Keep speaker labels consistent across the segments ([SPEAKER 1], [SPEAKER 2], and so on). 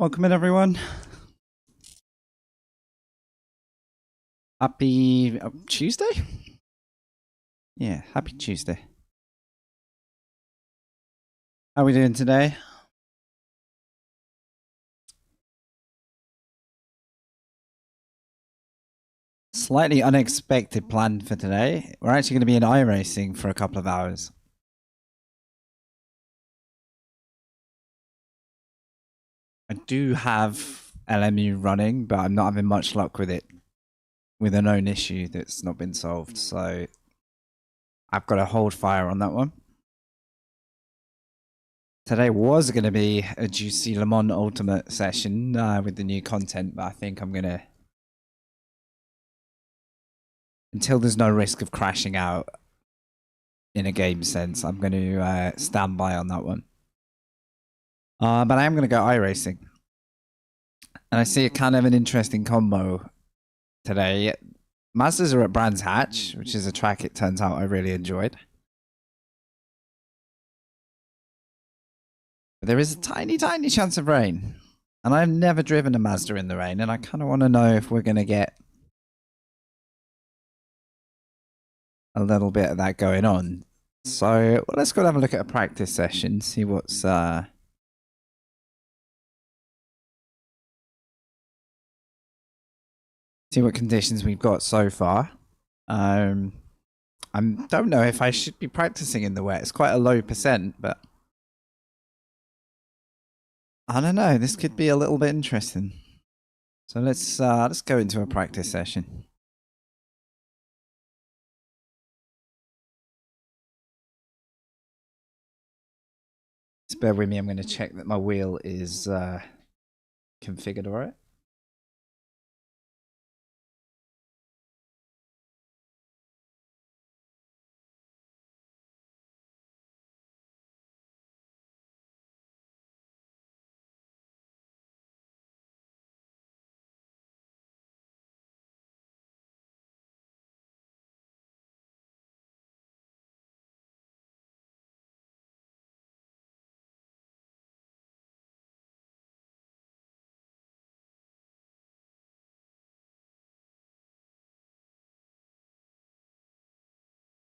[SPEAKER 1] Welcome in, everyone. Happy Tuesday? Yeah, happy Tuesday. How are we doing today? Slightly unexpected plan for today. We're actually going to be in iRacing for a couple of hours. I do have LMU running, but I'm not having much luck with it, with a known issue that's not been solved. So I've got to hold fire on that one. Today was going to be a juicy Le Mans Ultimate session with the new content, but I think I'm going to, until there's no risk of crashing out in a game sense, I'm going to stand by on that one. But I am going to go iRacing. And I see a kind of an interesting combo today. Mazdas are at Brands Hatch, which is a track, it turns out, I really enjoyed. But there is a tiny, tiny chance of rain. And I've never driven a Mazda in the rain, and I kind of want to know if we're going to get a little bit of that going on. So well, let's go have a look at a practice session, see what's... see what conditions we've got so far. I don't know if I should be practicing in the wet. It's quite a low percent, but... I don't know. This could be a little bit interesting. So let's go into a practice session. Just bear with me. I'm going to check that my wheel is configured all right.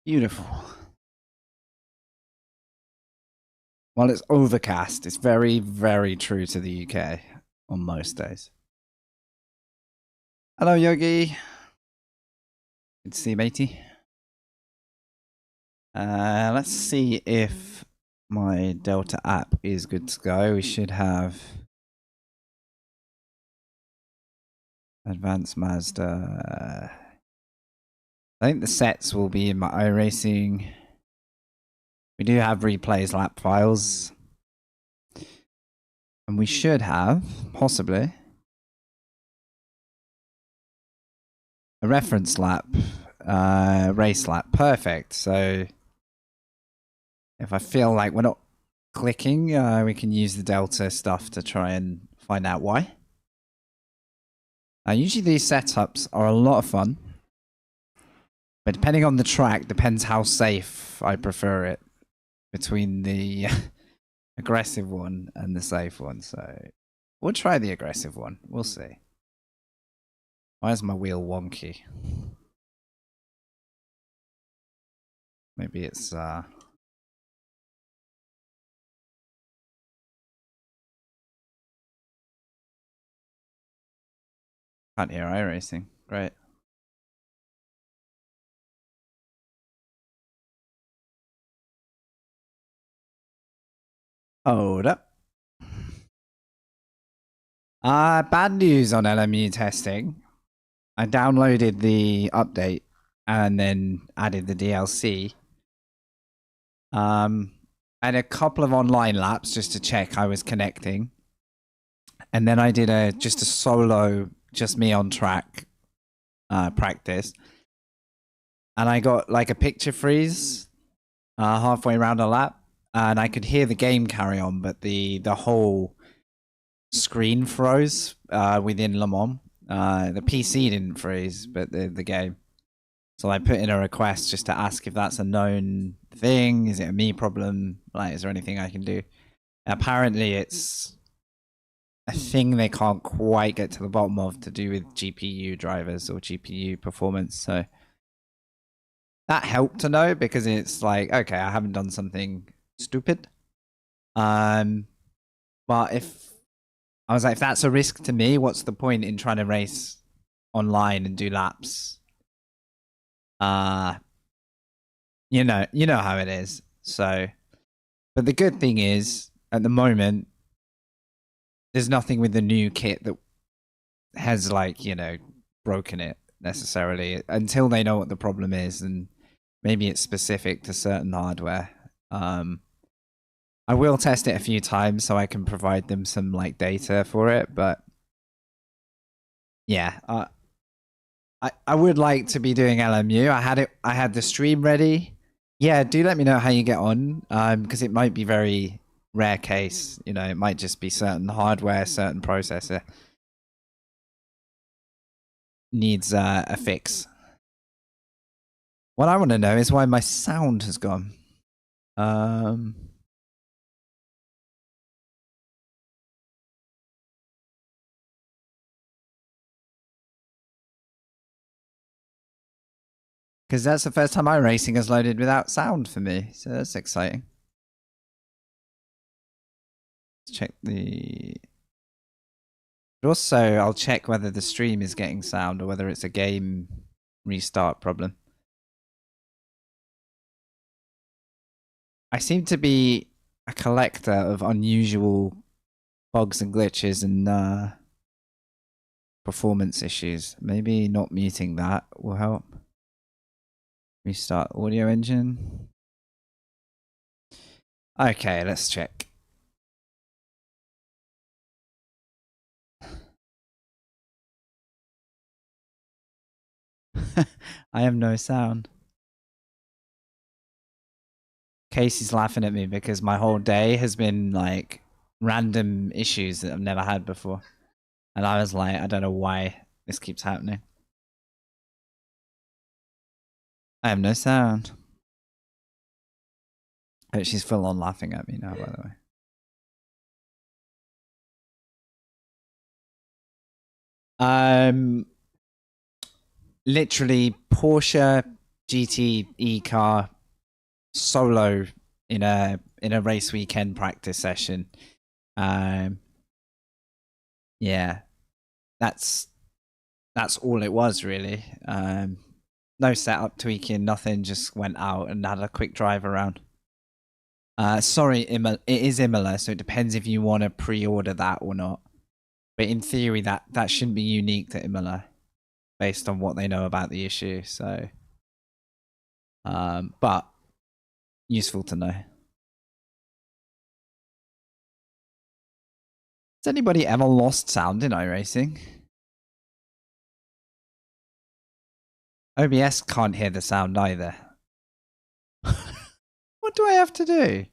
[SPEAKER 1] Beautiful. While it's overcast, it's very, very true to the UK on most days. Hello, Yogi. Good to see you, matey. Let's see if my Delta app is good to go. We should have Advanced Mazda. I think the sets will be in my iRacing. We do have replays lap files. And we should have, possibly, a reference lap, race lap. Perfect. So if I feel like we're not clicking, we can use the Delta stuff to try and find out why. Usually these setups are a lot of fun. But depending on the track, depends how safe I prefer it between the aggressive one and the safe one. So we'll try the aggressive one. We'll see. Why is my wheel wonky? Maybe it's... Can't hear iRacing. Great. Hold up. Bad news on LMU testing. I downloaded the update and then added the DLC. I had a couple of online laps just to check I was connecting. And then I did just a solo, just me on track practice. And I got like a picture freeze halfway around a lap. And I could hear the game carry on, but the whole screen froze within Le Mans. The PC didn't freeze, but the game. So I put in a request just to ask if that's a known thing. Is it a me problem? Like, is there anything I can do? Apparently, it's a thing they can't quite get to the bottom of to do with GPU drivers or GPU performance. So that helped to know, because it's like, okay, I haven't done something stupid. But if I was like, if that's a risk to me, what's the point in trying to race online and do laps? You know how it is. So, but the good thing is, at the moment, there's nothing with the new kit that has, like, you know, broken it necessarily, until they know what the problem is, and maybe it's specific to certain hardware. I will test it a few times so I can provide them some like data for it, but yeah, I would like to be doing LMU. I had the stream ready. Yeah, do let me know how you get on, because it might be very rare case. You know, it might just be certain hardware, certain processor needs a fix. What I want to know is why my sound has gone. Because that's the first time iRacing has loaded without sound for me, so that's exciting. Let's check the... But also, I'll check whether the stream is getting sound or whether it's a game restart problem. I seem to be a collector of unusual bugs and glitches and performance issues. Maybe not muting that will help. Restart audio engine. Okay, let's check. I have no sound. Casey's laughing at me because my whole day has been like random issues that I've never had before. And I was like, I don't know why this keeps happening. I have no sound. Oh, she's full on laughing at me now, by the way. Literally Porsche GTE car solo in a race weekend practice session. Yeah, that's all it was really. No setup tweaking, nothing. Just went out and had a quick drive around. Sorry, it is Imola, so it depends if you want to pre-order that or not. But in theory, that shouldn't be unique to Imola, based on what they know about the issue. So, but useful to know. Has anybody ever lost sound in iRacing? OBS can't hear the sound either. What do I have to do?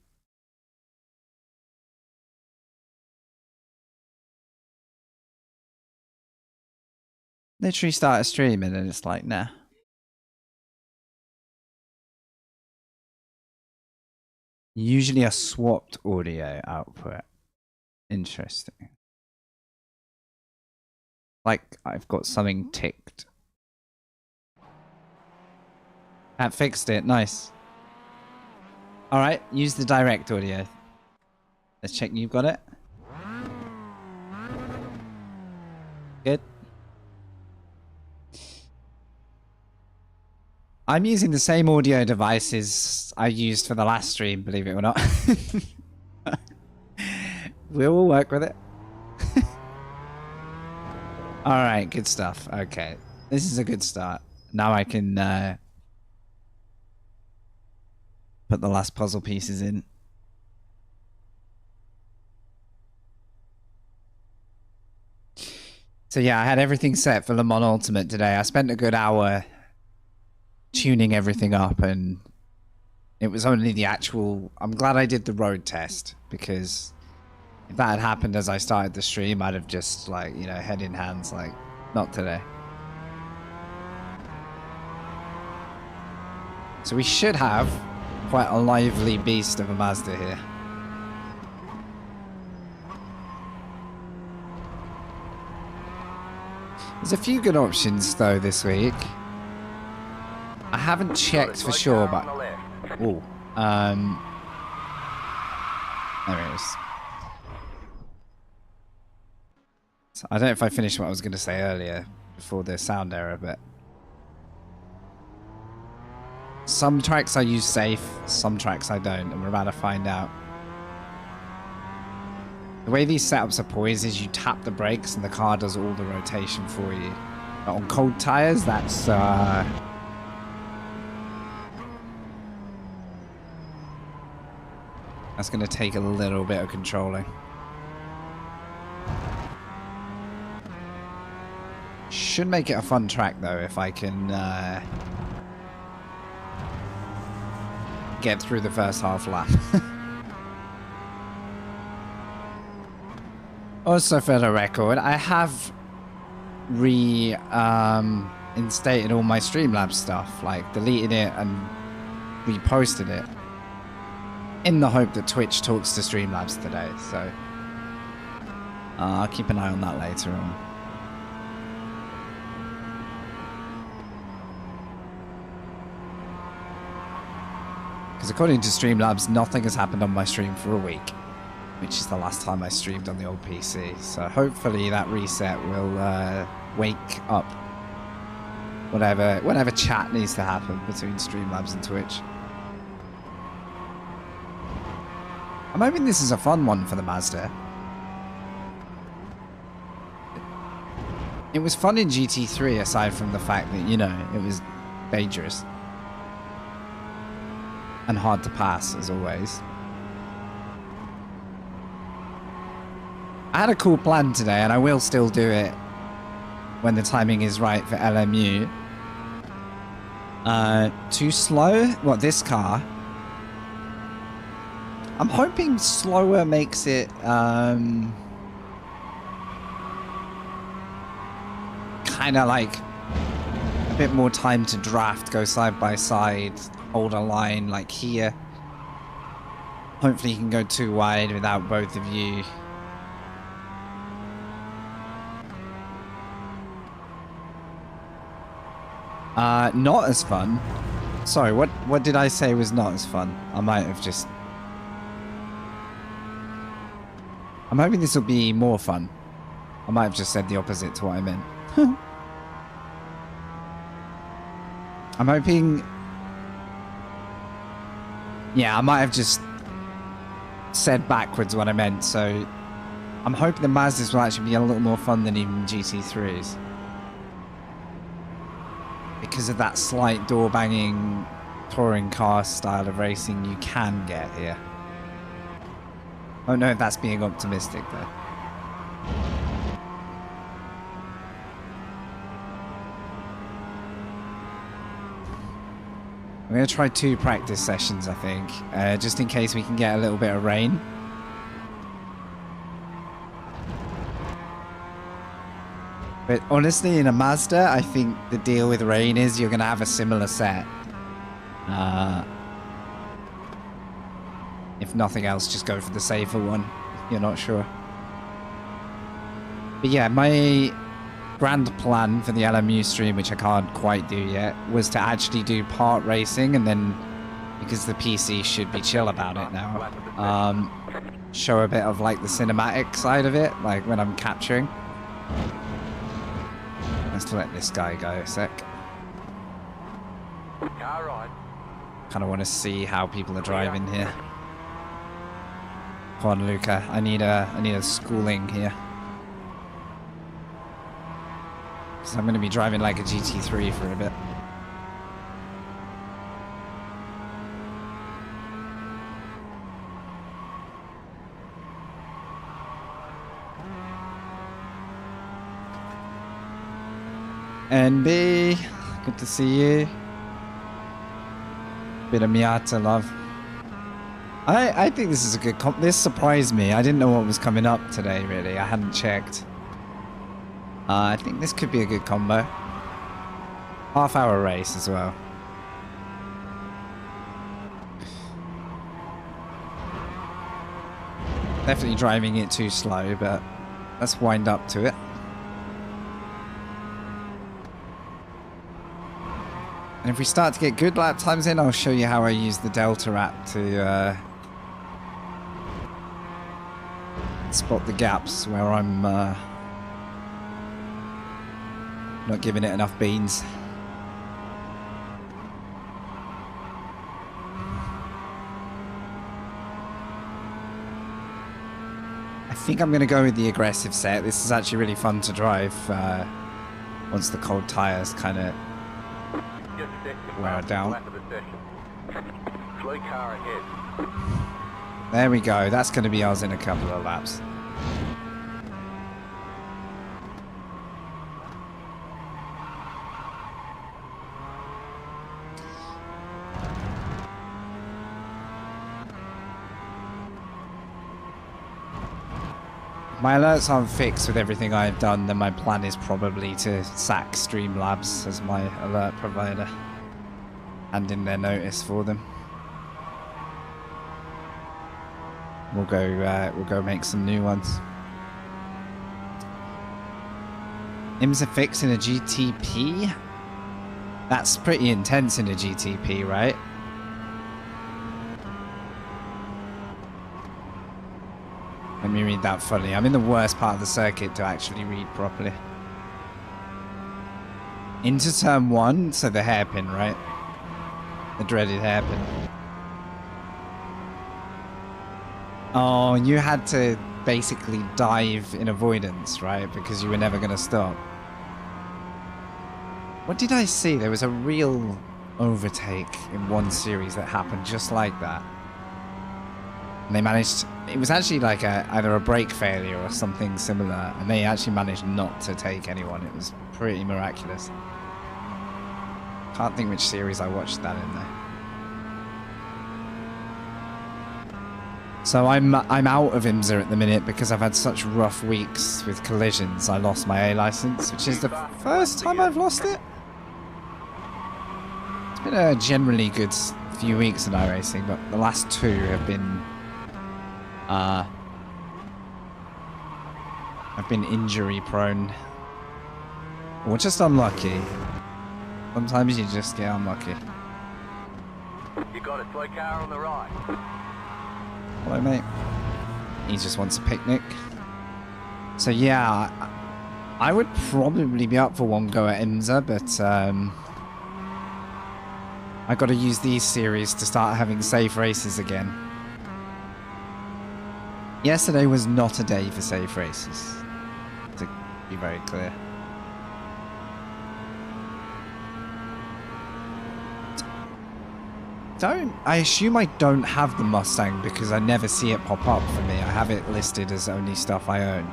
[SPEAKER 1] Literally start a stream and then it's like, nah. Usually a swapped audio output. Interesting. Like I've got something ticked. That fixed it, nice. Alright, use the direct audio. Let's check you've got it. Good. I'm using the same audio devices I used for the last stream, believe it or not. We will work with it. Alright, good stuff. Okay. This is a good start. Now I can put the last puzzle pieces in. So yeah, I had everything set for Le Mans Ultimate today. I spent a good hour tuning everything up, and it was only the actual... I'm glad I did the road test, because if that had happened as I started the stream, I'd have just, like, you know, head in hands, like, not today. So we should have quite a lively beast of a Mazda here. There's a few good options though this week. I haven't checked for sure, but oh, there it is. So I don't know if I finished what I was going to say earlier before the sound error, but some tracks I use safe, some tracks I don't, and we're about to find out. The way these setups are poised is you tap the brakes and the car does all the rotation for you. But on cold tires, that's going to take a little bit of controlling. Should make it a fun track though if I can get through the first half lap. Also, for the record, I have reinstated all my Streamlabs stuff, like deleted it and reposted it, in the hope that Twitch talks to Streamlabs today. So I'll keep an eye on that later on. Because according to Streamlabs, nothing has happened on my stream for a week, which is the last time I streamed on the old PC. So hopefully that reset will wake up whatever chat needs to happen between Streamlabs and Twitch. I'm hoping this is a fun one for the Mazda. It was fun in GT3 aside from the fact that, you know, it was dangerous. And hard to pass, as always. I had a cool plan today, and I will still do it when the timing is right for LMU. Too slow? What, this car? I'm hoping slower makes it, kind of like a bit more time to draft, go side by side, hold a line like here. Hopefully you can go too wide without both of you. Not as fun. Sorry, what did I say was not as fun? I might have just... I'm hoping this will be more fun. I might have just said the opposite to what I meant. I'm hoping... Yeah, I might have just said backwards what I meant, so... I'm hoping the Mazdas will actually be a little more fun than even GT3s. Because of that slight door-banging touring car style of racing you can get here. I don't know if that's being optimistic, though. I'm going to try 2 practice sessions, I think, just in case we can get a little bit of rain. But honestly, in a Mazda, I think the deal with rain is you're going to have a similar set. If nothing else, just go for the safer one. You're not sure. But yeah, my grand plan for the LMU stream, which I can't quite do yet, was to actually do part racing, and then, because the PC should be chill about it now, show a bit of like the cinematic side of it, like when I'm capturing. Let's let this guy go a sec. Kind of want to see how people are driving here. Come on, Luca. I need a schooling here. Because I'm going to be driving like a GT3 for a bit. NB, good to see you. Bit of Miata love. I think this is a good comp. This surprised me. I didn't know what was coming up today, really. I hadn't checked. I think this could be a good combo. Half-hour race as well. Definitely driving it too slow, but let's wind up to it. And if we start to get good lap times in, I'll show you how I use the Delta app to spot the gaps where I'm not giving it enough beans. I think I'm going to go with the aggressive set. This is actually really fun to drive once the cold tyres kind of wear down. There we go. That's going to be us in a couple of laps. My alerts aren't fixed with everything I've done, then my plan is probably to sack Streamlabs as my alert provider. Hand in their notice for them. We'll go make some new ones. IMSA fix in a GTP? That's pretty intense in a GTP, right? Let me read that fully. I'm in the worst part of the circuit to actually read properly. Into turn 1, so the hairpin, right? The dreaded hairpin. Oh, you had to basically dive in avoidance, right? Because you were never going to stop. What did I see? There was a real overtake in one series that happened just like that. And they managed... It was actually like either a brake failure or something similar. And they actually managed not to take anyone. It was pretty miraculous. Can't think which series I watched that in there. So I'm out of IMSA at the minute because I've had such rough weeks with collisions. I lost my A license, which is the first time I've lost it. It's been a generally good few weeks in iRacing, but the last 2 have been I've been injury prone or just unlucky. Sometimes you just get unlucky.
[SPEAKER 2] You got a toy car on the right.
[SPEAKER 1] Hello, mate. He just wants a picnic. So yeah, I would probably be up for one go at IMSA, but I got to use these series to start having safe races again. Yesterday was not a day for safe races, to be very clear. I assume I don't have the Mustang because I never see it pop up for me. I have it listed as only stuff I own.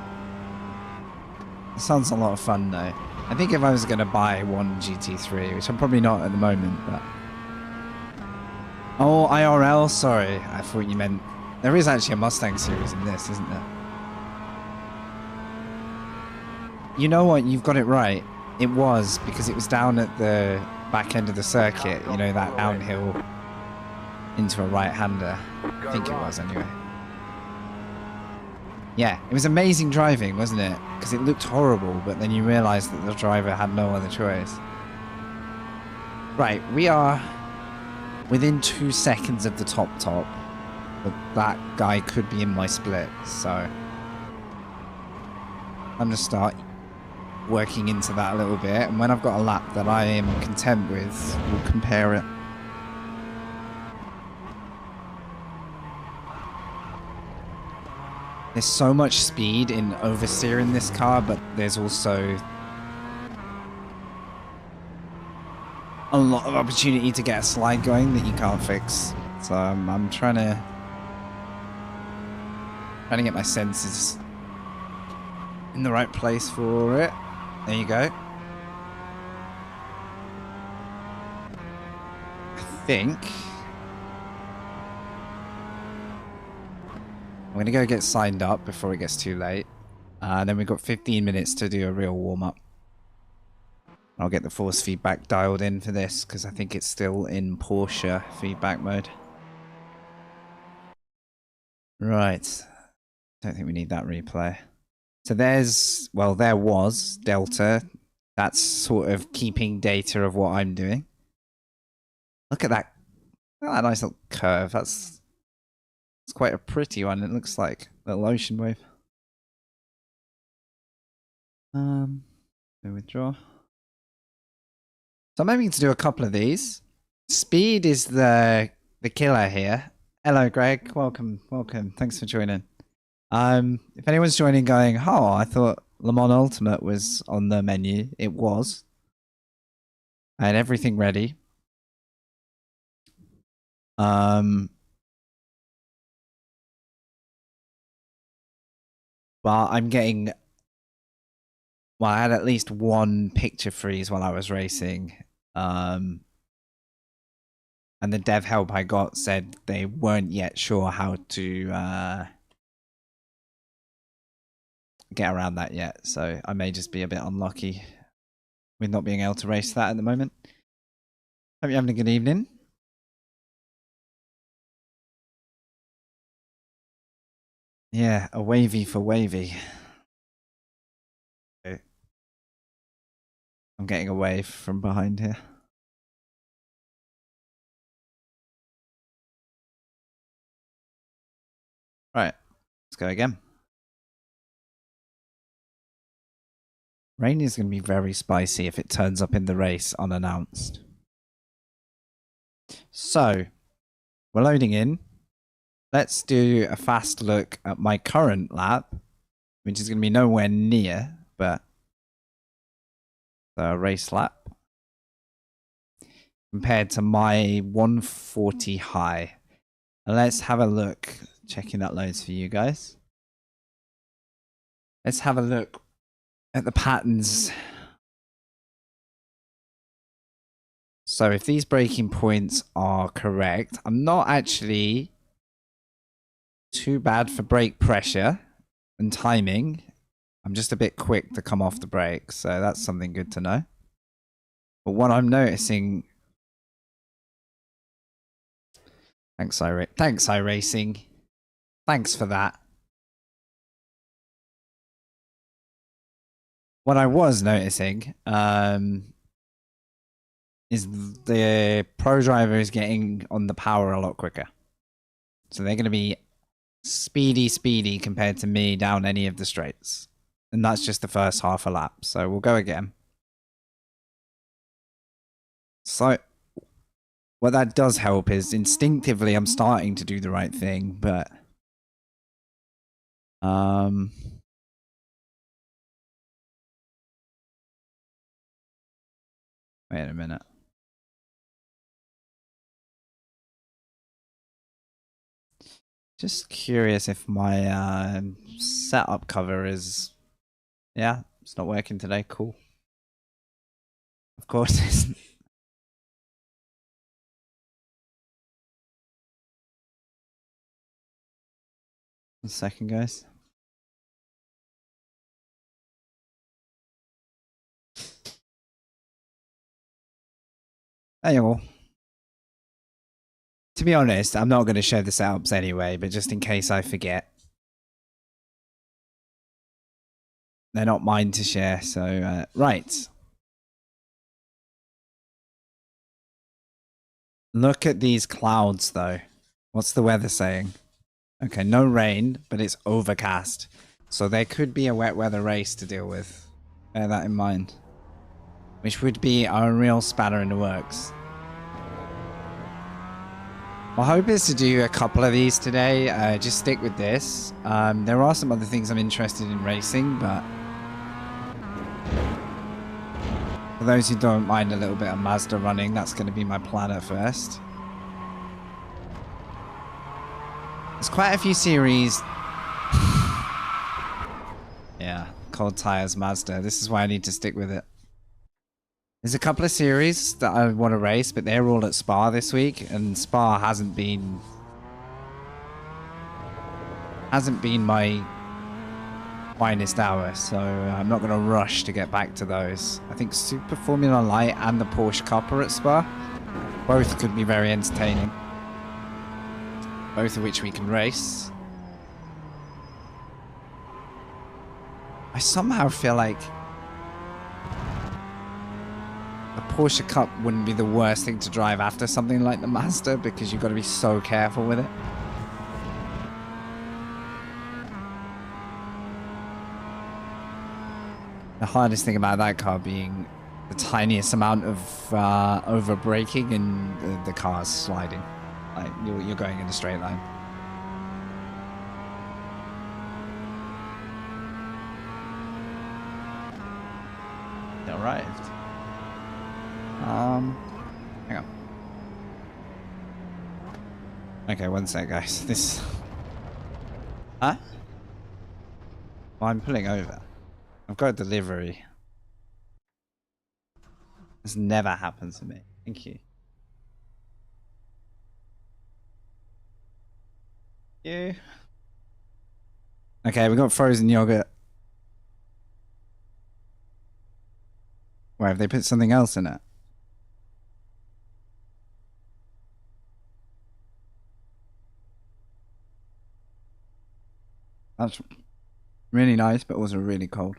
[SPEAKER 1] It sounds a lot of fun though. I think if I was going to buy one GT3, which I'm probably not at the moment, but... Oh, IRL, sorry. I thought you meant... There is actually a Mustang series in this, isn't there? You know what? You've got it right. It was, because it was down at the back end of the circuit. You know, that downhill into a right-hander. I think it was, anyway. Yeah, it was amazing driving, wasn't it? Because it looked horrible, but then you realised that the driver had no other choice. Right, we are within 2 seconds of the top. But that guy could be in my split, so I'm going to start working into that a little bit, and when I've got a lap that I am content with, we'll compare it. There's so much speed in oversteering this car, but there's also a lot of opportunity to get a slide going that you can't fix. So I'm trying to get my senses in the right place for it. There you go. I think I'm going to go get signed up before it gets too late. Then we've got 15 minutes to do a real warm-up. I'll get the force feedback dialed in for this because I think it's still in Porsche feedback mode. Right. Don't think we need that replay. So there's, well, there was Delta. That's sort of keeping data of what I'm doing. Look at that. Look at that nice little curve. It's quite a pretty one. It looks like a little ocean wave. Withdraw. So I'm aiming to do a couple of these. Speed is the killer here. Hello, Greg. Welcome. Thanks for joining. If anyone's joining going, oh, I thought Le Mans Ultimate was on the menu. It was. I had everything ready. But I'm getting... Well, I had at least one picture freeze while I was racing. And the dev help I got said they weren't yet sure how to get around that yet. So I may just be a bit unlucky with not being able to race that at the moment. Hope you're having a good evening. Yeah, a wavy for wavy. Okay. I'm getting a wave from behind here. Right, let's go again. Rain is going to be very spicy if it turns up in the race unannounced. So, we're loading in. Let's do a fast look at my current lap, which is going to be nowhere near, but the race lap compared to my 140 high. And let's have a look, checking that loads for you guys. Let's have a look at the patterns. So if these braking points are correct, I'm not actually too bad for brake pressure and timing. I'm just a bit quick to come off the brake, so that's something good to know. But what I'm noticing... Thanks, iRacing. Thanks for that. What I was noticing is the pro driver is getting on the power a lot quicker. So they're going to be speedy compared to me down any of the straights. And that's just the first half a lap. So we'll go again. So what that does help is instinctively I'm starting to do the right thing, but wait a minute. Just curious if my setup cover is... Yeah, it's not working today. Cool. Of course it isn't. One second, guys. There you go. To be honest, I'm not going to show the setups anyway, but just in case I forget. They're not mine to share, so... right. Look at these clouds, though. What's the weather saying? Okay, no rain, but it's overcast. So there could be a wet weather race to deal with. Bear that in mind. Which would be a real spanner in the works. My hope is to do a couple of these today. Just stick with this. There are some other things I'm interested in racing, but... For those who don't mind a little bit of Mazda running, that's going to be my plan at first. There's quite a few series. Yeah, cold tires Mazda. This is why I need to stick with it. There's a couple of series that I want to race, but they're all at Spa this week, and Spa hasn't been my finest hour, so I'm not going to rush to get back to those. I think Super Formula Light and the Porsche Cup are at Spa. Both could be very entertaining. Both of which we can race. I somehow feel like the Porsche Cup wouldn't be the worst thing to drive after something like the Mazda because you've got to be so careful with it. The hardest thing about that car being the tiniest amount of over braking and the car's sliding. Like you're going in a straight line. They arrived. Hang on. Okay, one sec, guys. This. Huh? Oh, I'm pulling over. I've got a delivery. This never happens to me. Thank you. Yeah. Okay, we got frozen yogurt. Why have they put something else in it? That's really nice, but also really cold.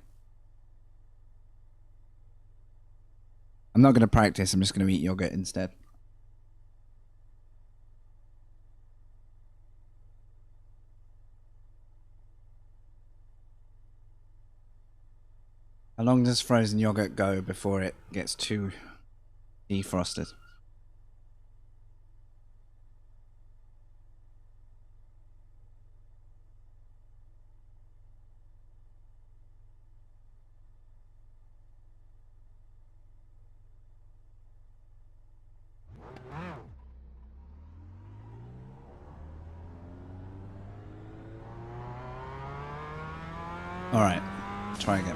[SPEAKER 1] I'm not going to practice. I'm just going to eat yogurt instead. How long does frozen yogurt go before it gets too defrosted? Alright, try again.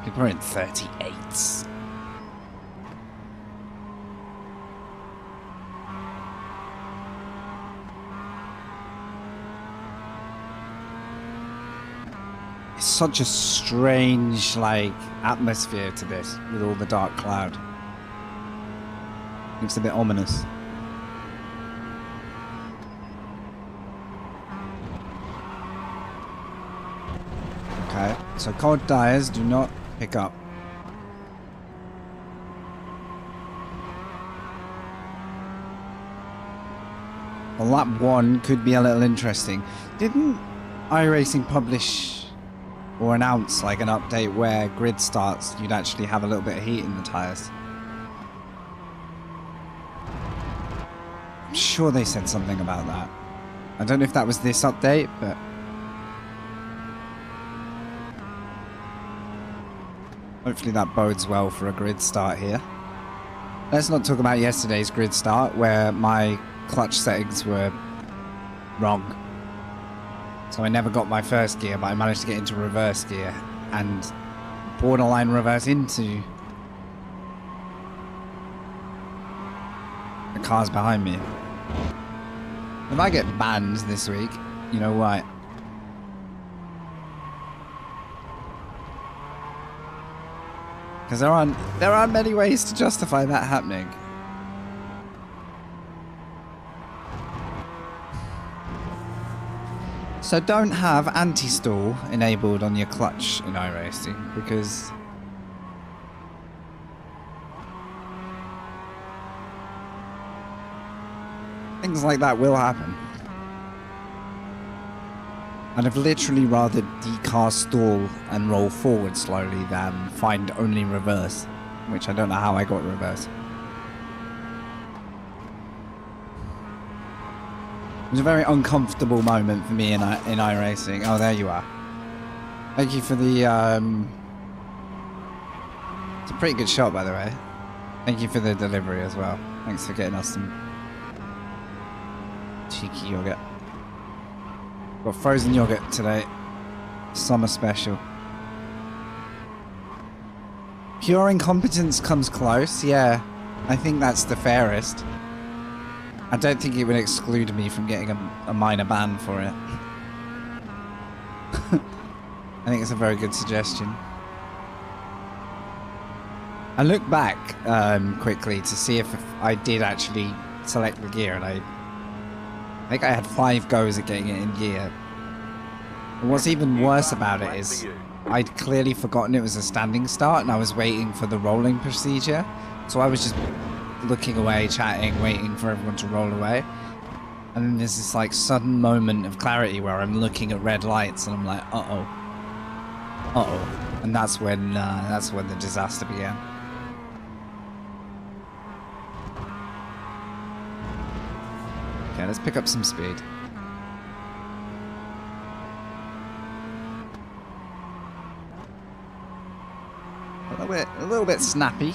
[SPEAKER 1] People are in 38s. It's such a strange, like, atmosphere to this with all the dark cloud. Looks a bit ominous. Okay, so cold tires do not pick up. Well, lap 1 could be a little interesting. Didn't iRacing publish or announce like an update where grid starts, you'd actually have a little bit of heat in the tires? I'm sure they said something about that. I don't know if that was this update, but hopefully that bodes well for a grid start here. Let's not talk about yesterday's grid start where my clutch settings were wrong. So I never got my first gear, but I managed to get into reverse gear and borderline reverse into the cars behind me. If I get banned this week, you know why? Because there aren't many ways to justify that happening. So don't have anti-stall enabled on your clutch in iRacing, because things like that will happen. I'd have literally rather decar stall and roll forward slowly than find only reverse, which I don't know how I got reverse. It was a very uncomfortable moment for me in iRacing. Oh, there you are. Thank you for the... It's a pretty good shot, by the way. Thank you for the delivery as well. Thanks for getting us some cheeky yogurt. Got frozen yogurt today. Summer special. Pure incompetence comes close, yeah. I think that's the fairest. I don't think it would exclude me from getting a minor ban for it. I think it's a very good suggestion. I looked back quickly to see if I did actually select the gear, and I think I had 5 goes at getting it in gear. And what's even worse about it is I'd clearly forgotten it was a standing start, and I was waiting for the rolling procedure. So I was just looking away, chatting, waiting for everyone to roll away. And then there's this like sudden moment of clarity where I'm looking at red lights and I'm like, uh-oh. Uh-oh. And that's when the disaster began. Okay, let's pick up some speed. A little bit snappy.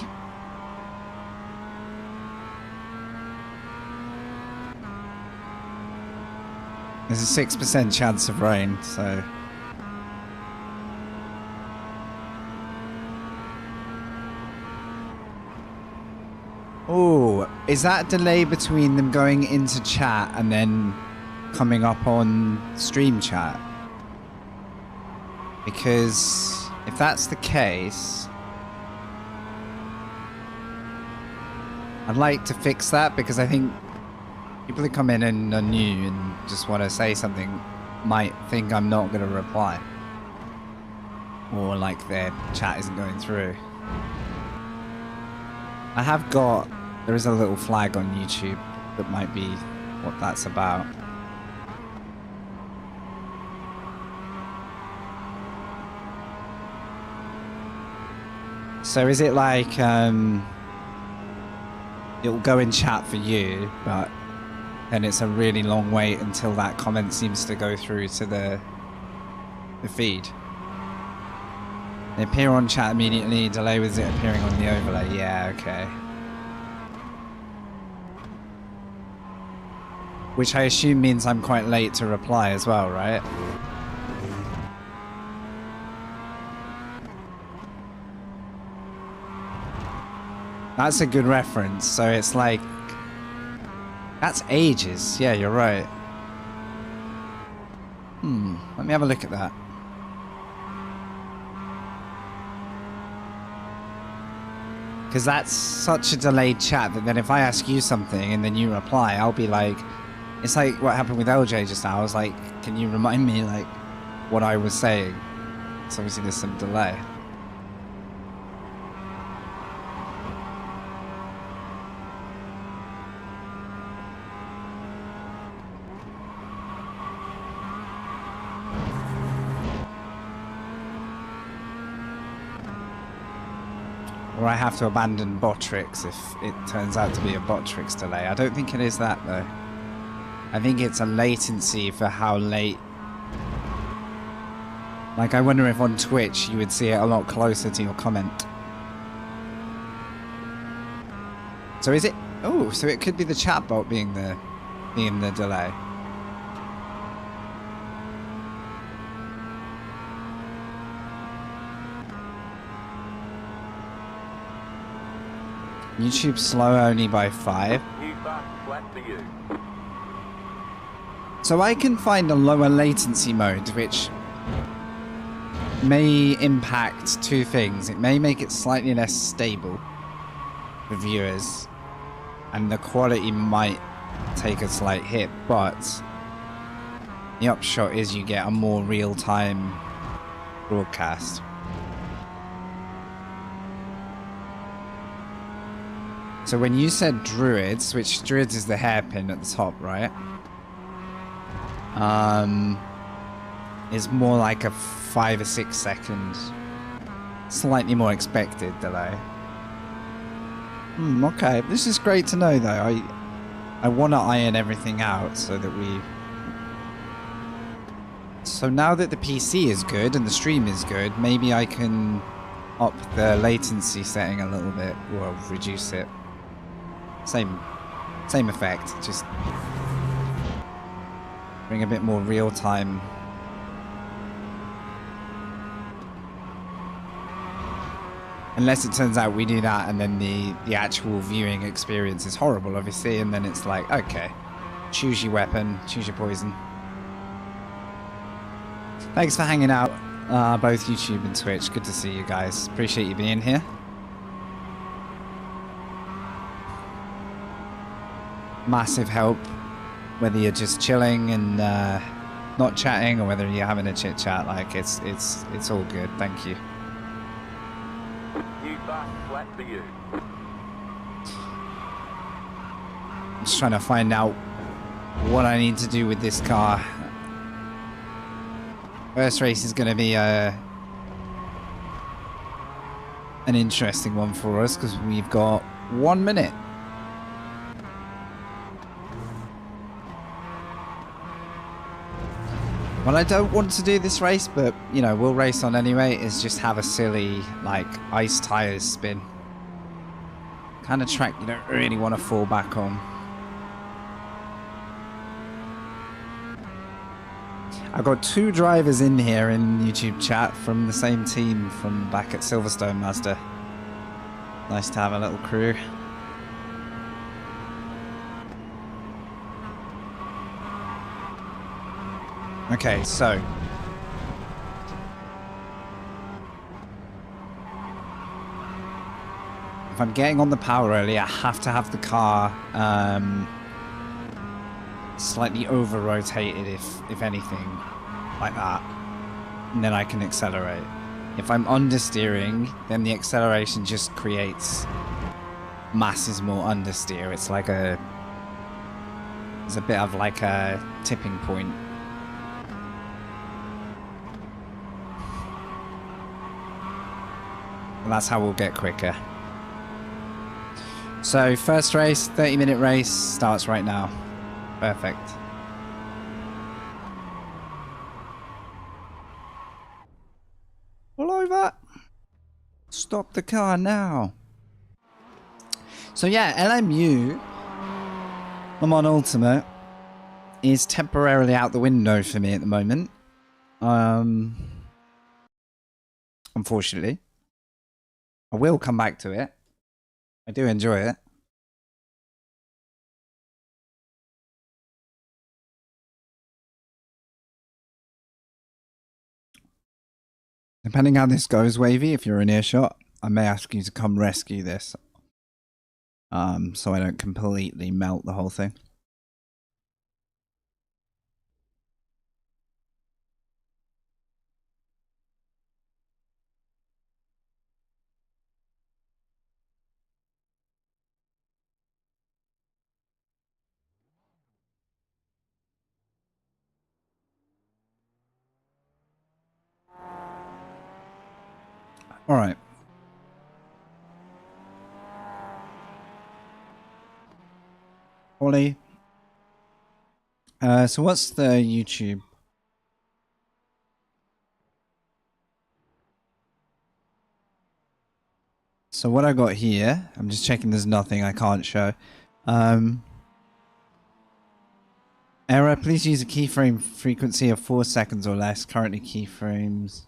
[SPEAKER 1] There's a 6% chance of rain, so... Oh, is that a delay between them going into chat and then coming up on stream chat? Because if that's the case, I'd like to fix that, because I think people who come in and are new and just want to say something might think I'm not going to reply. Or like their chat isn't going through. There is a little flag on YouTube that might be what that's about. So is it like, it'll go in chat for you, but then it's a really long wait until that comment seems to go through to the feed? They appear on chat immediately, delay with it appearing on the overlay. Yeah, okay. Which I assume means I'm quite late to reply as well, right? That's a good reference. So it's like... That's ages. Yeah, you're right. Let me have a look at that. Because that's such a delayed chat that then if I ask you something and then you reply, I'll be like... It's like what happened with LJ just now. I was like, can you remind me like what I was saying? So obviously there's some delay. Or I have to abandon Botrix if it turns out to be a Botrix delay. I don't think it is that though. I think it's a latency for how late... Like I wonder if on Twitch you would see it a lot closer to your comment. So is it... Oh, so it could be the chatbot being the delay. YouTube slow only by 5. So I can find a lower latency mode which may impact 2 things. It may make it slightly less stable for viewers and the quality might take a slight hit, but the upshot is you get a more real-time broadcast. So when you said Druids, which Druids is the hairpin at the top, right? Is more like a 5 or 6 second, slightly more expected delay. Okay, this is great to know though. I want to iron everything out so that we... So now that the PC is good and the stream is good, maybe I can up the latency setting a little bit, or reduce it. Same effect, just bring a bit more real time. Unless it turns out we do that and then the actual viewing experience is horrible, obviously, and then it's like, okay, choose your weapon, choose your poison. Thanks for hanging out, both YouTube and Twitch. Good to see you guys. Appreciate you being here. Massive help, whether you're just chilling and not chatting, or whether you're having a chit chat. Like it's all good. Thank you.
[SPEAKER 2] You fast flat for you.
[SPEAKER 1] I'm just trying to find out what I need to do with this car. First race is going to be an interesting one for us because we've got 1 minute. Well, I don't want to do this race, but, you know, we'll race on anyway, is just have a silly, like, ice tires spin. Kind of track you don't really want to fall back on. I've got 2 drivers in here in YouTube chat from the same team from back at Silverstone Mazda. Nice to have a little crew. Okay, so if I'm getting on the power early, I have to have the car slightly over rotated, if anything, like that, and then I can accelerate. If I'm understeering, then the acceleration just creates masses more understeer. It's like there's a bit of like a tipping point. And that's how we'll get quicker. So first race, 30-minute race, starts right now. Perfect. Pull over. Stop the car now. So yeah, LMU, I'm on Ultimate, is temporarily out the window for me at the moment. Unfortunately. I will come back to it. I do enjoy it. Depending how this goes, Wavy, if you're in earshot, I may ask you to come rescue this. So I don't completely melt the whole thing. All right. Ollie. So what's the YouTube? So what I got here, I'm just checking there's nothing I can't show. Error, please use a keyframe frequency of 4 seconds or less. Currently keyframes.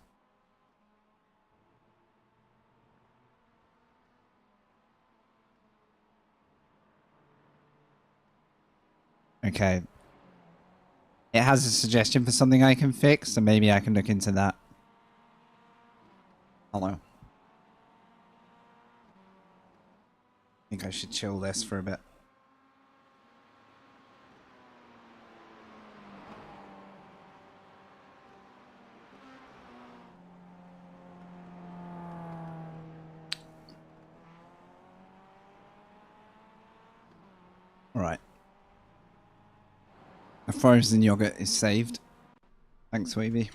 [SPEAKER 1] Okay. It has a suggestion for something I can fix, so maybe I can look into that. Hello. I think I should chill this for a bit. Alright. The frozen yogurt is saved. Thanks, Wavy.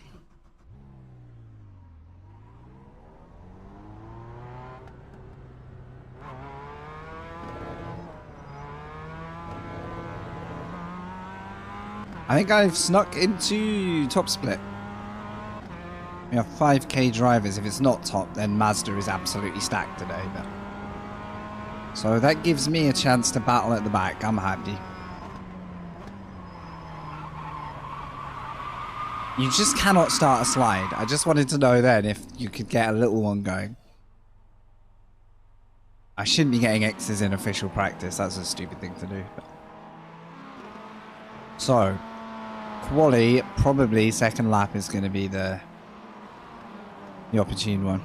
[SPEAKER 1] I think I've snuck into top split. We have 5k drivers. If it's not top, then Mazda is absolutely stacked today. But so that gives me a chance to battle at the back. I'm happy. You just cannot start a slide. I just wanted to know then if you could get a little one going. I shouldn't be getting X's in official practice. That's a stupid thing to do. So, quali, probably second lap is going to be the opportune one.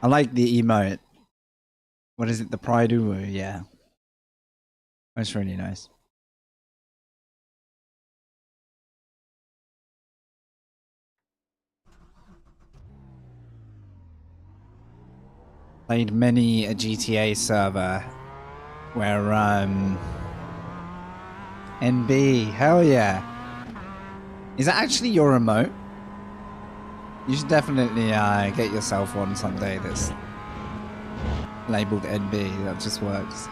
[SPEAKER 1] I like the emote. What is it? The Pride Uwu? Yeah. That's really nice. Played many a GTA server where NB, hell yeah. Is that actually your remote? You should definitely get yourself one someday that's labeled NB. That just works.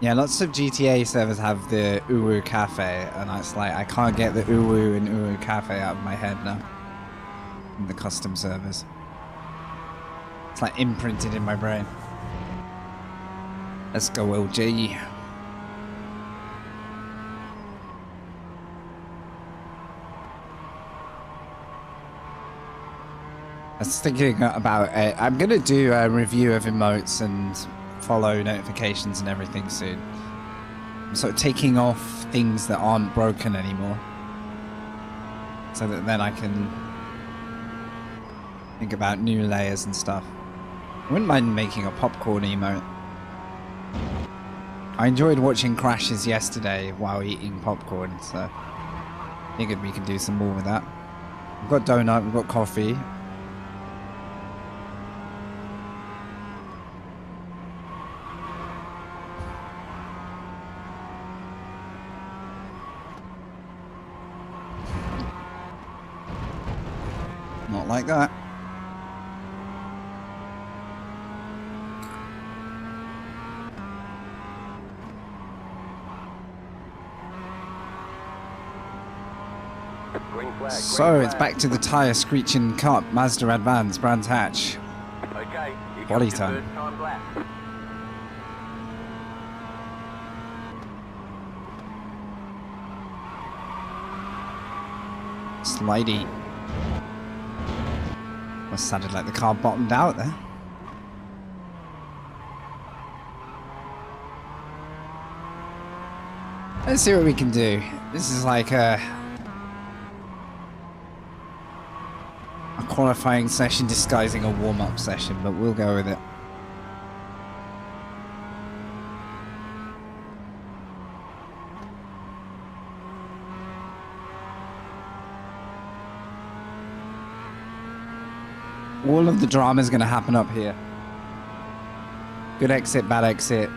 [SPEAKER 1] Yeah, lots of GTA servers have the Uwu Cafe, and it's like I can't get the Uwu and Uwu Cafe out of my head now. In the custom servers. It's like imprinted in my brain. Let's go, LG. I was thinking about it. I'm gonna do a review of emotes and follow notifications and everything soon. I'm sort of taking off things that aren't broken anymore, so that then I can think about new layers and stuff. I wouldn't mind making a popcorn emote. I enjoyed watching crashes yesterday while eating popcorn, so I figured we could do some more with that. We've got donut, we've got coffee. Not like that. So it's back to the tyre screeching cup, Mazda Advance, Brands Hatch.
[SPEAKER 2] Okay, you
[SPEAKER 1] Body
[SPEAKER 2] got your
[SPEAKER 1] time.
[SPEAKER 2] first time lap.
[SPEAKER 1] Slidey. Well, sounded like the car bottomed out there. Let's see what we can do. This is like a qualifying session disguising a warm-up session, but we'll go with it. All of the drama is going to happen up here. Good exit, bad exit.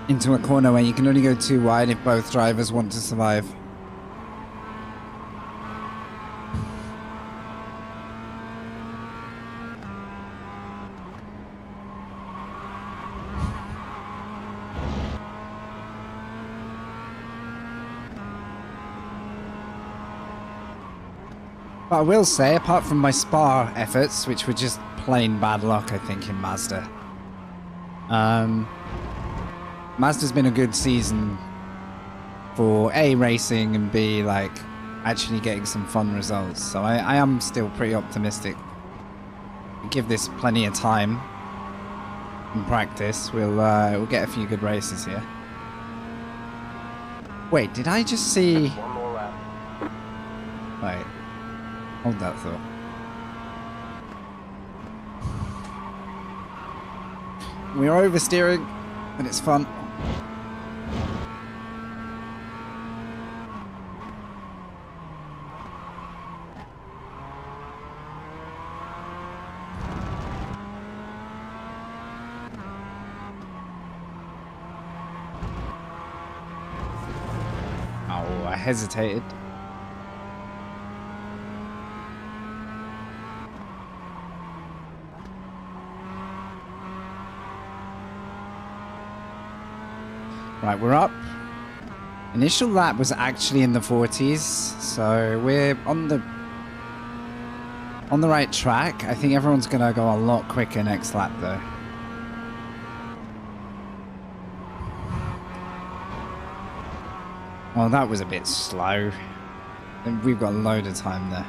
[SPEAKER 1] Into a corner where you can only go too wide if both drivers want to survive. But I will say, apart from my Spa efforts, which were just plain bad luck, I think, in Mazda. Mazda's been a good season for A, racing, and B, like, actually getting some fun results. So I am still pretty optimistic. Give this plenty of time in practice. We'll get a few good races here. Wait, did I just see...
[SPEAKER 2] One more lap.
[SPEAKER 1] Wait. Hold that thought. We're oversteering, and it's fun. Oh, I hesitated. Right, we're up. Initial lap was actually in the 40s, so we're on the right track. I think everyone's gonna go a lot quicker next lap though. Well, that was a bit slow. And we've got a load of time there.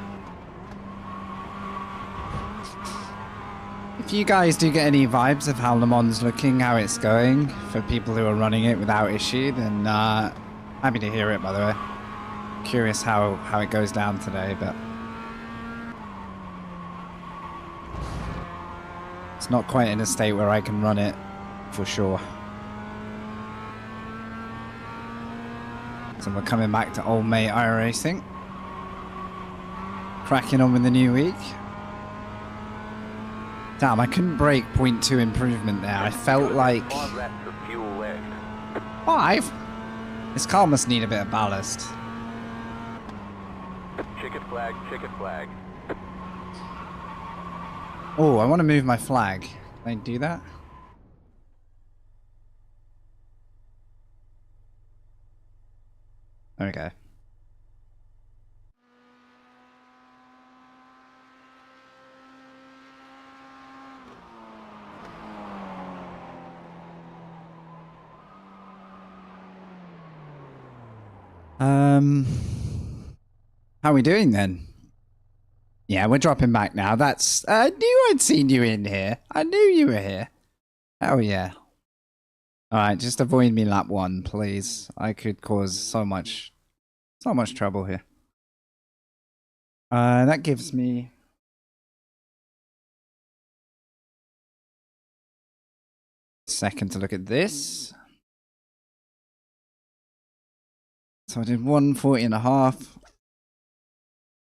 [SPEAKER 1] If you guys do get any vibes of how Le Mans looking, how it's going, for people who are running it without issue, then happy to hear it, by the way. Curious how it goes down today, but it's not quite in a state where I can run it, for sure. So we're coming back to old mate iRacing. Cracking on with the new week. Damn, I couldn't break 0.2 improvement there. I felt like...
[SPEAKER 2] 5 laps of fuel left.
[SPEAKER 1] 5? This car must need a bit of ballast.
[SPEAKER 2] Checkered flag, checkered flag.
[SPEAKER 1] Oh, I want to move my flag. Can I do that? Okay. How are we doing then? Yeah, we're dropping back now. That's... I knew I'd seen you in here. I knew you were here. Oh, yeah. Alright, just avoid me lap 1, please. I could cause so much trouble here. That gives me... a second to look at this. So I did 140.5,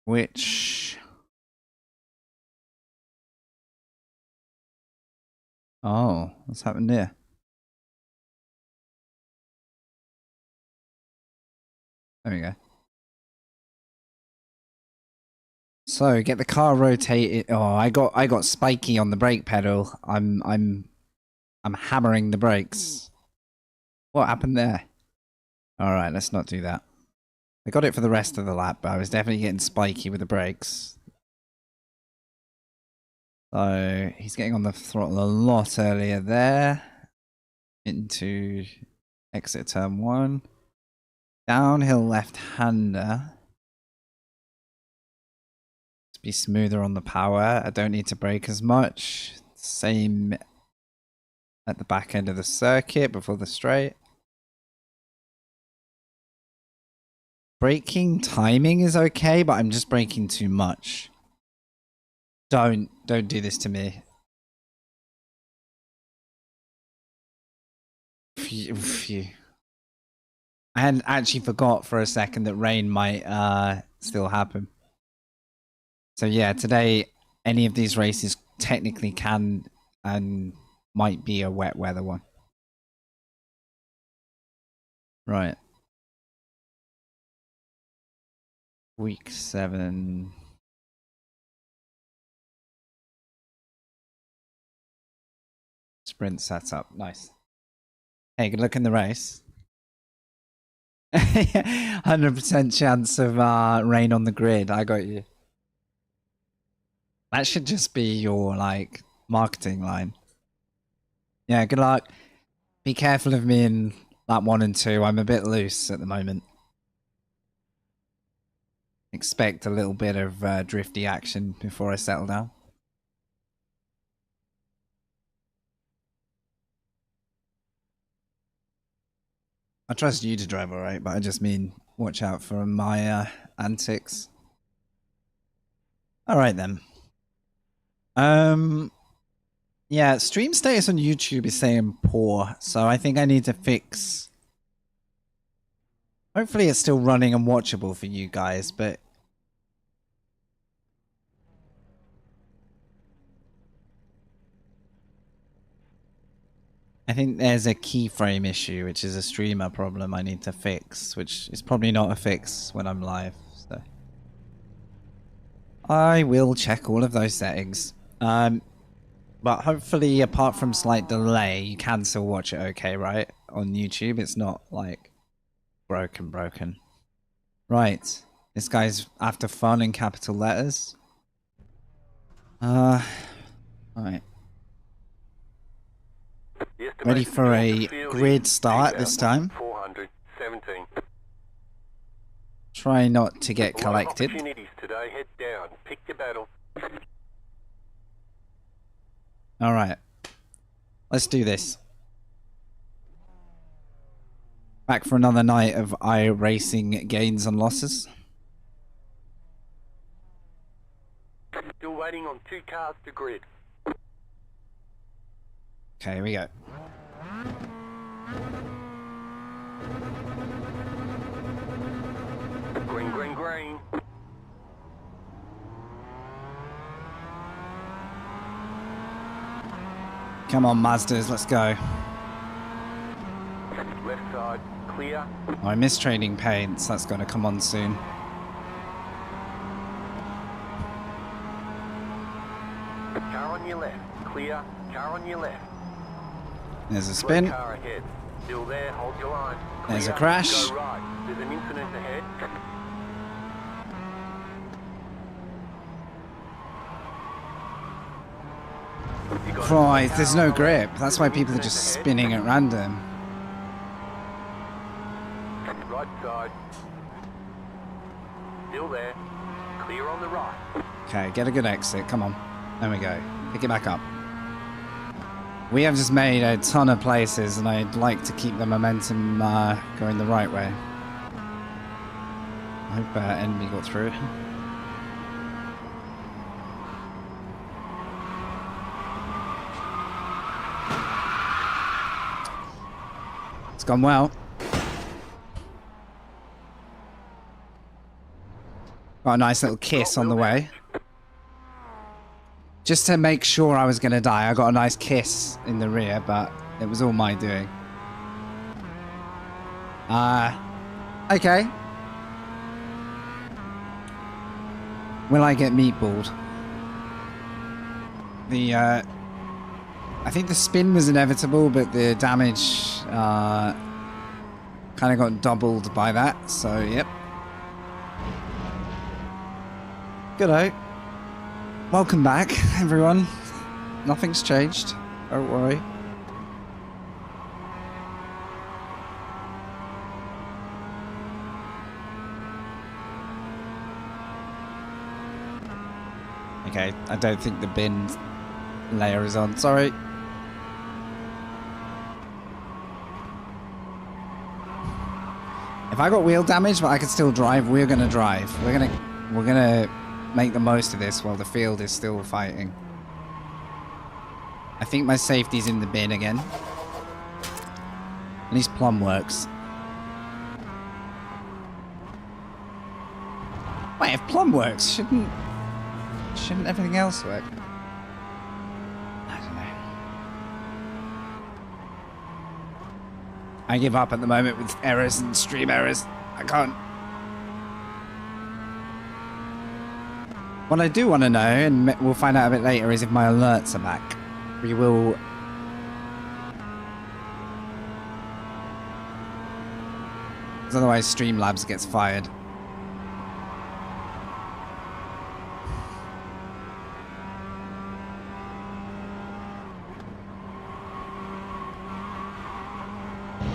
[SPEAKER 1] which... Oh, what's happened here? There we go. So get the car rotated. Oh, I got spiky on the brake pedal. I'm hammering the brakes. What happened there? All right, let's not do that. I got it for the rest of the lap, but I was definitely getting spiky with the brakes. So he's getting on the throttle a lot earlier there. Into exit turn 1. Downhill left-hander. Let's be smoother on the power. I don't need to brake as much. Same at the back end of the circuit before the straight. Braking timing is okay, but I'm just braking too much. Don't do this to me. Phew. I hadn't actually forgot for a second that rain might still happen. So yeah, today any of these races technically can and might be a wet weather one. Right. Week 7. Sprint setup. Nice. Hey, good luck in the race. 100% chance of rain on the grid. I got you. That should just be your, like, marketing line. Yeah, good luck. Be careful of me in lap 1 and 2. I'm a bit loose at the moment. Expect a little bit of drifty action before I settle down. I trust you to drive alright, but I just mean watch out for my antics. Alright then. Yeah, stream status on YouTube is saying poor, so I think I need to fix... Hopefully it's still running and watchable for you guys, but... I think there's a keyframe issue, which is a streamer problem I need to fix, which is probably not a fix when I'm live, so... I will check all of those settings. But hopefully, apart from slight delay, you can still watch it okay, right? On YouTube, it's not, like, broken. Right. This guy's after fun in capital letters. Alright. Ready for a grid start this time.
[SPEAKER 2] 417.
[SPEAKER 1] Try not to get
[SPEAKER 2] A lot of
[SPEAKER 1] collected.
[SPEAKER 2] opportunities today. Head down. Pick your battle.
[SPEAKER 1] Alright. Let's do this. Back for another night of iRacing gains and losses.
[SPEAKER 2] Still waiting on 2 cars to grid.
[SPEAKER 1] Okay, here we go.
[SPEAKER 2] Green, green, green.
[SPEAKER 1] Come on, Mazdas, let's go.
[SPEAKER 2] Left side, clear.
[SPEAKER 1] Oh, I miss trading paints. That's going to come on soon.
[SPEAKER 2] Car on your left, clear. Car on your left.
[SPEAKER 1] There's a spin.
[SPEAKER 2] Car ahead. Still there, hold your line. Clear.
[SPEAKER 1] There's a crash.
[SPEAKER 2] Go right. There's an incident ahead.
[SPEAKER 1] Christ, there's no grip. That's why people are just spinning at random.
[SPEAKER 2] Right side. Still there. Clear on the right.
[SPEAKER 1] Okay, get a good exit. Come on. There we go. Pick it back up. We have just made a ton of places, and I'd like to keep the momentum going the right way. I hope enemy got through. It's gone well. Got a nice little kiss on the way. Just to make sure I was going to die, I got a nice kiss in the rear, but it was all my doing. Okay. Will I get meatballed? I think the spin was inevitable, but the damage kind of got doubled by that, so yep. G'day. Welcome back, everyone. Nothing's changed. Don't worry. Okay, I don't think the bin layer is on. Sorry. If I got wheel damage, but I could still drive, we're gonna drive. We're gonna make the most of this while the field is still fighting. I think my safety's in the bin again. At least Plum works. Wait, if Plum works, shouldn't everything else work? I don't know. I give up at the moment with errors and stream errors. I can't. What I do want to know, and we'll find out a bit later, is if my alerts are back. We will... Because otherwise Streamlabs gets fired.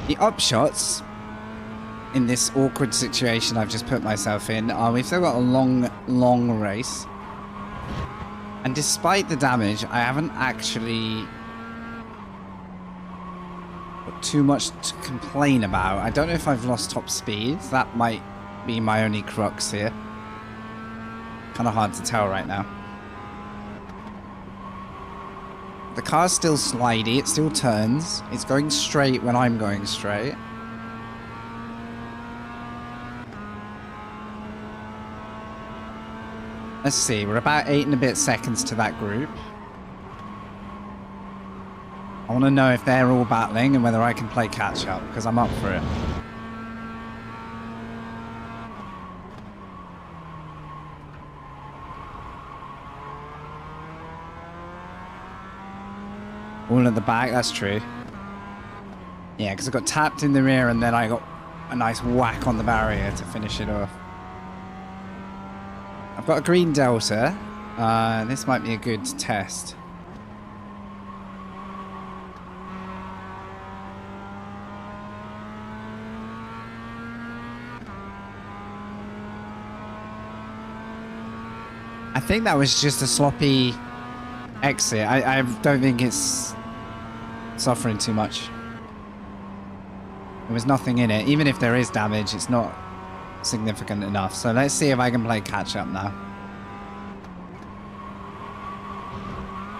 [SPEAKER 1] The upshots in this awkward situation I've just put myself in are we've still got a long race. And despite the damage, I haven't actually got too much to complain about. I don't know if I've lost top speed. That might be my only crux here. Kind of hard to tell right now. The car's still slidey, it still turns. It's going straight when I'm going straight. Let's see, we're about 8 and a bit seconds to that group. I want to know if they're all battling and whether I can play catch up, because I'm up for it. All at the back, that's true. Yeah, because I got tapped in the rear and then I got a nice whack on the barrier to finish it off. I've got a green Delta. This might be a good test. I think that was just a sloppy exit. I don't think it's suffering too much. There was nothing in it. Even if there is damage, it's not significant enough. So let's see if I can play catch up now.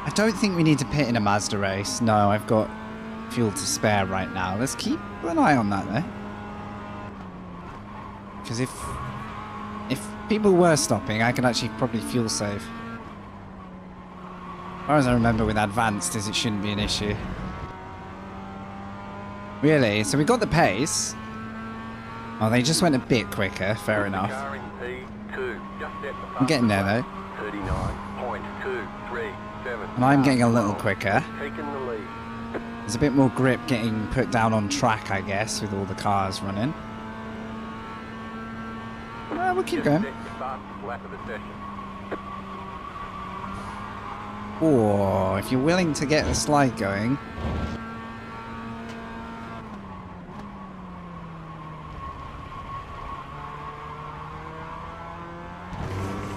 [SPEAKER 1] I don't think we need to pit in a Mazda race. No, I've got fuel to spare right now. Let's keep an eye on that though. Because if people were stopping, I could actually probably fuel save. As far as I remember with advanced is it shouldn't be an issue. Really? So we got the pace. Oh, they just went a bit quicker. Fair enough. I'm getting there though. 39.237. And I'm getting a little quicker. There's a bit more grip getting put down on track, I guess, with all the cars running. We'll keep going. Or if you're willing to get the slide going.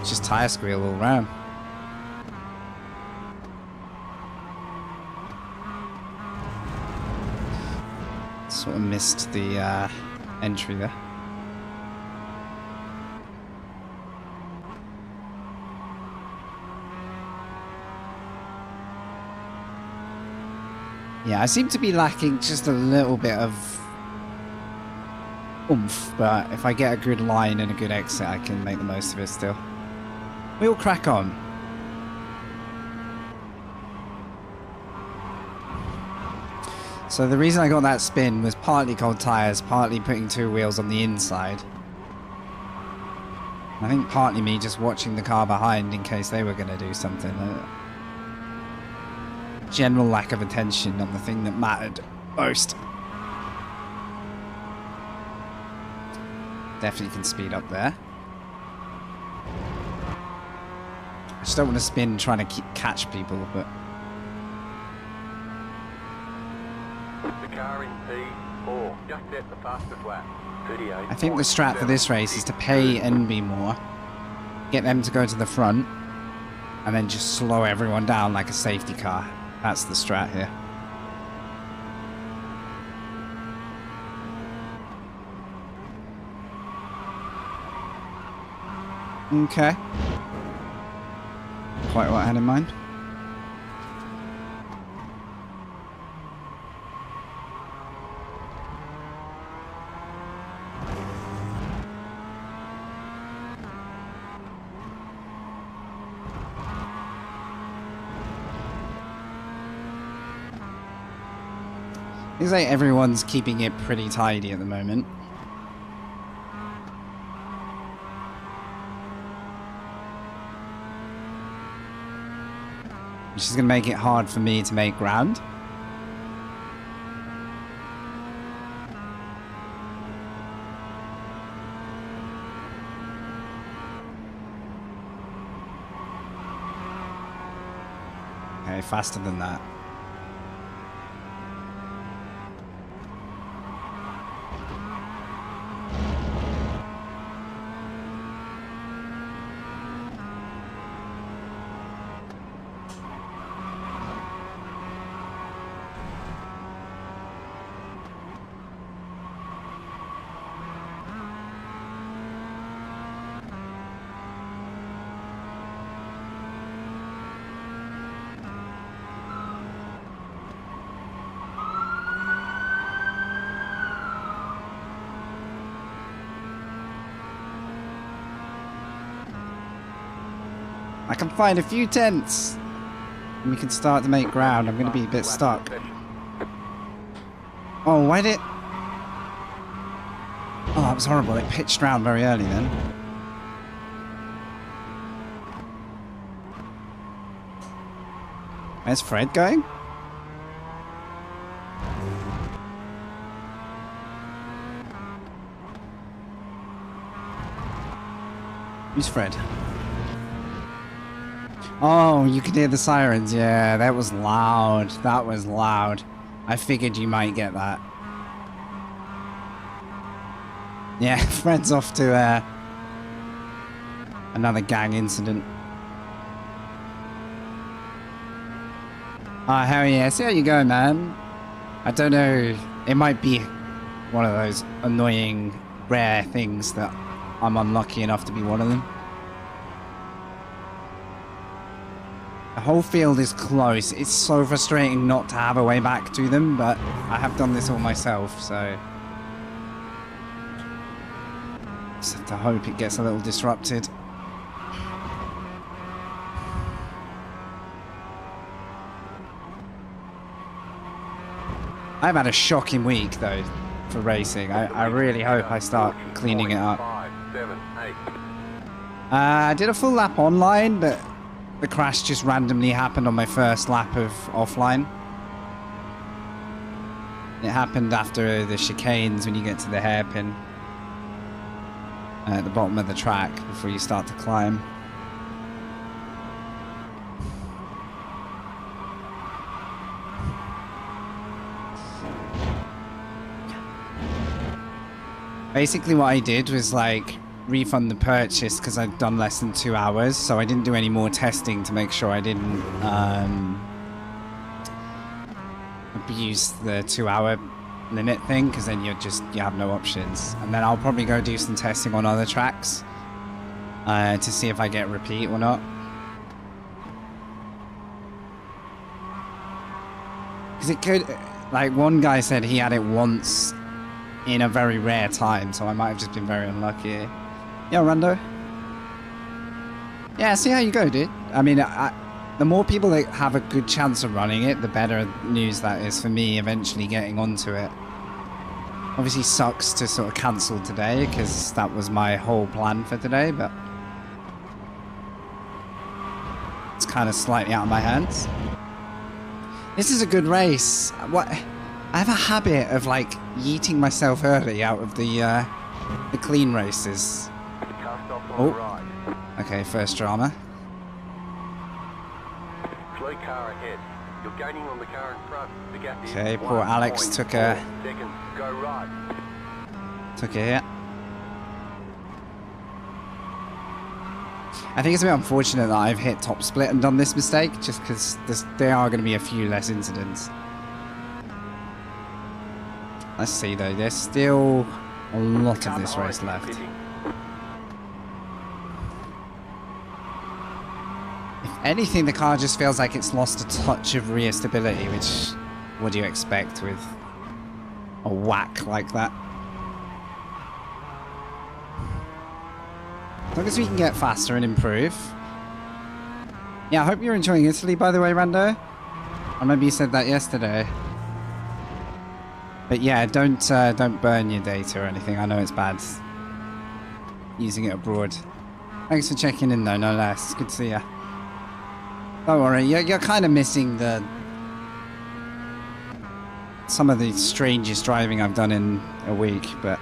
[SPEAKER 1] It's just tire squeal all around. Sort of missed the entry there. Yeah, I seem to be lacking just a little bit of oomph, but if I get a good line and a good exit, I can make the most of it still. We'll crack on. So the reason I got that spin was partly cold tyres, partly putting two wheels on the inside. I think partly me just watching the car behind in case they were going to do something. General lack of attention on the thing that mattered most. Definitely can speed up there. I just don't want to spin trying to catch people, but...
[SPEAKER 2] The car in P4, just at the fastest lap. 38.
[SPEAKER 1] I think the strat for this race is to pay NB more, get them to go to the front, and then just slow everyone down like a safety car. That's the strat here. Okay. Quite what I had in mind. Seems like everyone's keeping it pretty tidy at the moment. Which is going to make it hard for me to make ground. Okay, faster than that. I can find a few tents and we can start to make ground. I'm going to be a bit stuck. Oh, why did... Oh, that was horrible. It pitched round very early then. Where's Fred going? Who's Fred? Oh, you could hear the sirens. Yeah, that was loud. That was loud. I figured you might get that. Yeah, Fred's off to another gang incident. Oh, hell yeah. See how you go, man. I don't know. It might be one of those annoying, rare things that I'm unlucky enough to be one of them. The whole field is close. It's so frustrating not to have a way back to them, but I have done this all myself, so... just have to hope it gets a little disrupted. I've had a shocking week, though, for racing. I really hope I start cleaning it up.
[SPEAKER 2] 5, 7, 8.
[SPEAKER 1] I did a full lap online, but the crash just randomly happened on my first lap of offline. It happened after the chicanes when you get to the hairpin at the bottom of the track before you start to climb. Basically what I did was like refund the purchase because I'd done less than 2 hours, so I didn't do any more testing to make sure I didn't abuse the 2-hour limit thing, because then you have no options. And then I'll probably go do some testing on other tracks to see if I get repeat or not. Because it could, like one guy said he had it once in a very rare time, so I might have just been very unlucky. Yo, Rando. Yeah, see how you go, dude. I mean, the more people that have a good chance of running it, the better news that is for me eventually getting onto it. Obviously sucks to sort of cancel today, because that was my whole plan for today, but it's kind of slightly out of my hands. This is a good race. What? I have a habit of like yeeting myself early out of the clean races. Oh, okay, first drama.
[SPEAKER 2] Slow car ahead. You're gaining on the car in front. The gap is
[SPEAKER 1] Okay, poor Alex took a
[SPEAKER 2] seconds. Go right.
[SPEAKER 1] took a hit. I think it's a bit unfortunate that I've hit top split and done this mistake, just because there are going to be a few less incidents. Let's see though, there's still a lot of this race left. If anything, the car just feels like it's lost a touch of rear stability, which, what do you expect with a whack like that? As long as we can get faster and improve. Yeah, I hope you're enjoying Italy, by the way, Rando. I remember you said that yesterday. But yeah, don't burn your data or anything. I know it's bad using it abroad. Thanks for checking in though, no less. Good to see ya. Don't worry, you're kind of missing some of the strangest driving I've done in a week, but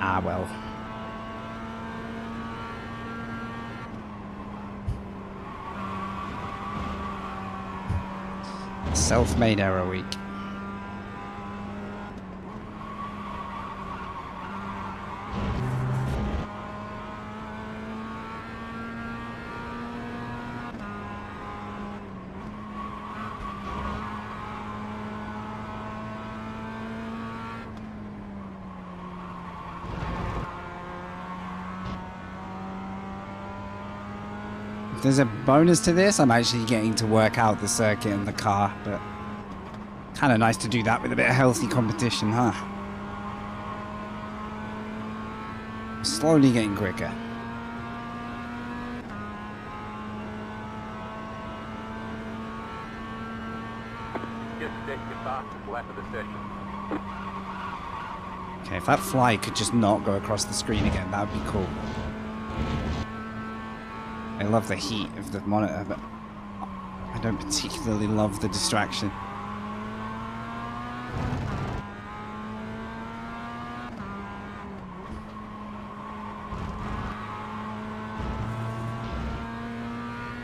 [SPEAKER 1] ah well. Self-made error week. If there's a bonus to this, I'm actually getting to work out the circuit in the car, but kind of nice to do that with a bit of healthy competition, huh? Slowly getting quicker.
[SPEAKER 2] Just set your fastest lap of the session.
[SPEAKER 1] Okay, if that fly could just not go across the screen again, that would be cool. I love the heat of the monitor, but I don't particularly love the distraction.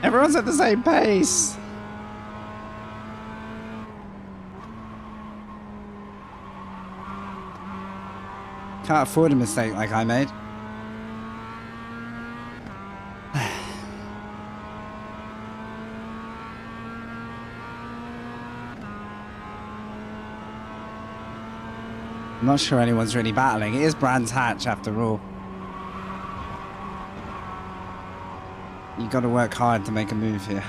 [SPEAKER 1] Everyone's at the same pace! Can't afford a mistake like I made. I'm not sure anyone's really battling. It is Brands Hatch after all. You got to work hard to make a move here.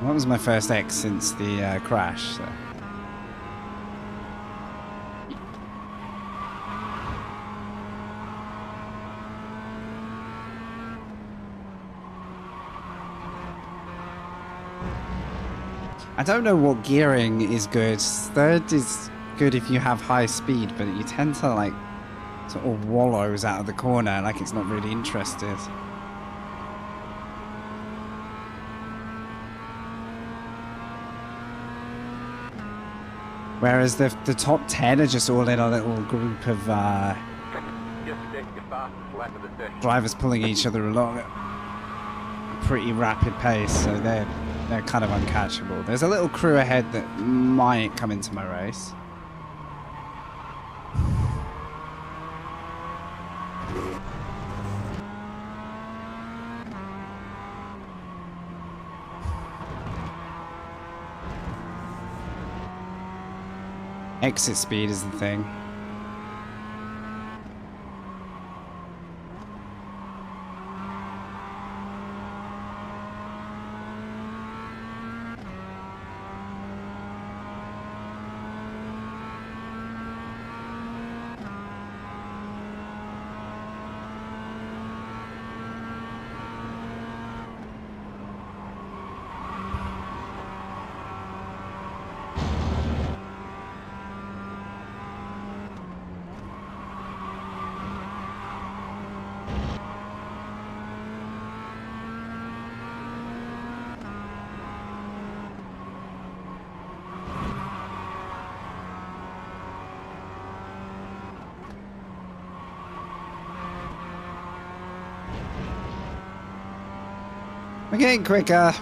[SPEAKER 1] That was my first X since the crash. So. I don't know what gearing is good. Third is good if you have high speed, but you tend to like sort of wallows out of the corner like it's not really interested. Whereas the top 10 are just all in a little group of drivers pulling each other along at a pretty rapid pace, so they're kind of uncatchable. There's a little crew ahead that might come into my race. Exit speed is the thing. We're getting quicker,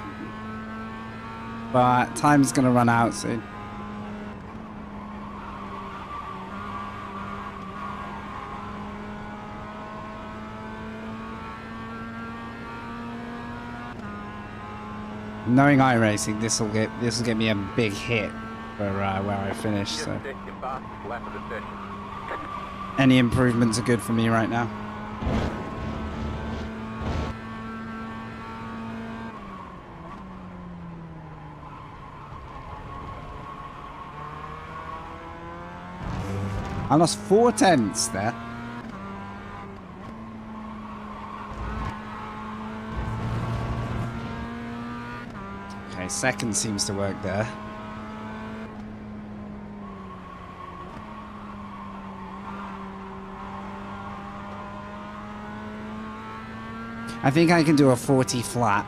[SPEAKER 1] but time's gonna run out soon. Knowing iRacing, this will get me a big hit for where I finish. So any improvements are good for me right now. I lost 4 tenths there. Okay, second seems to work there. I think I can do a 40 flat,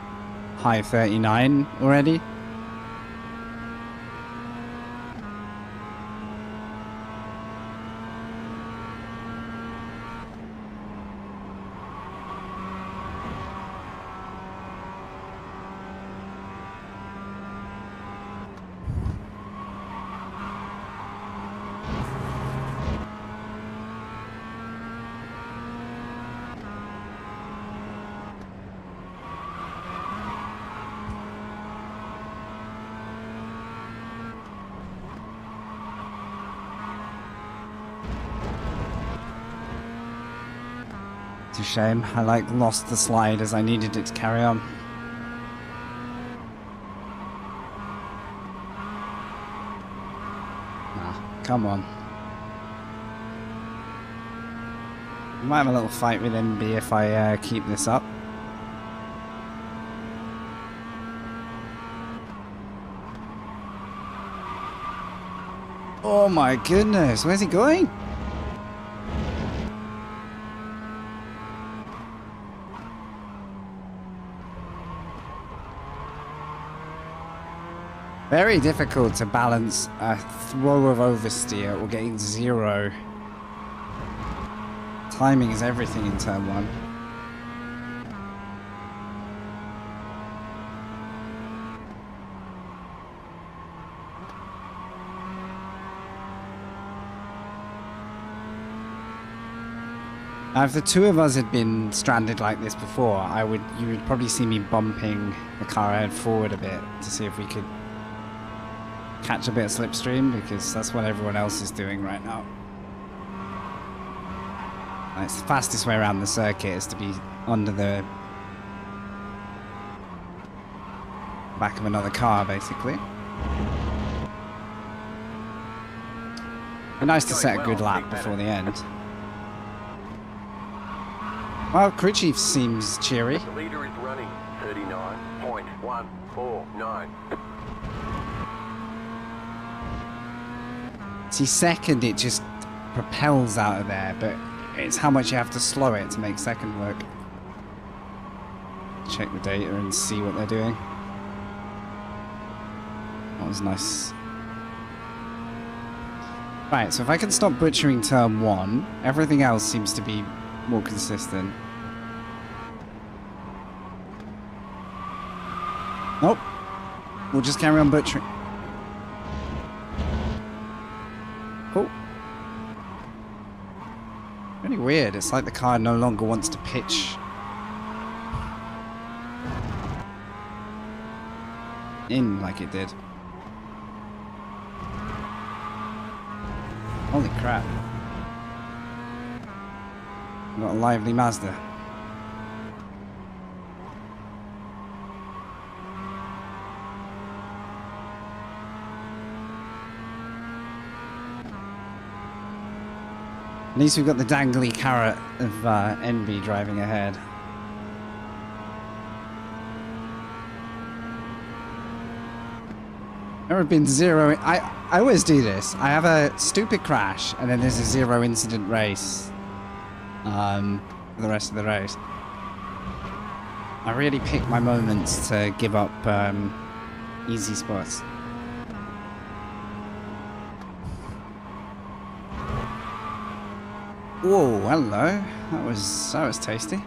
[SPEAKER 1] high 39 already. It's a shame. I lost the slide as I needed it to carry on. Ah, come on. I might have a little fight with MB if I keep this up. Oh my goodness, where's he going? Very difficult to balance a throw of oversteer or getting 0. Timing is everything in turn 1. Now, if the two of us had been stranded like this before, you would probably see me bumping the car ahead forward a bit to see if we could catch a bit of slipstream, because that's what everyone else is doing right now. It's the fastest way around the circuit is to be under the back of another car, basically. Be nice to set a good lap before the end. Well, crew chief seems cheery.
[SPEAKER 2] The leader is running 39.149.
[SPEAKER 1] See, second, it just propels out of there, but it's how much you have to slow it to make second work. Check the data and see what they're doing. That was nice. Right, so if I can stop butchering turn 1, everything else seems to be more consistent. Nope. We'll just carry on butchering. Cool. Really weird. It's like the car no longer wants to pitch in like it did. Holy crap. Got a lively Mazda. At least we've got the dangly carrot of NB driving ahead. There have been zero... I always do this. I have a stupid crash, and then there's a zero incident race. For the rest of the race. I really pick my moments to give up easy spots. Whoa, hello. That was tasty.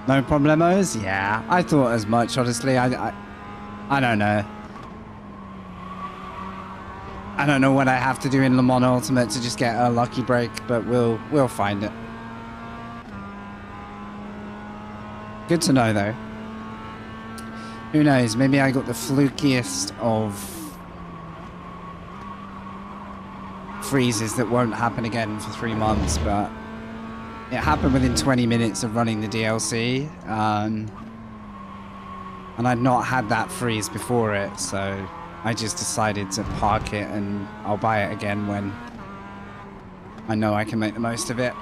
[SPEAKER 1] No problemos? Yeah, I thought as much, honestly. I don't know. I don't know what I have to do in Le Mans Ultimate to just get a lucky break, but we'll find it. Good to know, though. Who knows? Maybe I got the flukiest of freezes that won't happen again for 3 months, but it happened within 20 minutes of running the DLC, and I'd not had that freeze before it, so I just decided to park it, and I'll buy it again when I know I can make the most of it.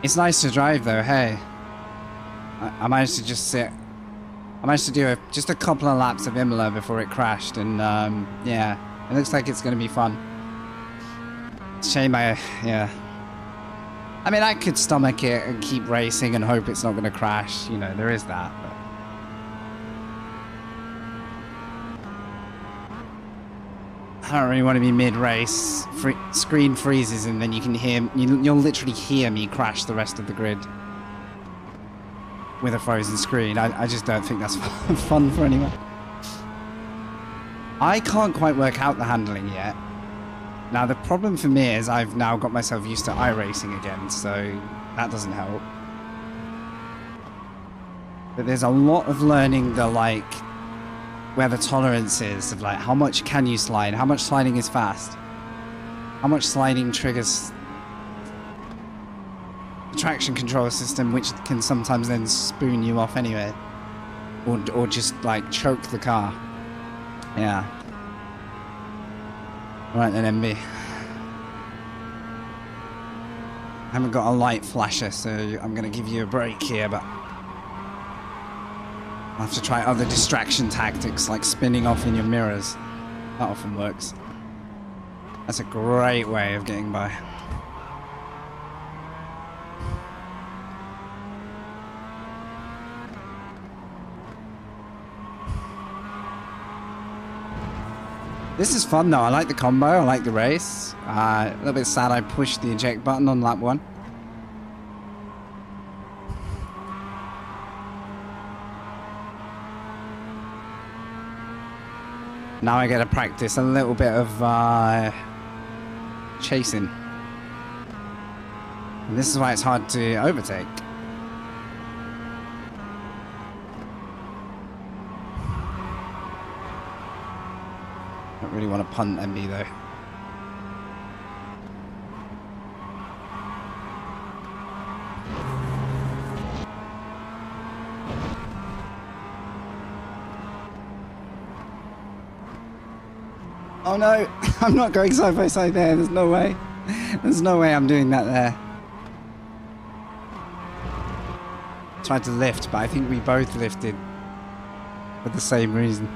[SPEAKER 1] It's nice to drive though, hey. I managed to just sit. I managed to do just a couple of laps of Imola before it crashed, and yeah, it looks like it's going to be fun. Shame yeah. I mean, I could stomach it and keep racing and hope it's not going to crash. You know, there is that. But I don't really want to be mid-race. Screen freezes and then you can hear... You'll literally hear me crash the rest of the grid with a frozen screen. I just don't think that's fun for anyone. I can't quite work out the handling yet. Now, the problem for me is I've now got myself used to iRacing again, so that doesn't help. But there's a lot of learning the, like, where the tolerance is of, like, how much can you slide, how much sliding is fast, how much sliding triggers the traction control system, which can sometimes then spoon you off anyway, or just, like, choke the car. Yeah. Right then, MB. I haven't got a light flasher, so I'm going to give you a break here, but I'll have to try other distraction tactics, like spinning off in your mirrors. That often works. That's a great way of getting by. This is fun though. I like the combo. I like the race. A little bit sad I pushed the eject button on lap 1. Now I get to practice a little bit of chasing. And this is why it's hard to overtake. Don't really want to punt MB though. Oh no, I'm not going side by side there, there's no way. There's no way I'm doing that there. Tried to lift, but I think we both lifted for the same reason.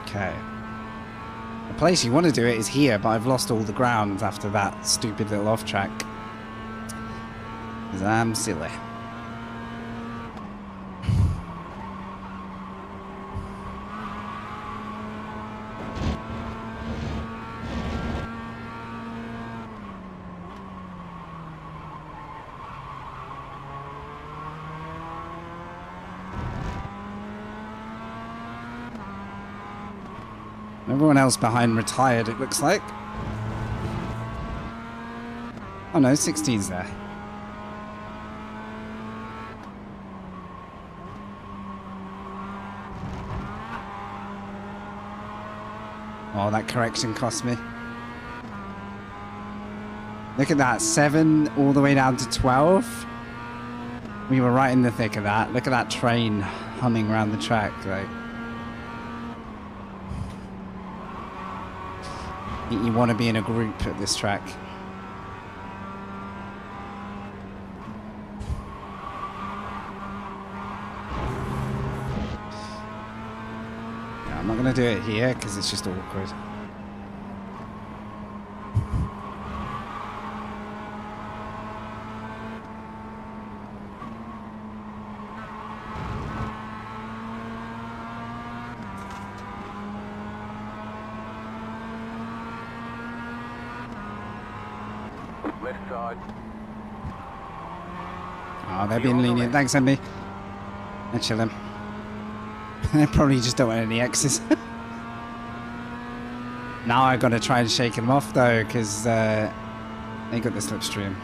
[SPEAKER 1] Okay. The place you want to do it is here, but I've lost all the ground after that stupid little off track. Because I'm silly. Everyone else behind retired, it looks like. Oh no, 16's there. Oh, that correction cost me. Look at that, 7 all the way down to 12. We were right in the thick of that. Look at that train humming around the track. Like, you want to be in a group at this track. Yeah, I'm not going to do it here because it's just awkward.
[SPEAKER 2] Left side.
[SPEAKER 1] Oh, they're being lenient. Thanks, MB. They're chilling. They probably just don't want any X's. Now I've got to try and shake them off, though, because they got the slipstream.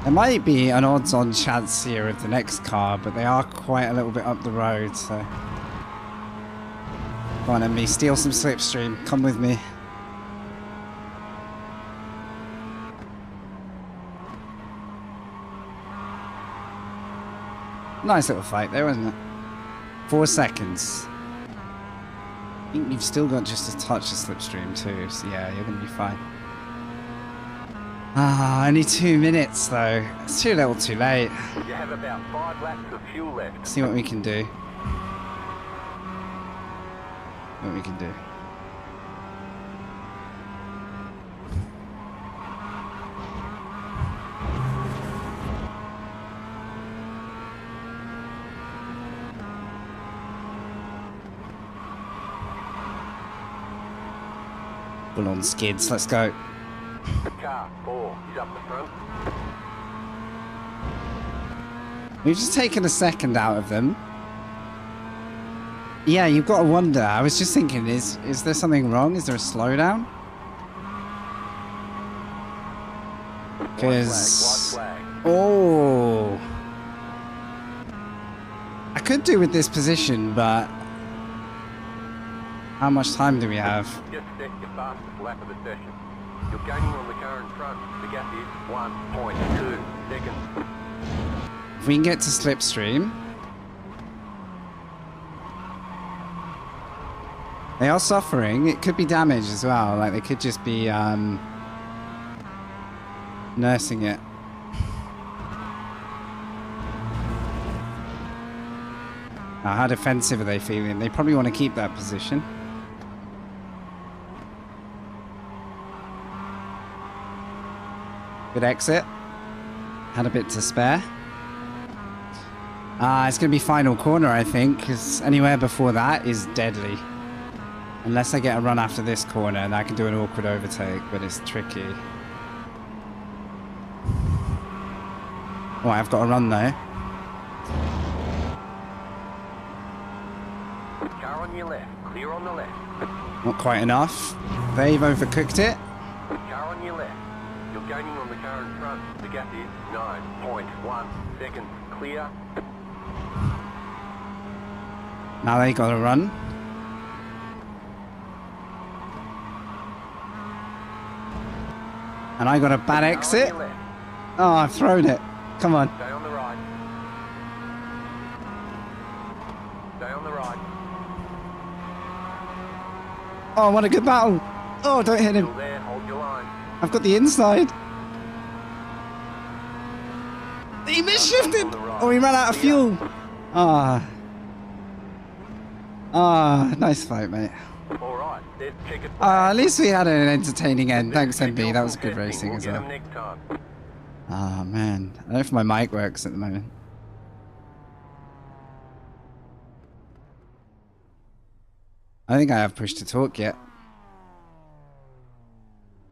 [SPEAKER 1] There might be an odds-on chance here of the next car, but they are quite a little bit up the road, so... Go on, MB, steal some slipstream. Come with me. Nice little fight there, wasn't it? 4 seconds. I think you've still got just a touch of slipstream too, so yeah, you're going to be fine. Ah, only 2 minutes though. It's too little too late.
[SPEAKER 2] You have about 5 laps of fuel left.
[SPEAKER 1] See what we can do. What we can do. Full on skids, let's go.
[SPEAKER 2] Car 4, he's up the front.
[SPEAKER 1] We've just taken a second out of them. Yeah, you've got to wonder. I was just thinking, is there something wrong? Is there a slowdown? Because... Oh! I could do with this position, but... How much time do we have?
[SPEAKER 2] Just set your fastest lap of the session. You're gaining on the car in front. The gap is 1.2 seconds.
[SPEAKER 1] If we can get to slipstream. They are suffering. It could be damage as well. Like they could just be nursing it. Now, how defensive are they feeling? They probably want to keep that position. Good exit. Had a bit to spare. It's going to be final corner, I think, because anywhere before that is deadly. Unless I get a run after this corner, and I can do an awkward overtake, but it's tricky. Oh, I've got a run though.
[SPEAKER 2] Car on your left, clear on the left.
[SPEAKER 1] Not quite enough. They've overcooked it.
[SPEAKER 2] Car on your left. You're gaining on the car in front. The gap is 9.1 seconds. Clear.
[SPEAKER 1] Now they got a run. And I got a bad exit. Oh, I've thrown it. Come on.
[SPEAKER 2] Stay on the right. Stay on the right.
[SPEAKER 1] Oh, what a good battle. Oh, don't hit him.
[SPEAKER 2] Still there, hold your line.
[SPEAKER 1] I've got the inside. He misshifted. Oh, he ran out of fuel. Nice fight, mate.
[SPEAKER 2] All right, there's ticket.
[SPEAKER 1] At least we had an entertaining end. Thanks, MB. That was good racing as well. Oh, man. I don't know if my mic works at the moment. I think I have push to talk yet.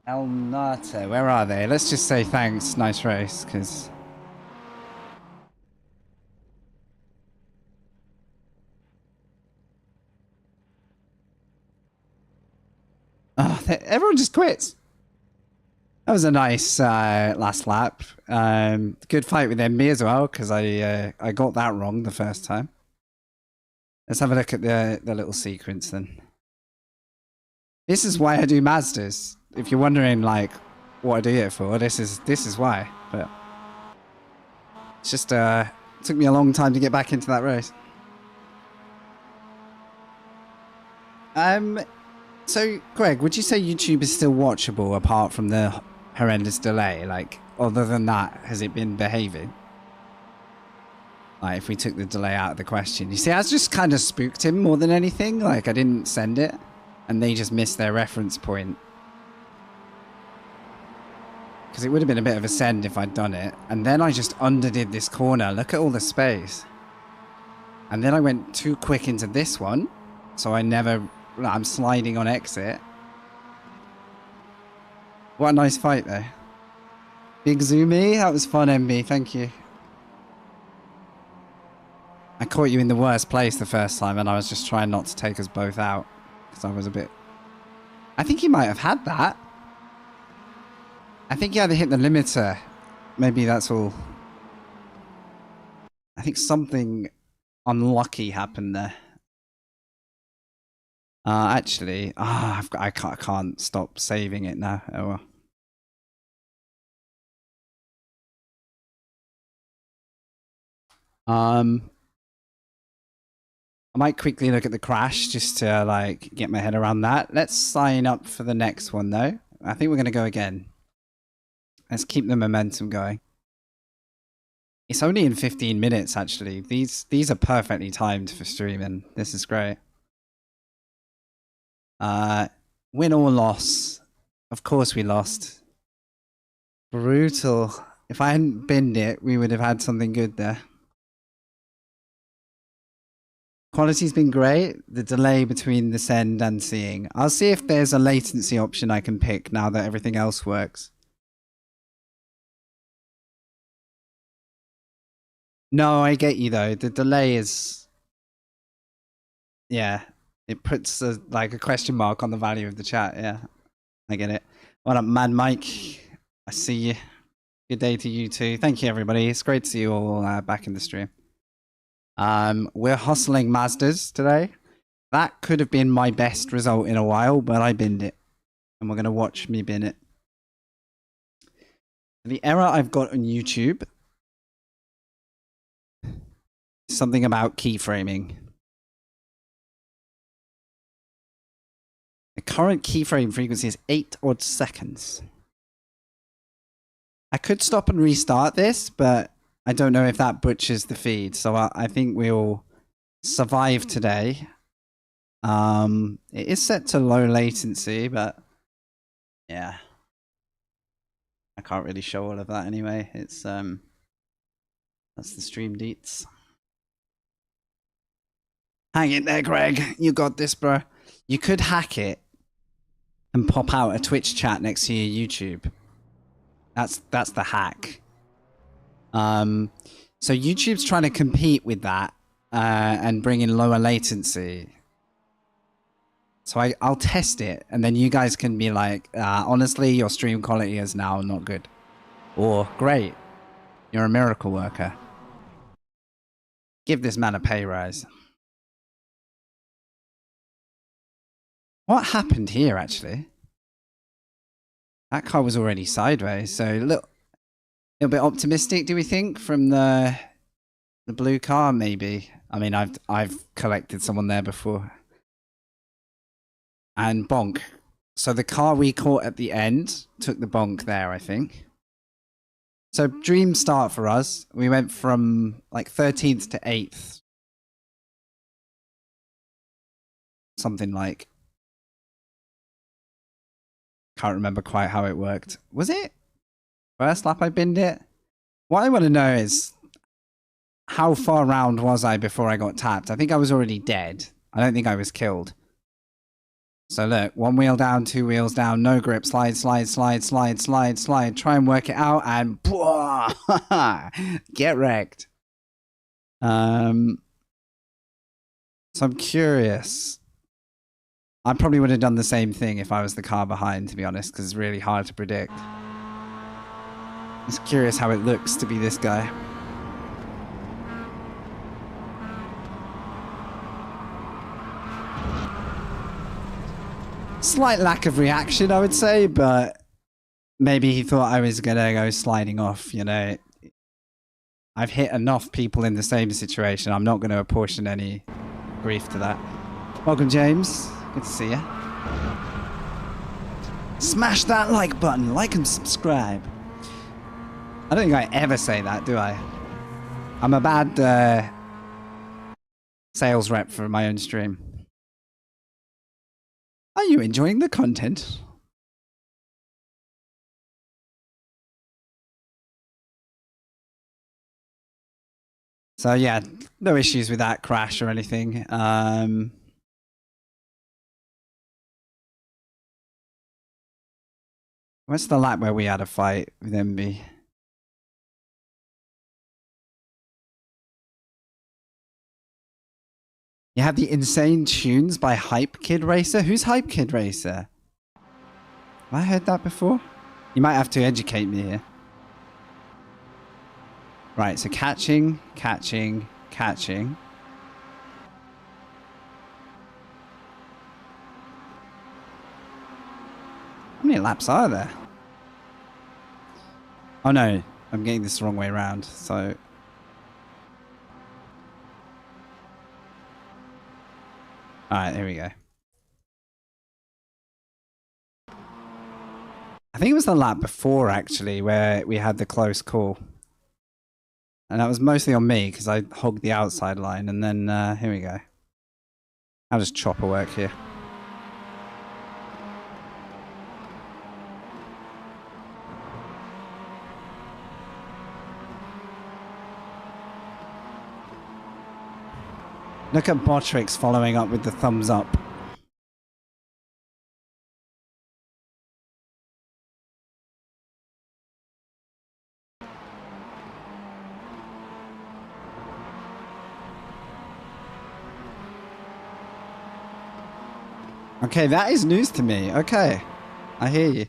[SPEAKER 1] El Nato, where are they? Let's just say thanks. Nice race, because... Oh, everyone just quits. That was a nice last lap. Good fight with MB as well, because I got that wrong the first time. Let's have a look at the little sequence then. This is why I do Mazdas. If you're wondering like what I do it for, this is why. But it's just it took me a long time to get back into that race. So Greg, would you say YouTube is still watchable apart from the horrendous delay? Like, other than that, has it been behaving? Like, if we took the delay out of the question. You see, I just kind of spooked him more than anything. Like, I didn't send it, and they just missed their reference point. Because it would have been a bit of a send if I'd done it. And then I just underdid this corner. Look at all the space. And then I went too quick into this one, so I never... I'm sliding on exit. What a nice fight though. Big zoomy. That was fun, MB. Thank you. I caught you in the worst place the first time, and I was just trying not to take us both out because I was a bit... I think he might have had that. I think he either hit the limiter. Maybe that's all. I think something unlucky happened there. Actually, I can't stop saving it now. Oh well. I might quickly look at the crash just to like get my head around that. Let's sign up for the next one though. I think we're gonna go again. Let's keep the momentum going. It's only in 15 minutes actually. These are perfectly timed for streaming. This is great. Win or loss? Of course we lost. Brutal. If I hadn't binned it, we would have had something good there. Quality's been great. The delay between the send and seeing. I'll see if there's a latency option I can pick now that everything else works. No, I get you though. The delay is... Yeah. It puts like a question mark on the value of the chat. Yeah, I get it. What up, Mad Mike? I see you. Good day to you too. Thank you, everybody. It's great to see you all back in the stream. We're hustling Mazdas today. That could have been my best result in a while, but I binned it. And we're going to watch me bin it. The error I've got on YouTube is something about keyframing. The current keyframe frequency is 8 odd seconds. I could stop and restart this, but I don't know if that butchers the feed. So I think we'll survive today. It is set to low latency, but yeah. I can't really show all of that anyway. It's that's the stream deets. Hang it there, Greg. You got this, bro. You could hack it and pop out a Twitch chat next to your YouTube. That's the hack. So YouTube's trying to compete with that and bring in lower latency. So I'll test it, and then you guys can be like, honestly, your stream quality is now not good. Or, great, you're a miracle worker. Give this man a pay rise. What happened here, actually? That car was already sideways, so a little bit optimistic, do we think, from the blue car, maybe? I mean, I've collected someone there before. And bonk. So the car we caught at the end took the bonk there, I think. So dream start for us. We went from like 13th to 8th. Something like. Can't remember quite how it worked. Was it? First lap I binned it? What I want to know is how far round was I before I got tapped? I think I was already dead. I don't think I was killed. So look, one wheel down, two wheels down, no grip, slide, slide, slide, slide, slide, slide. Try and work it out and get wrecked. So I'm curious. I probably would have done the same thing if I was the car behind, to be honest, because it's really hard to predict. Just curious how it looks to be this guy. Slight lack of reaction, I would say, but maybe he thought I was gonna go sliding off, you know. I've hit enough people in the same situation. I'm not gonna apportion any grief to that. Welcome, James. Good to see you. Smash that like button, like and subscribe. I don't think I ever say that, do I? I'm a bad sales rep for my own stream. Are you enjoying the content? So yeah, no issues with that crash or anything. What's the lap where we had a fight with MB? You have the insane tunes by Hype Kid Racer? Who's Hype Kid Racer? Have I heard that before? You might have to educate me here. Right, so catching, catching, catching. How many laps are there? Oh no, I'm getting this the wrong way around, so... Alright, here we go. I think it was the lap before, actually, where we had the close call. And that was mostly on me, because I hogged the outside line, and then, here we go. How does chopper work here? Look at Botrix following up with the thumbs up. Okay, that is news to me. Okay, I hear you.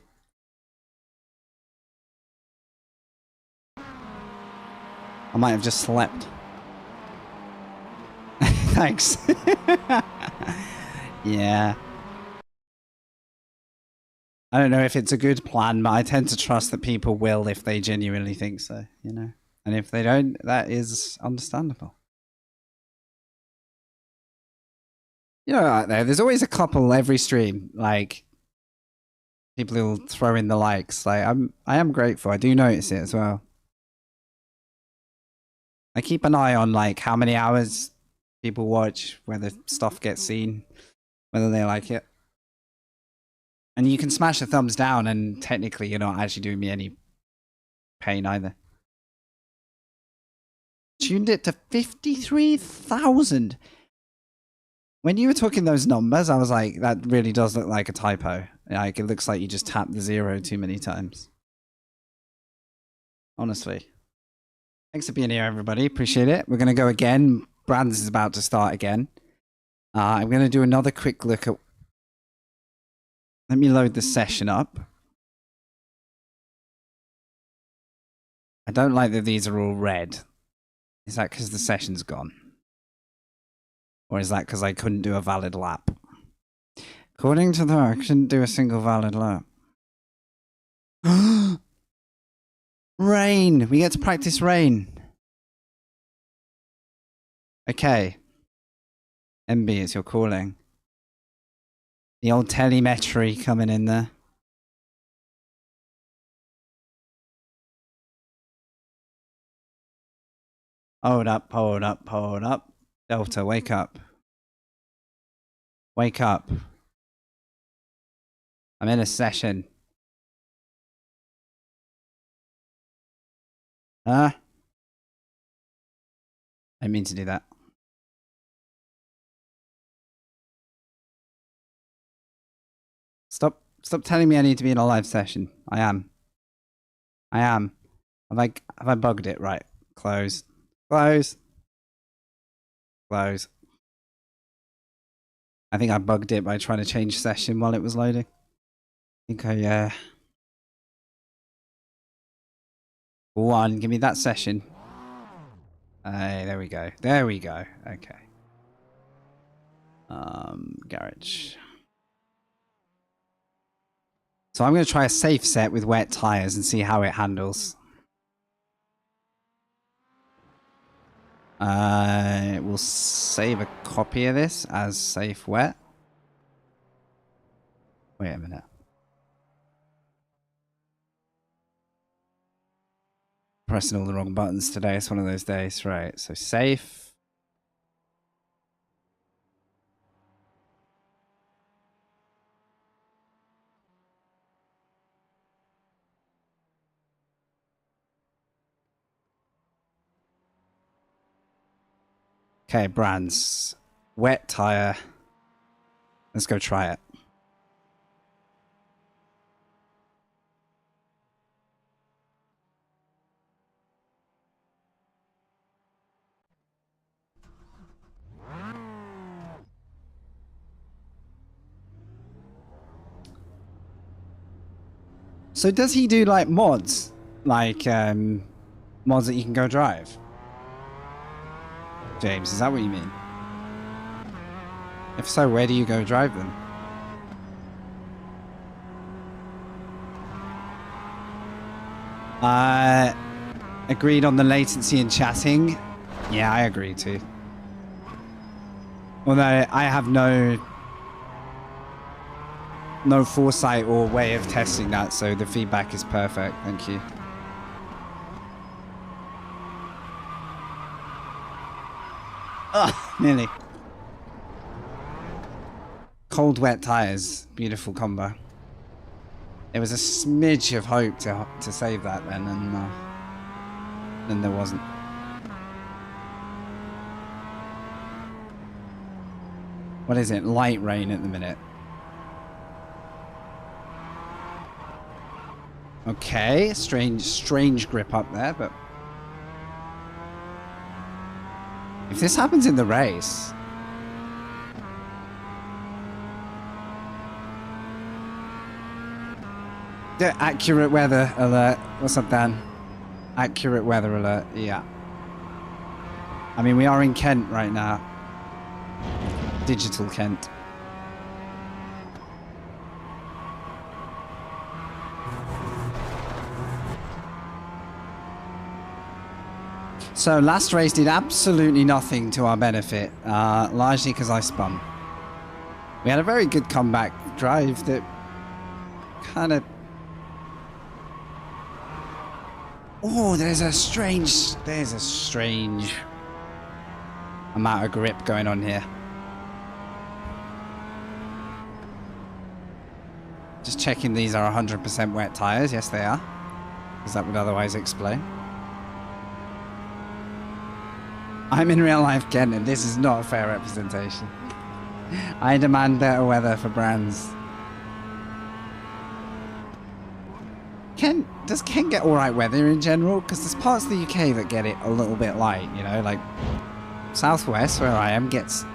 [SPEAKER 1] I might have just slept. Thanks. Yeah. I don't know if it's a good plan, but I tend to trust that people will if they genuinely think so, you know? And if they don't, that is understandable. You know, out there's always a couple every stream, like, people who'll throw in the likes. Like, I am grateful. I do notice it as well. I keep an eye on, like, how many hours people watch, whether stuff gets seen, whether they like it. And you can smash a thumbs down and technically you're not actually doing me any pain either. Tuned it to 53,000. When you were talking those numbers, I was like, that really does look like a typo. Like, it looks like you just tapped the 0 too many times. Honestly. Thanks for being here, everybody. Appreciate it. We're going to go again. Brands is about to start again. I'm going to do another quick look at... Let me load the session up. I don't like that these are all red. Is that because the session's gone? Or is that because I couldn't do a valid lap? According to that, I couldn't do a single valid lap. Rain! We get to practice rain. Okay. MB, it's your calling. The old telemetry coming in there. Hold up, hold up, hold up. Delta, wake up. Wake up. I'm in a session. Huh? I didn't mean to do that. Stop telling me I need to be in a live session. I am. Have I bugged it? Right. Close. Close. Close. I think I bugged it by trying to change session while it was loading. I think I, One, give me that session. There we go. There we go. Okay. Garage. So I'm going to try a safe set with wet tires and see how it handles. We'll save a copy of this as safe wet. Wait a minute. Pressing all the wrong buttons today. It's one of those days. Right. So safe. Okay, brands. Wet tire. Let's go try it. So does he do like mods? Like mods that you can go drive? James, is that what you mean? If so, where do you go drive them? Agreed on the latency in chatting. Yeah, I agree too. Although I have no foresight or way of testing that, so the feedback is perfect. Thank you. Oh, nearly. Cold, wet tires. Beautiful combo. There was a smidge of hope to save that then, and then there wasn't. What is it? Light rain at the minute. Okay, strange grip up there, but if this happens in the race, the accurate weather alert. What's up, Dan? Accurate weather alert. Yeah. I mean, we are in Kent right now. Digital Kent. So last race did absolutely nothing to our benefit, largely because I spun. We had a very good comeback drive that kind of... Oh, there's a strange amount of grip going on here. Just checking these are 100% wet tires. Yes, they are. because that would otherwise explain. I'm in real life, Ken, and this is not a fair representation. I demand better weather for brands. Does Ken get alright weather in general? Because there's parts of the UK that get it a little bit light, you know, like Southwest, where I am, gets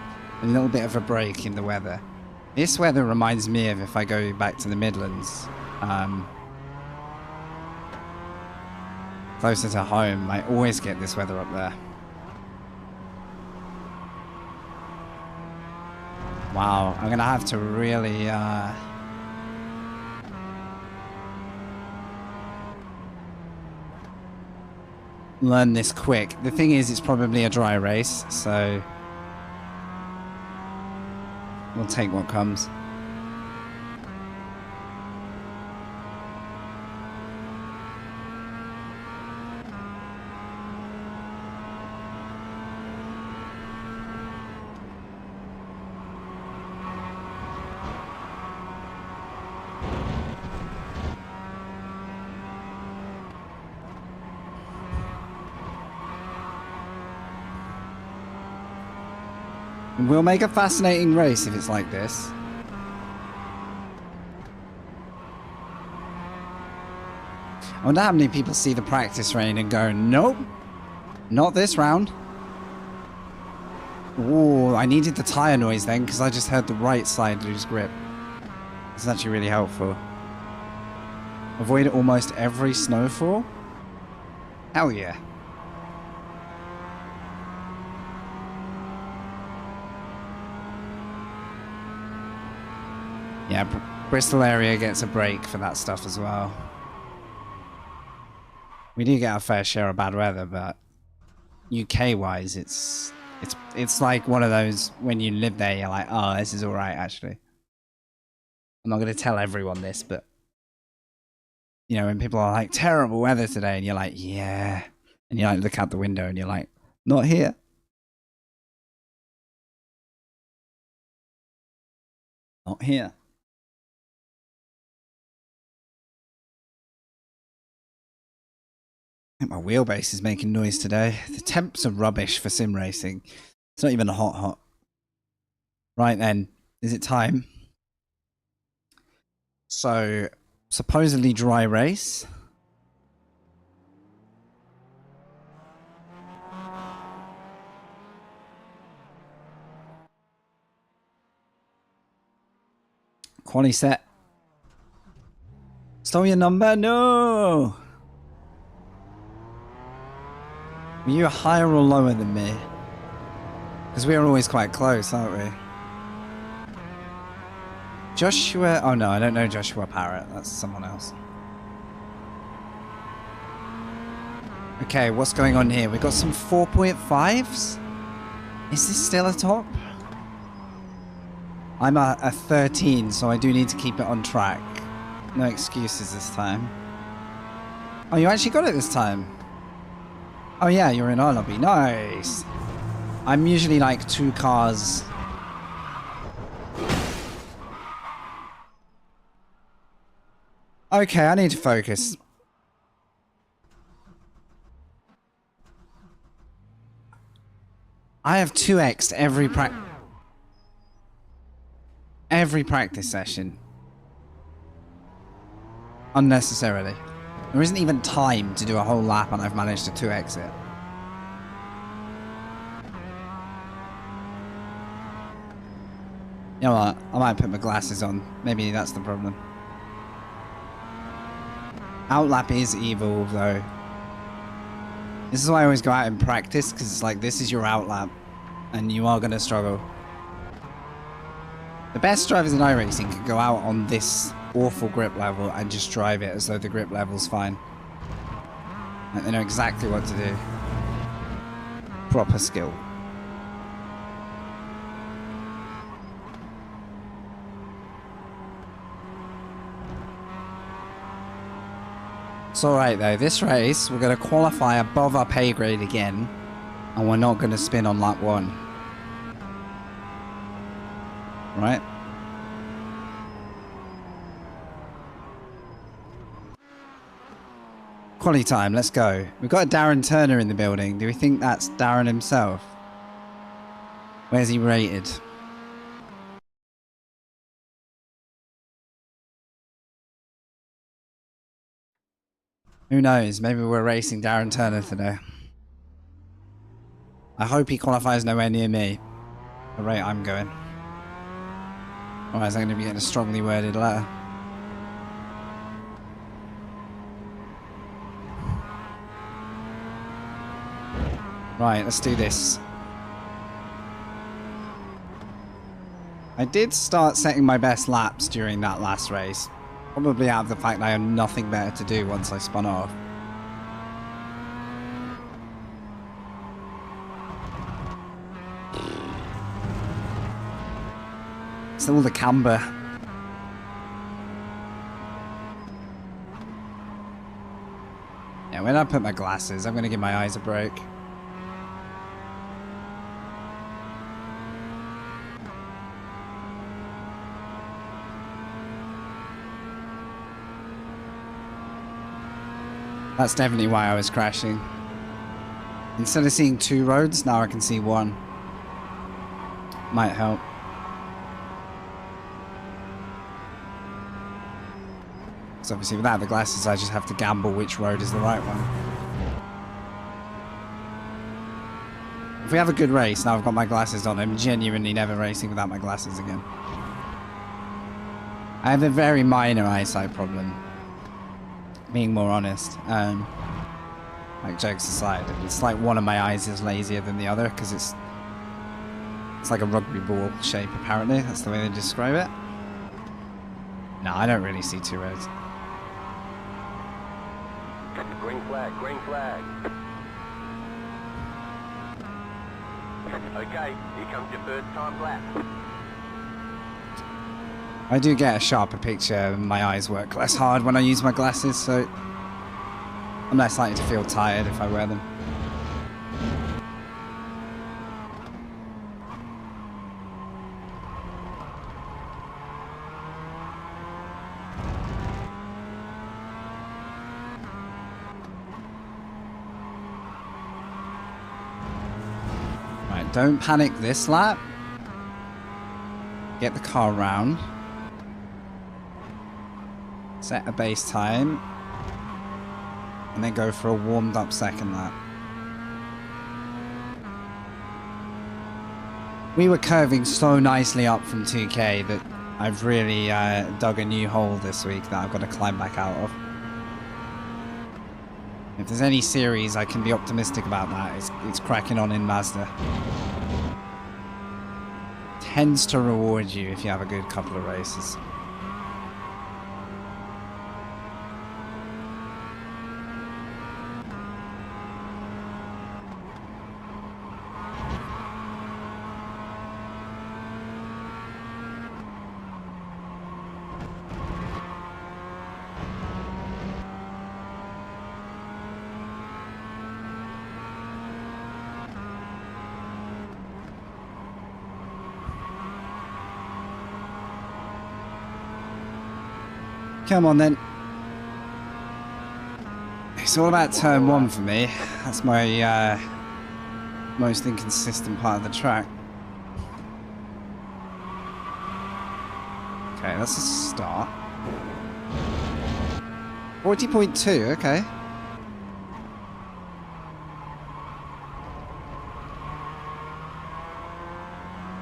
[SPEAKER 1] a little bit of a break in the weather. This weather reminds me of if I go back to the Midlands, closer to home, I always get this weather up there. Wow, I'm gonna have to really learn this quick. The thing is, it's probably a dry race, so we'll take what comes. We'll make a fascinating race if it's like this. I wonder how many people see the practice rain and go, nope, not this round. Ooh, I needed the tire noise then because I just heard the right side lose grip. It's actually really helpful. Avoid almost every snowfall? Hell yeah. Yeah, Bristol area gets a break for that stuff as well. We do get our fair share of bad weather, but UK-wise, it's like one of those when you live there, you're like, oh, this is all right, actually. I'm not going to tell everyone this, but you know, when people are like, terrible weather today, and you're like, yeah, and you like look out the window and you're like, not here. Not here. I think my wheelbase is making noise today. The temps are rubbish for sim racing. It's not even a hot. Right then, is it time? So, supposedly dry race. Quali set. Stole your number? No! Were you higher or lower than me? Because we are always quite close, aren't we? Joshua... Oh no, I don't know Joshua Parrott. That's someone else. Okay, what's going on here? We've got some 4.5s? Is this still a top? I'm a 13, so I do need to keep it on track. No excuses this time. Oh, you actually got it this time. Oh yeah, you're in our lobby. Nice. I'm usually like 2 cars. Okay, I need to focus. I have 2x'd every practice session. Unnecessarily. There isn't even time to do a whole lap and I've managed to 2x it. You know what? I might put my glasses on. Maybe that's the problem. Outlap is evil though. This is why I always go out and practice, because it's like this is your outlap and you are going to struggle. The best drivers in iRacing can go out on this awful grip level and just drive it as though the grip level's fine. Like they know exactly what to do. Proper skill. It's alright though, this race we're going to qualify above our pay grade again and we're not going to spin on lap 1. Right? Quality time, let's go. We've got a Darren Turner in the building. Do we think that's Darren himself? Where's he rated? Who knows? Maybe we're racing Darren Turner today. I hope he qualifies nowhere near me. The rate I'm going. Otherwise I'm going to be getting a strongly worded letter. Right, let's do this. I did start setting my best laps during that last race. Probably out of the fact that I had nothing better to do once I spun off. It's all the camber. Yeah, when I put my glasses, I'm going to give my eyes a break. That's definitely why I was crashing. Instead of seeing 2 roads, now I can see 1. Might help. So obviously without the glasses, I just have to gamble which road is the right one. If we have a good race, now I've got my glasses on, I'm genuinely never racing without my glasses again. I have a very minor eyesight problem. Being more honest, like jokes aside, it's like one of my eyes is lazier than the other because it's like a rugby ball shape apparently. That's the way they describe it. No, I don't really see 2 roads.
[SPEAKER 2] Green flag, green flag. Okay, here comes your first time lap.
[SPEAKER 1] I do get a sharper picture and my eyes work less hard when I use my glasses, so I'm less likely to feel tired if I wear them. Right, don't panic this lap. Get the car round. Set a base time. And then go for a warmed up second lap. We were curving so nicely up from 2K that I've really dug a new hole this week that I've got to climb back out of. If there's any series I can be optimistic about that, it's cracking on in Mazda. Tends to reward you if you have a good couple of races. Come on then. It's all about turn 1 for me. That's my most inconsistent part of the track. Okay, that's a start. 40.2, okay.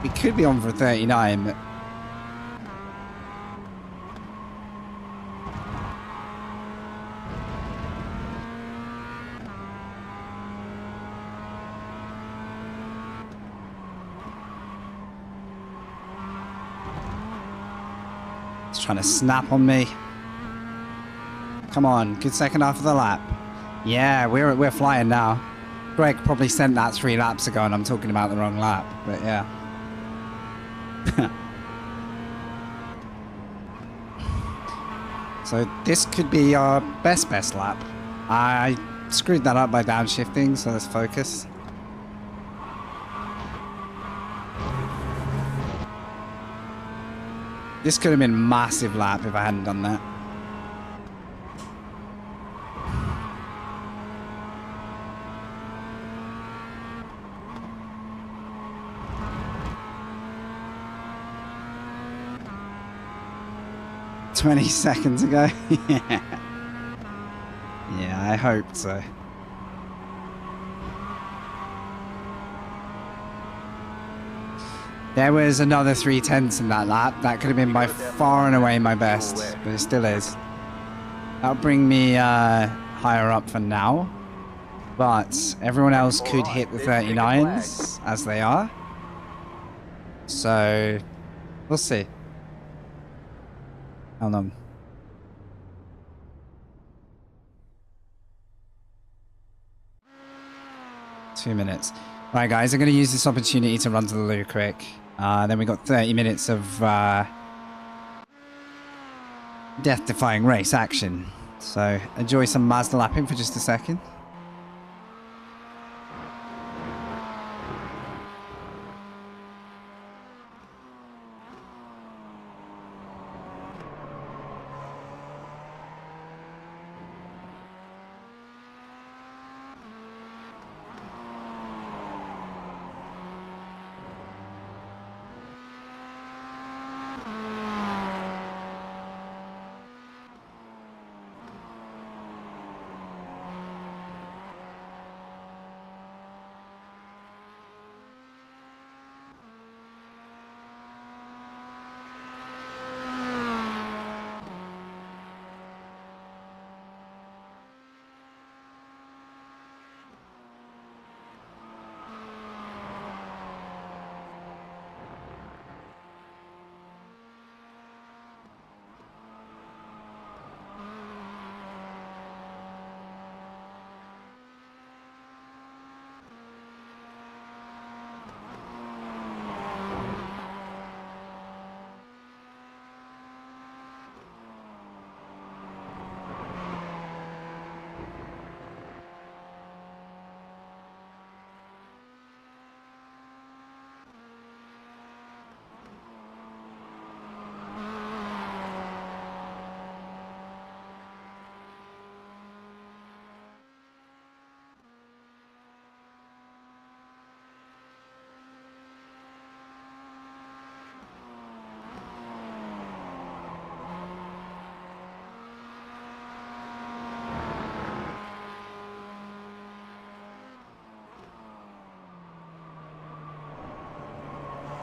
[SPEAKER 1] We could be on for 39, but trying to snap on me. Come on, good second half of the lap. Yeah, we're flying now. Greg probably sent that 3 laps ago and I'm talking about the wrong lap, but yeah. So this could be our best lap. I screwed that up by downshifting, so let's focus. This could have been a massive lap if I hadn't done that. 20 seconds ago. Yeah. Yeah, I hoped so. There was another 3/10 in that lap. That could have been by far and away my best, but it still is. That'll bring me higher up for now. But everyone else could hit the 39s as they are. So, we'll see. Hold on. Two minutes. Right, guys, I'm going to use this opportunity to run to the loo quick. Then we got 30 minutes of death-defying race action. So enjoy some Mazda lapping for just a second.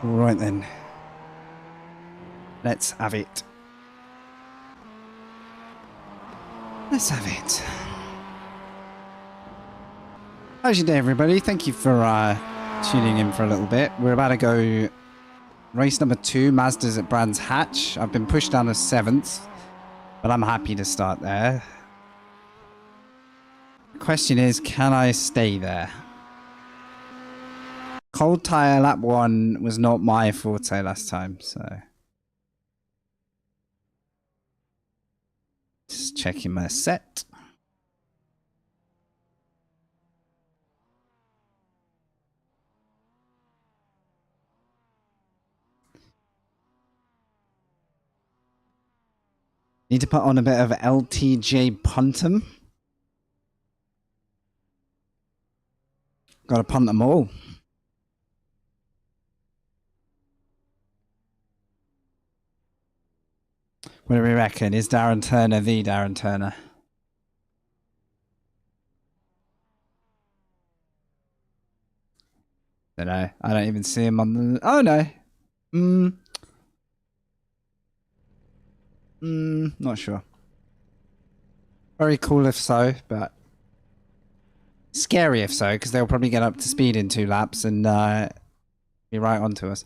[SPEAKER 1] Right then. Let's have it. Let's have it. How's your day, everybody? Thank you for tuning in for a little bit. We're about to go race number 2, Mazda's at Brands Hatch. I've been pushed down to 7th, but I'm happy to start there. The question is, can I stay there? Cold tyre lap 1 was not my forte last time, so just checking my set. Need to put on a bit of LTJ puntum. Got to punt them all. What do we reckon? Is Darren Turner the Darren Turner? Don't know. I don't even see him on the... Oh, no. Not sure. Very cool if so, but... Scary if so, because they'll probably get up to speed in 2 laps and be right onto us.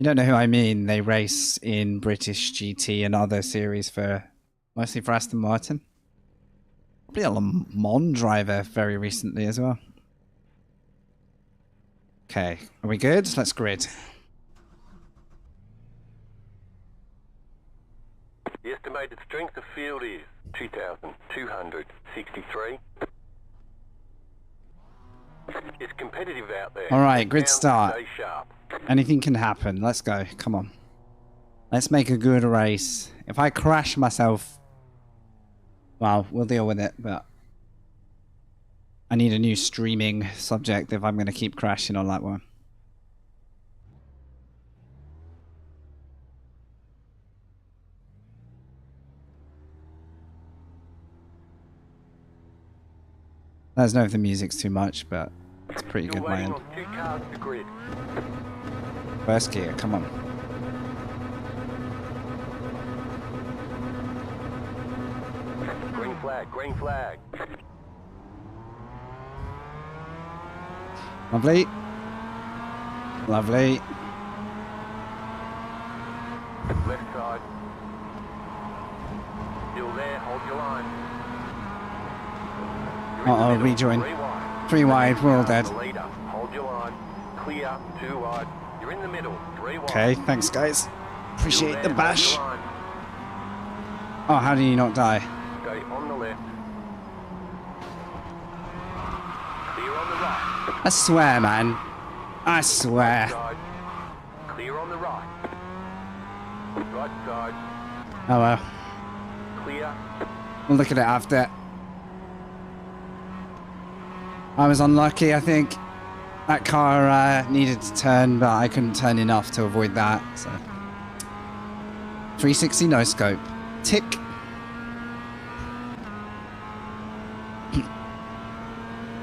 [SPEAKER 1] You don't know who I mean. They race in British GT and other series for... Mostly for Aston Martin. Probably a Le Mans driver very recently as well. Okay, are we good? Let's grid.
[SPEAKER 2] The estimated strength of field is 2,263. It's competitive out there.
[SPEAKER 1] Alright, grid start.
[SPEAKER 2] Stay sharp.
[SPEAKER 1] Anything can happen. Let's go. Come on. Let's make a good race. If I crash myself... Well, we'll deal with it, but... I need a new streaming subject if I'm going to keep crashing on that one. Let us know if the music's too much, but it's pretty good
[SPEAKER 2] You're
[SPEAKER 1] my
[SPEAKER 2] waiting
[SPEAKER 1] end.
[SPEAKER 2] on 2 cars to grid.
[SPEAKER 1] First gear, come on.
[SPEAKER 2] Green flag, green flag.
[SPEAKER 1] Lovely. Lovely.
[SPEAKER 2] Left side. Still there, hold your line. You're in the
[SPEAKER 1] Uh-oh,
[SPEAKER 2] middle,
[SPEAKER 1] rejoin.
[SPEAKER 2] 3 wide.
[SPEAKER 1] 3 wide, we're all dead.
[SPEAKER 2] The leader, hold your line. Clear, 2 wide. You're in the middle, 3 wide.
[SPEAKER 1] Okay, thanks guys.
[SPEAKER 2] Still
[SPEAKER 1] Appreciate
[SPEAKER 2] there,
[SPEAKER 1] the
[SPEAKER 2] hold
[SPEAKER 1] bash.
[SPEAKER 2] your line.
[SPEAKER 1] Oh, how do you not die?
[SPEAKER 2] Stay on the left. Clear on the right.
[SPEAKER 1] I swear, man. I swear.
[SPEAKER 2] Side. Clear on the right. Right side.
[SPEAKER 1] Oh well.
[SPEAKER 2] Clear.
[SPEAKER 1] We'll look at it after. I was unlucky, I think. That car needed to turn, but I couldn't turn enough to avoid that, so. 360 no scope. Tick.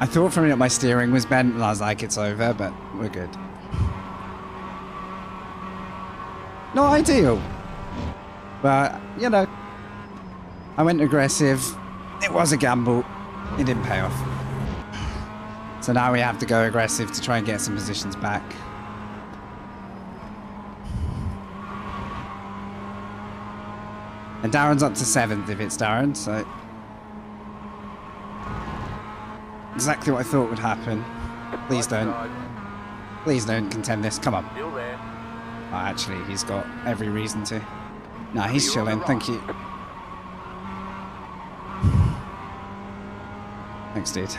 [SPEAKER 1] I thought for a minute my steering was bent and I was like, it's over, but we're good. Not ideal. But, you know, I went aggressive. It was a gamble. It didn't pay off. So now we have to go aggressive to try and get some positions back. And Darren's up to 7th if it's Darren, so... Exactly what I thought would happen. Please don't. Please don't contend this. Come on.
[SPEAKER 2] Still there.
[SPEAKER 1] Oh, actually, he's got every reason to. Nah, he's chilling. Thank you. Thanks, dude.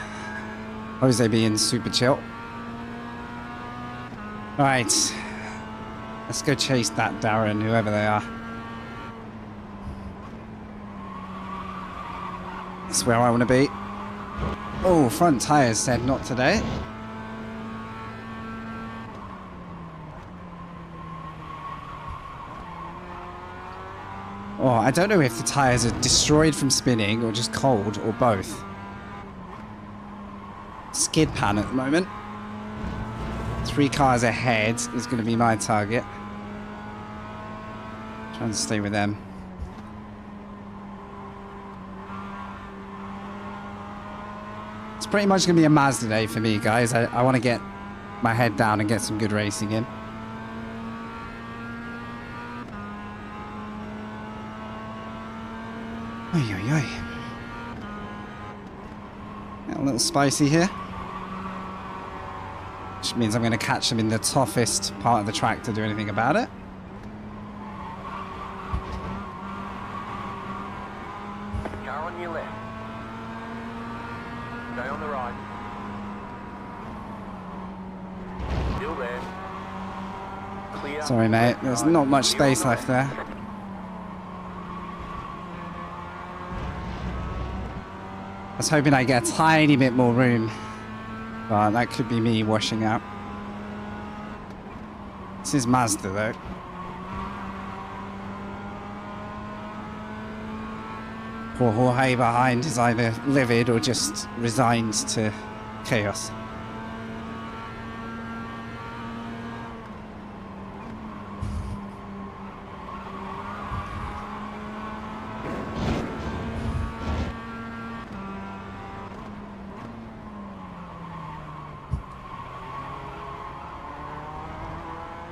[SPEAKER 1] Jose being super chill. Alright. Let's go chase that Darren, whoever they are. That's where I want to be. Oh, front tires said not today. Oh, I don't know if the tires are destroyed from spinning or just cold or both. Skid pan at the moment. 3 cars ahead is going to be my target. Trying to stay with them. It's pretty much going to be a Mazda day for me, guys. I want to get my head down and get some good racing in. Oy, oy, oy. A little spicy here. Which means I'm going to catch them in the toughest part of the track to do anything about it.
[SPEAKER 2] Car on your left. Stay on the right. Still there. Clear.
[SPEAKER 1] Sorry, mate. There's not much space left there. I was hoping I'd get a tiny bit more room. But that could be me washing out. This is Mazda, though. Poor Jorge behind is either livid or just resigned to chaos.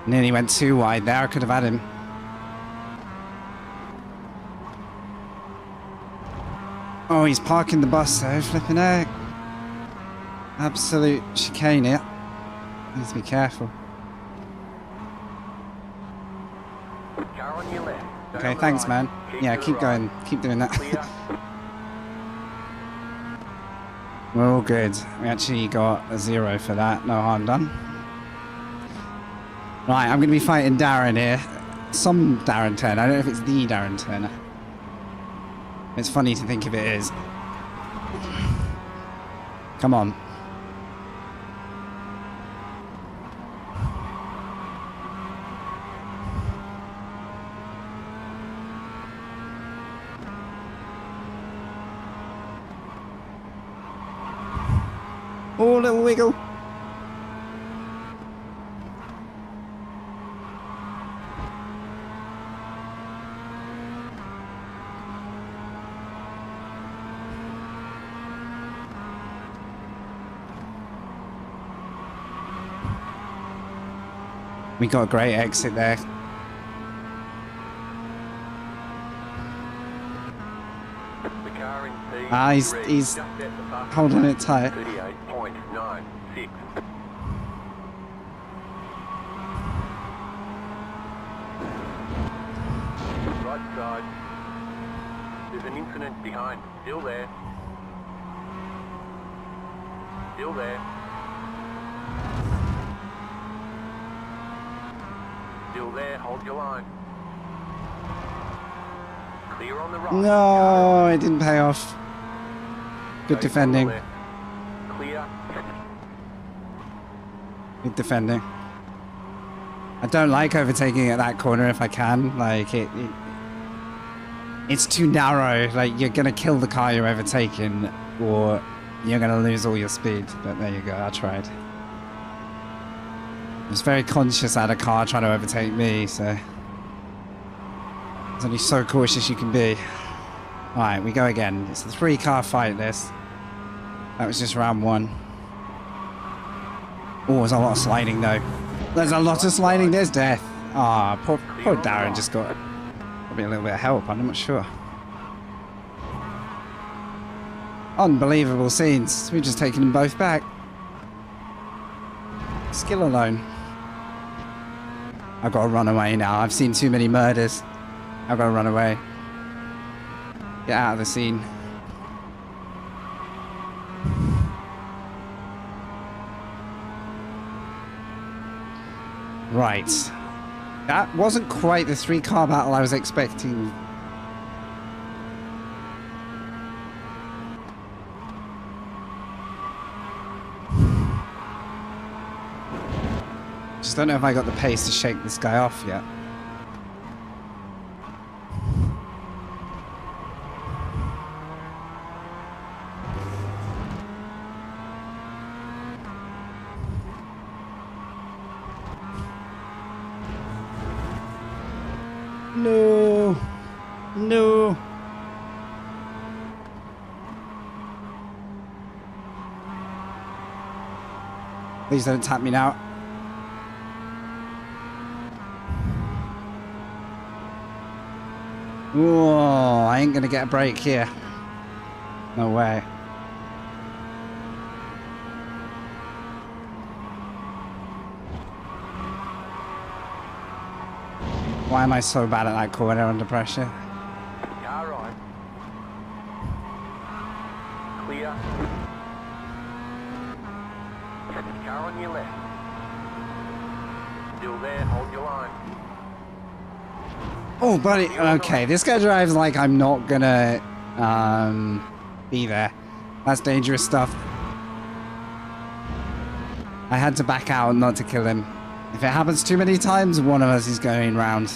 [SPEAKER 1] Nearly went too wide there. I could have had him. Oh, he's parking the bus though, flipping out. Absolute chicane here. Need to be careful.
[SPEAKER 2] Car on your left. Stay
[SPEAKER 1] Okay,
[SPEAKER 2] on the
[SPEAKER 1] thanks,
[SPEAKER 2] right.
[SPEAKER 1] man.
[SPEAKER 2] Keep
[SPEAKER 1] Yeah,
[SPEAKER 2] to the
[SPEAKER 1] keep
[SPEAKER 2] right.
[SPEAKER 1] going. Keep doing that.
[SPEAKER 2] Clear.
[SPEAKER 1] We're all good. We actually got a 0 for that. No harm done. Right, I'm going to be fighting Darren here. Some Darren Turner. I don't know if it's the Darren Turner. It's funny to think if it is. Come on. Oh, little wiggle. We got a great exit there.
[SPEAKER 2] The car in P3
[SPEAKER 1] He's
[SPEAKER 2] just at the bus
[SPEAKER 1] holding it tight.
[SPEAKER 2] 38.96. Right side. There's an incident behind. Still there. Still there. Still there. Hold your line. Clear on the right.
[SPEAKER 1] No, it didn't pay off. Good
[SPEAKER 2] Stay
[SPEAKER 1] defending.
[SPEAKER 2] on the left. Clear.
[SPEAKER 1] Good defending. I don't like overtaking at that corner if I can. Like, it's too narrow. Like, you're going to kill the car you're overtaking, or you're going to lose all your speed. But there you go, I tried. I was very conscious I had a car trying to overtake me, so... It's only so cautious you can be. Alright, we go again. It's a 3-car fight, this. That was just round 1. Oh, there's a lot of sliding, though. There's a lot of sliding. There's death. Ah, poor Darren just got probably a little bit of help. I'm not sure. Unbelievable scenes. We've just taken them both back. Skill alone. I've got to run away now. I've seen too many murders. I've got to run away. Get out of the scene. Right. That wasn't quite the 3-car battle I was expecting. Just don't know if I got the pace to shake this guy off yet. No. No. Please don't tap me now. Whoa, I ain't gonna get a break here. No way. Why am I so bad at that corner under pressure?
[SPEAKER 2] Car right. Clear. Car on your left. Still there, hold your line.
[SPEAKER 1] Oh, buddy. Okay, this guy drives like I'm not gonna be there. That's dangerous stuff. I had to back out not to kill him. If it happens too many times, one of us is going round.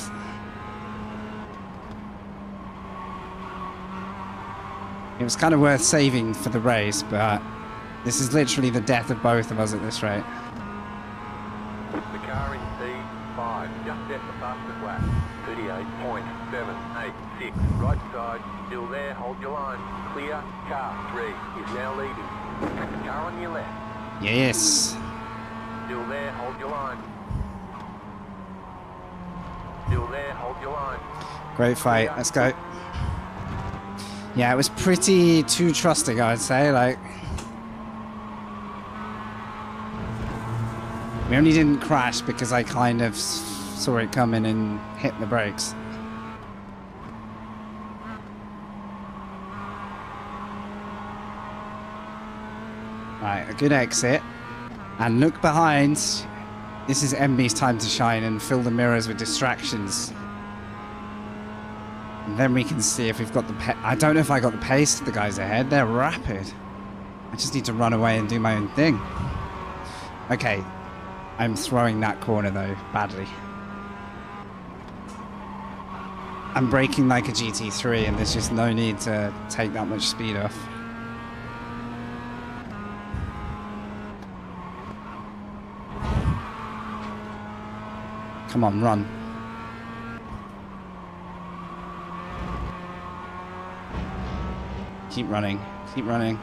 [SPEAKER 1] It was kind of worth saving for the race, but this is literally the death of both of us at this rate.
[SPEAKER 2] The car in P5, just at the fastest lap. 38.786. Right side, still there, hold your line. Clear. Car 3 is now leading. Car on your left.
[SPEAKER 1] Yes.
[SPEAKER 2] Still there, hold your line. Still there, hold your line.
[SPEAKER 1] Great fight. Let's go. Yeah, it was pretty too trusting, I would say. Like, we only didn't crash because I kind of saw it coming and hit the brakes. Right, a good exit. And look behind. This is MB's time to shine and fill the mirrors with distractions. And then we can see if we've got the I don't know if I got the pace to the guys ahead. They're rapid. I just need to run away and do my own thing. Okay. I'm throwing that corner though, badly. I'm braking like a GT3 and there's just no need to take that much speed off. Come on, run. Keep running. Keep running.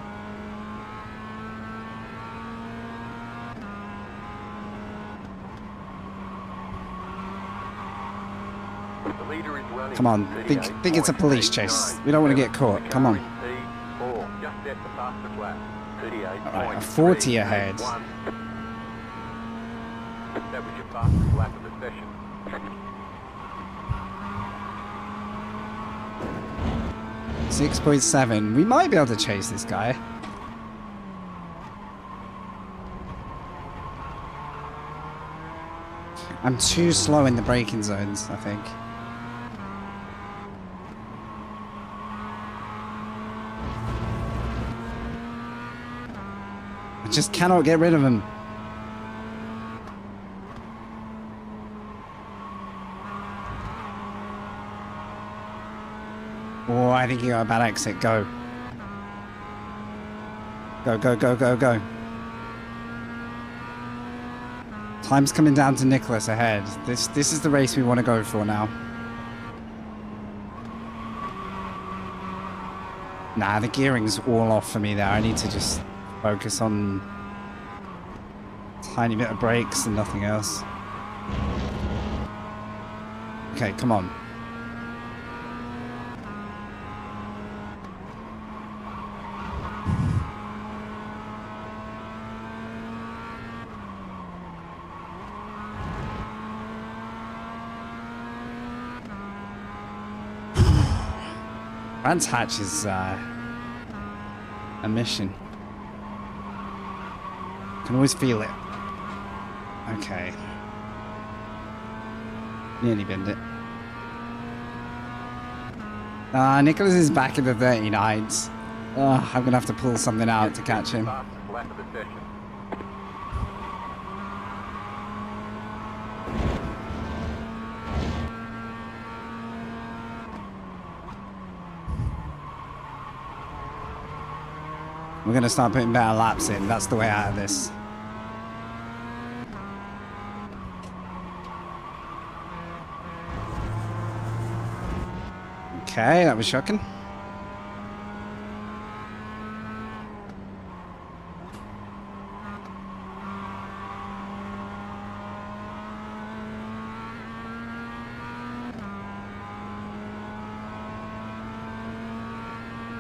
[SPEAKER 2] The leader is running.
[SPEAKER 1] Come on. Think it's a police chase. We don't want to get caught. Come on.
[SPEAKER 2] Just set the fastest lap.
[SPEAKER 1] Alright, a 40 ahead.
[SPEAKER 2] That was your fastest lap of the session.
[SPEAKER 1] .7. We might be able to chase this guy. I'm too slow in the braking zones, I think. I just cannot get rid of him. Oh, I think you got a bad exit. Go. Go, go, go, go, go. Time's coming down to Nicholas ahead. This is the race we want to go for now. Nah, the gearing's all off for me there. I need to just focus on tiny bit of brakes and nothing else. Okay, come on. Brands Hatch is a mission. Can always feel it. Okay. Nearly binned it. Nicholas is back in the 39s. I'm gonna have to pull something out to catch him. We're going to start putting better laps in. That's the way out of this. Okay, that was shocking.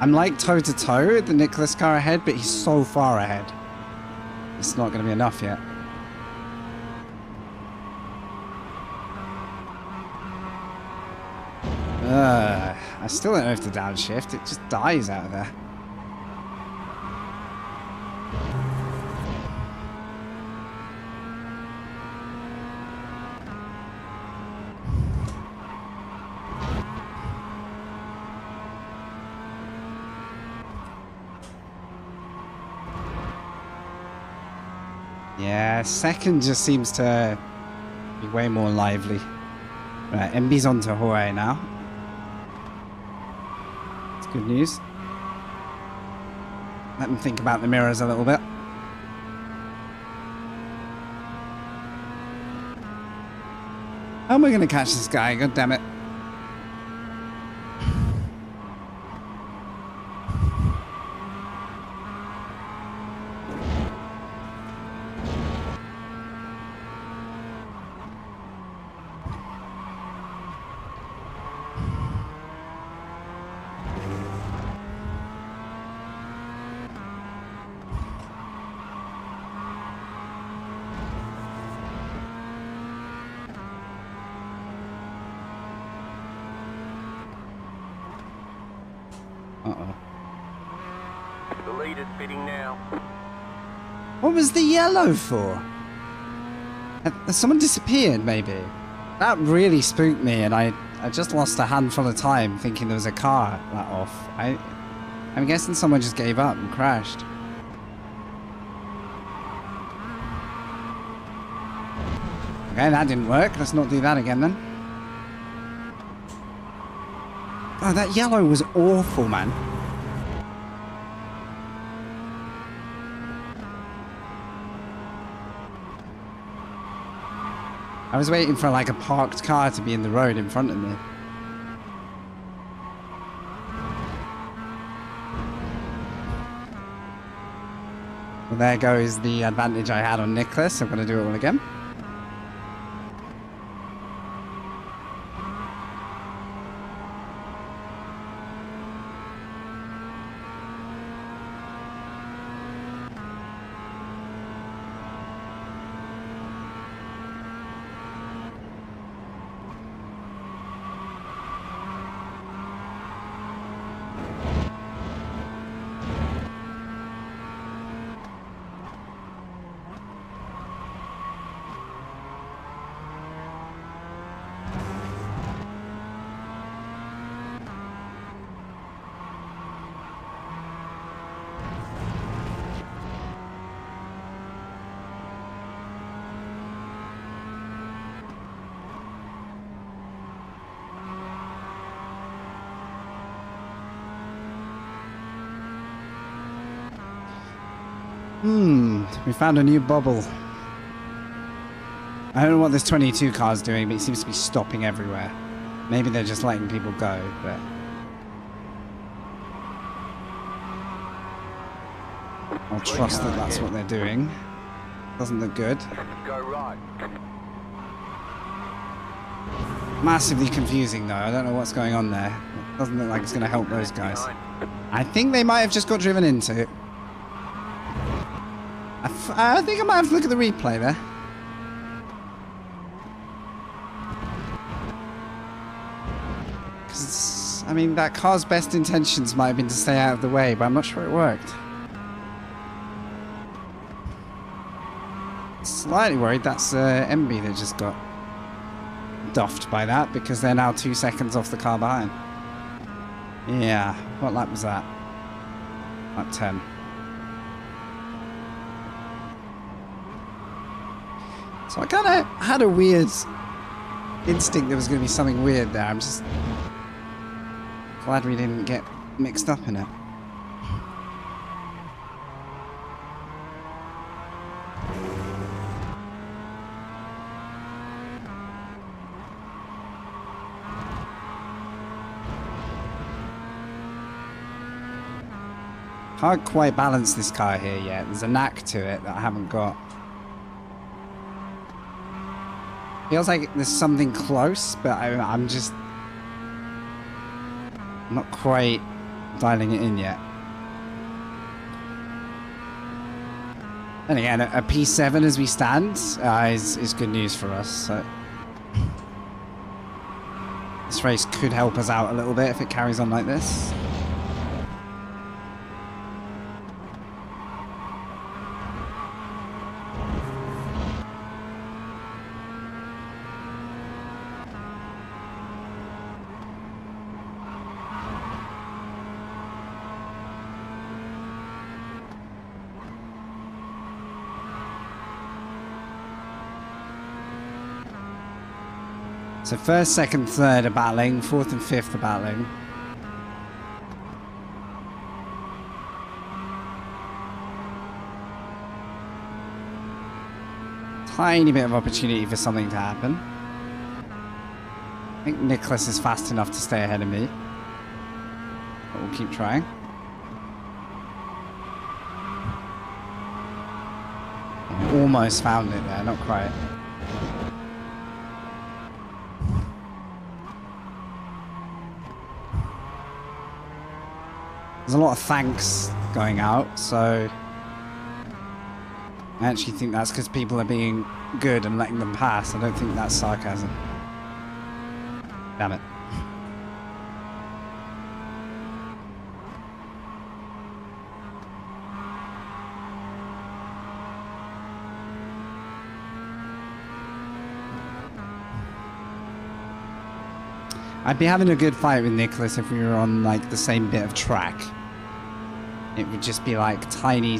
[SPEAKER 1] I'm like toe-to-toe with the Nicholas car ahead, but he's so far ahead. It's not going to be enough yet. I still don't know if the downshift, it just dies out of there. Yeah, second just seems to be way more lively. Right, MB's on to Jorge now. It's good news. Let him think about the mirrors a little bit. How am I going to catch this guy? God damn it. Uh-oh.
[SPEAKER 2] The lead is pitting now.
[SPEAKER 1] What was the yellow for? Has someone disappeared, maybe? That really spooked me, and I just lost a handful of time thinking there was a car let off. I'm guessing someone just gave up and crashed. Okay, that didn't work. Let's not do that again then. Oh, that yellow was awful, man. I was waiting for like a parked car to be in the road in front of me. Well, there goes the advantage I had on Nicholas. I'm going to do it all again. We found a new bubble. I don't know what this 22 car's doing, but it seems to be stopping everywhere. Maybe they're just letting people go, but... I'll trust that that's what they're doing. Doesn't look good.
[SPEAKER 2] Go right.
[SPEAKER 1] Massively confusing though, I don't know what's going on there. It doesn't look like it's going to help those guys. I think they might have just got driven into. I think I might have to look at the replay there. Because, I mean, that car's best intentions might have been to stay out of the way, but I'm not sure it worked. Slightly worried that's MB that just got duffed by that, because they're now 2 seconds off the car behind. Yeah, what lap was that? Lap 10. So I kind of had a weird instinct there was going to be something weird there. I'm just glad we didn't get mixed up in it. Can't quite balance this car here yet. There's a knack to it that I haven't got. Feels like there's something close, but I'm just not quite dialing it in yet. And again, a P7 as we stand is good news for us. So this race could help us out a little bit if it carries on like this. So first, second, third are battling, fourth and fifth are battling. Tiny bit of opportunity for something to happen. I think Nicholas is fast enough to stay ahead of me. But we'll keep trying. Almost found it there, not quite. There's a lot of thanks going out, so I actually think that's because people are being good and letting them pass. I don't think that's sarcasm. Damn it. I'd be having a good fight with Nicholas if we were on like the same bit of track. It would just be like tiny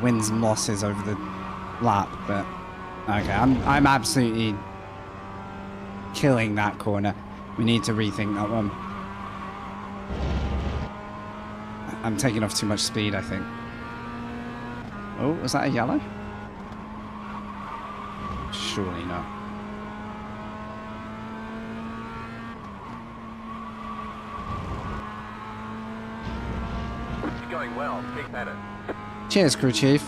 [SPEAKER 1] wins and losses over the lap, but okay, I'm absolutely killing that corner. We need to rethink that one. I'm taking off too much speed, I think. Oh, was that a yellow? surely not.
[SPEAKER 2] It's going well. Keep at it.
[SPEAKER 1] Cheers, crew chief.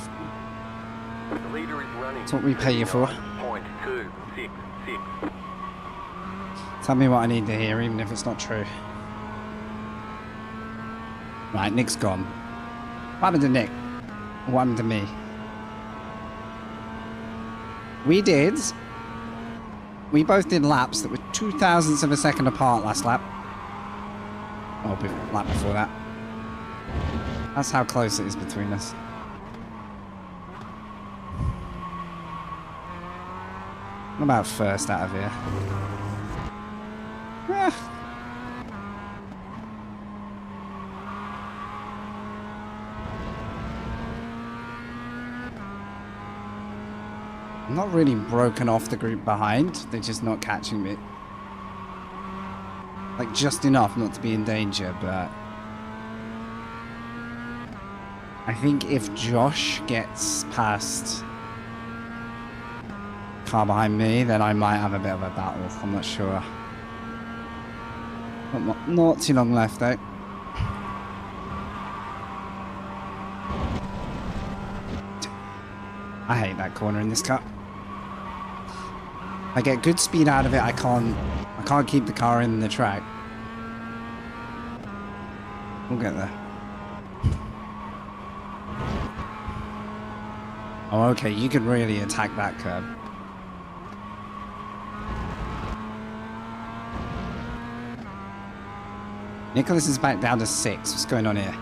[SPEAKER 2] The leader is running.
[SPEAKER 1] That's what we pay you for.
[SPEAKER 2] 0.266.
[SPEAKER 1] Tell me what I need to hear, even if it's not true. Right, Nick's gone. What happened to Nick? What happened to me? We both did laps that were 0.02 of a second apart last lap. Oh, lap before that. That's how close it is between us. What about first out of here? I'm not really broken off the group behind. They're just not catching me. Like, just enough not to be in danger, but... I think if Josh gets past car behind me, then I might have a bit of a battle. I'm not sure. Not too long left, though. I hate that corner in this car. I get good speed out of it. I can't keep the car in the track. We'll get there. Oh, okay. You can really attack that curb. Nicholas is back down to 6. What's going on here?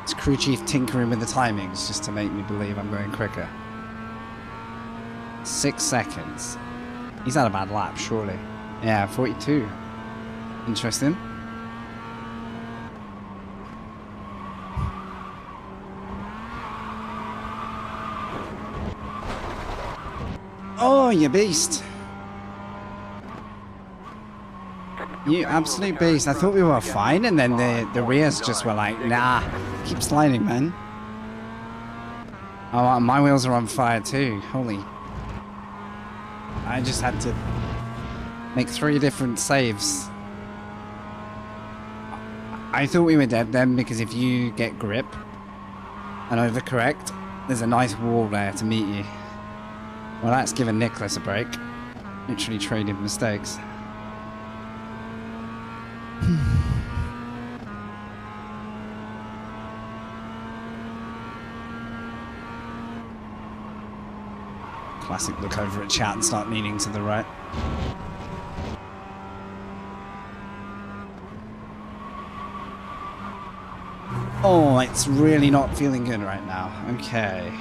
[SPEAKER 1] It's crew chief tinkering with the timings just to make me believe I'm going quicker. 6 seconds. He's had a bad lap, surely. Yeah, 42. Interesting. Oh, you beast. You absolute beast. I thought we were fine, and then the rears just were like, nah, keep sliding, man. Oh, my wheels are on fire too. Holy. I just had to make 3 different saves. I thought we were dead then, because if you get grip and overcorrect, there's a nice wall there to meet you. Well, that's given Nicholas a break. Literally traded mistakes. Classic look over at chat and start leaning to the right. Oh, it's really not feeling good right now. Okay.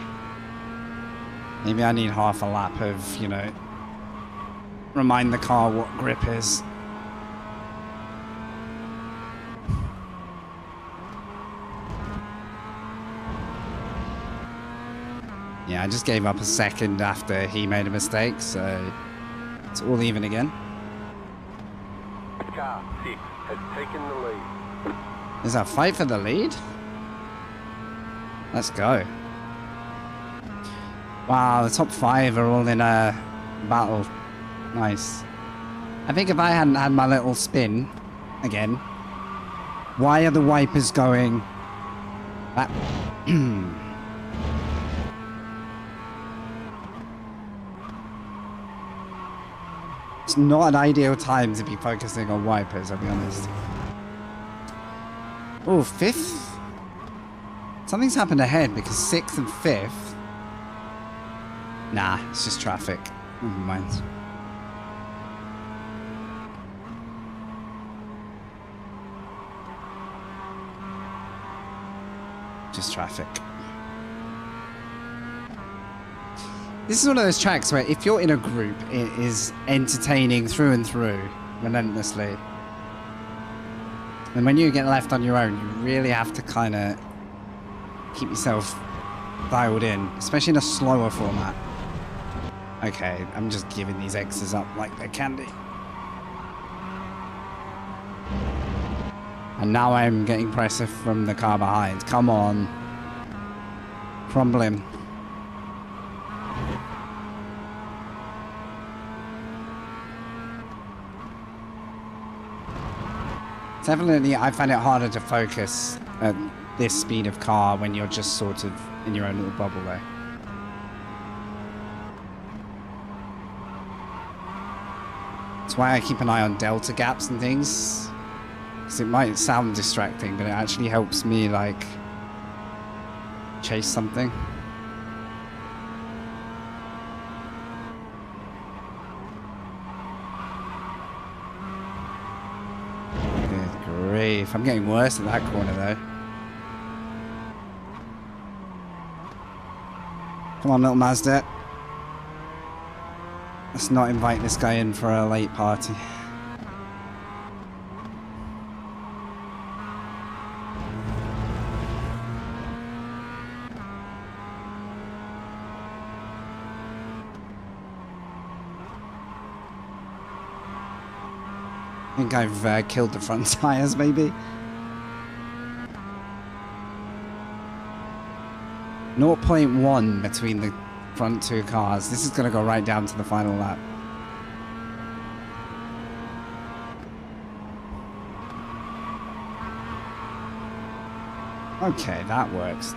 [SPEAKER 1] Maybe I need half a lap of, you know, remind the car what grip is. Yeah, I just gave up a second after he made a mistake, so it's all even again.
[SPEAKER 2] Car 6 has taken the lead.
[SPEAKER 1] There's a fight for the lead? Let's go. Wow, the top 5 are all in a battle. Nice. I think if I hadn't had my little spin again. Why are the wipers going? That. It's not an ideal time to be focusing on wipers, I'll be honest. Oh, 5th? Something's happened ahead because 6th and 5th. Nah, it's just traffic. Never mind. Just traffic. This is one of those tracks where if you're in a group, it is entertaining through and through, relentlessly. And when you get left on your own, you really have to kind of keep yourself dialed in, especially in a slower format. Okay, I'm just giving these X's up like they're candy. And now I'm getting pressure from the car behind. Come on. Crumbling. Definitely, I find it harder to focus at this speed of car when you're just sort of in your own little bubble though. That's why I keep an eye on delta gaps and things. Because it might sound distracting, but it actually helps me, like, chase something. Good grief. I'm getting worse at that corner, though. Come on, little Mazda. Let's not invite this guy in for a late party. I think I've killed the front tires, maybe. 0.1 between the front two cars. This is going to go right down to the final lap. Okay, that works.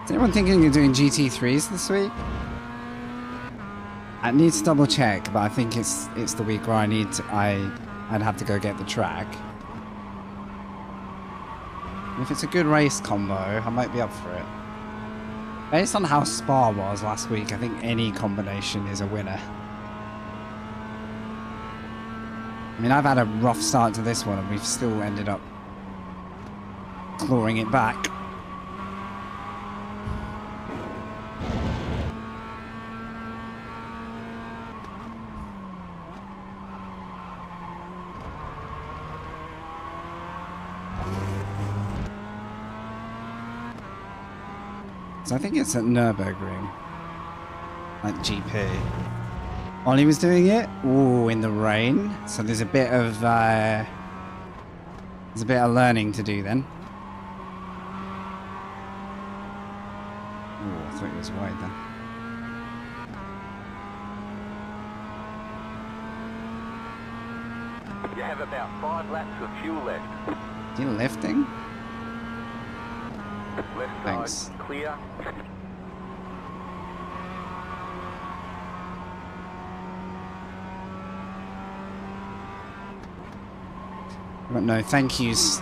[SPEAKER 1] Is anyone thinking you're doing GT3s this week? I need to double check, but I think it's the week where I'd have to go get the track. And if it's a good race combo, I might be up for it. Based on how Spa was last week, I think any combination is a winner. I mean, I've had a rough start to this one, and we've still ended up clawing it back. So I think it's at Nürburgring, like GP. Ollie was doing it. Ooh, in the rain. So there's a bit of learning to do then. Ooh, I thought it was wide then.
[SPEAKER 2] You have about 5 laps of fuel left.
[SPEAKER 1] You lifting?
[SPEAKER 2] Left
[SPEAKER 1] Thanks.
[SPEAKER 2] side clear.
[SPEAKER 1] But no, thank yous.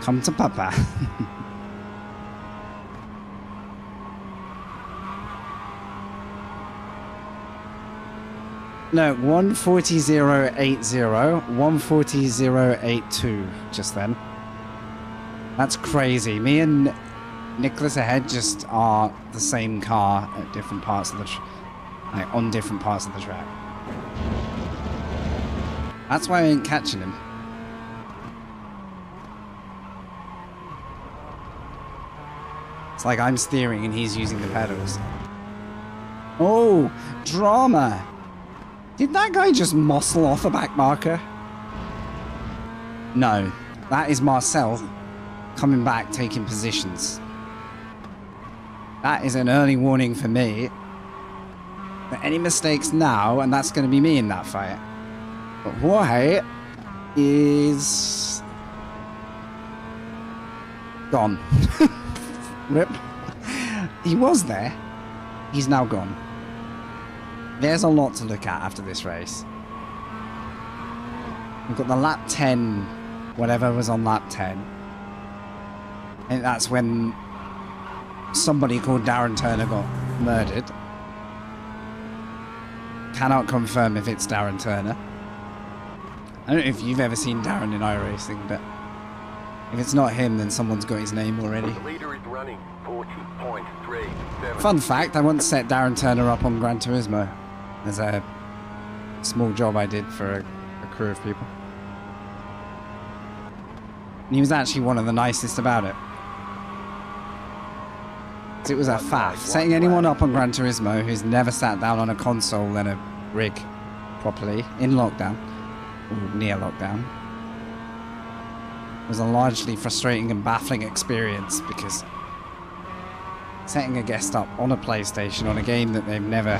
[SPEAKER 1] Come to Papa. No, 140.080, 140.082 just then. That's crazy. Me and Nicholas ahead just are the same car at different parts of the on different parts of the track. That's why I ain't catching him. It's like I'm steering and he's using the pedals. Oh, drama. Did that guy just muscle off a back marker? No, that is Marcel coming back, taking positions. That is an early warning for me. That any mistakes now, and that's going to be me in that fight. But Jorge is gone. Rip. He was there. He's now gone. There's a lot to look at after this race. We've got the lap 10, whatever was on lap 10. And that's when somebody called Darren Turner got murdered. Cannot confirm if it's Darren Turner. I don't know if you've ever seen Darren in iRacing, but if it's not him, then someone's got his name already.
[SPEAKER 2] The leader is running 40.37.
[SPEAKER 1] Fun fact, I once set Darren Turner up on Gran Turismo as a small job I did for a crew of people. And he was actually one of the nicest about it. It was a faff. Setting anyone up on Gran Turismo who's never sat down on a console and a rig properly in lockdown, or near lockdown, was a largely frustrating and baffling experience, because setting a guest up on a PlayStation on a game that they've never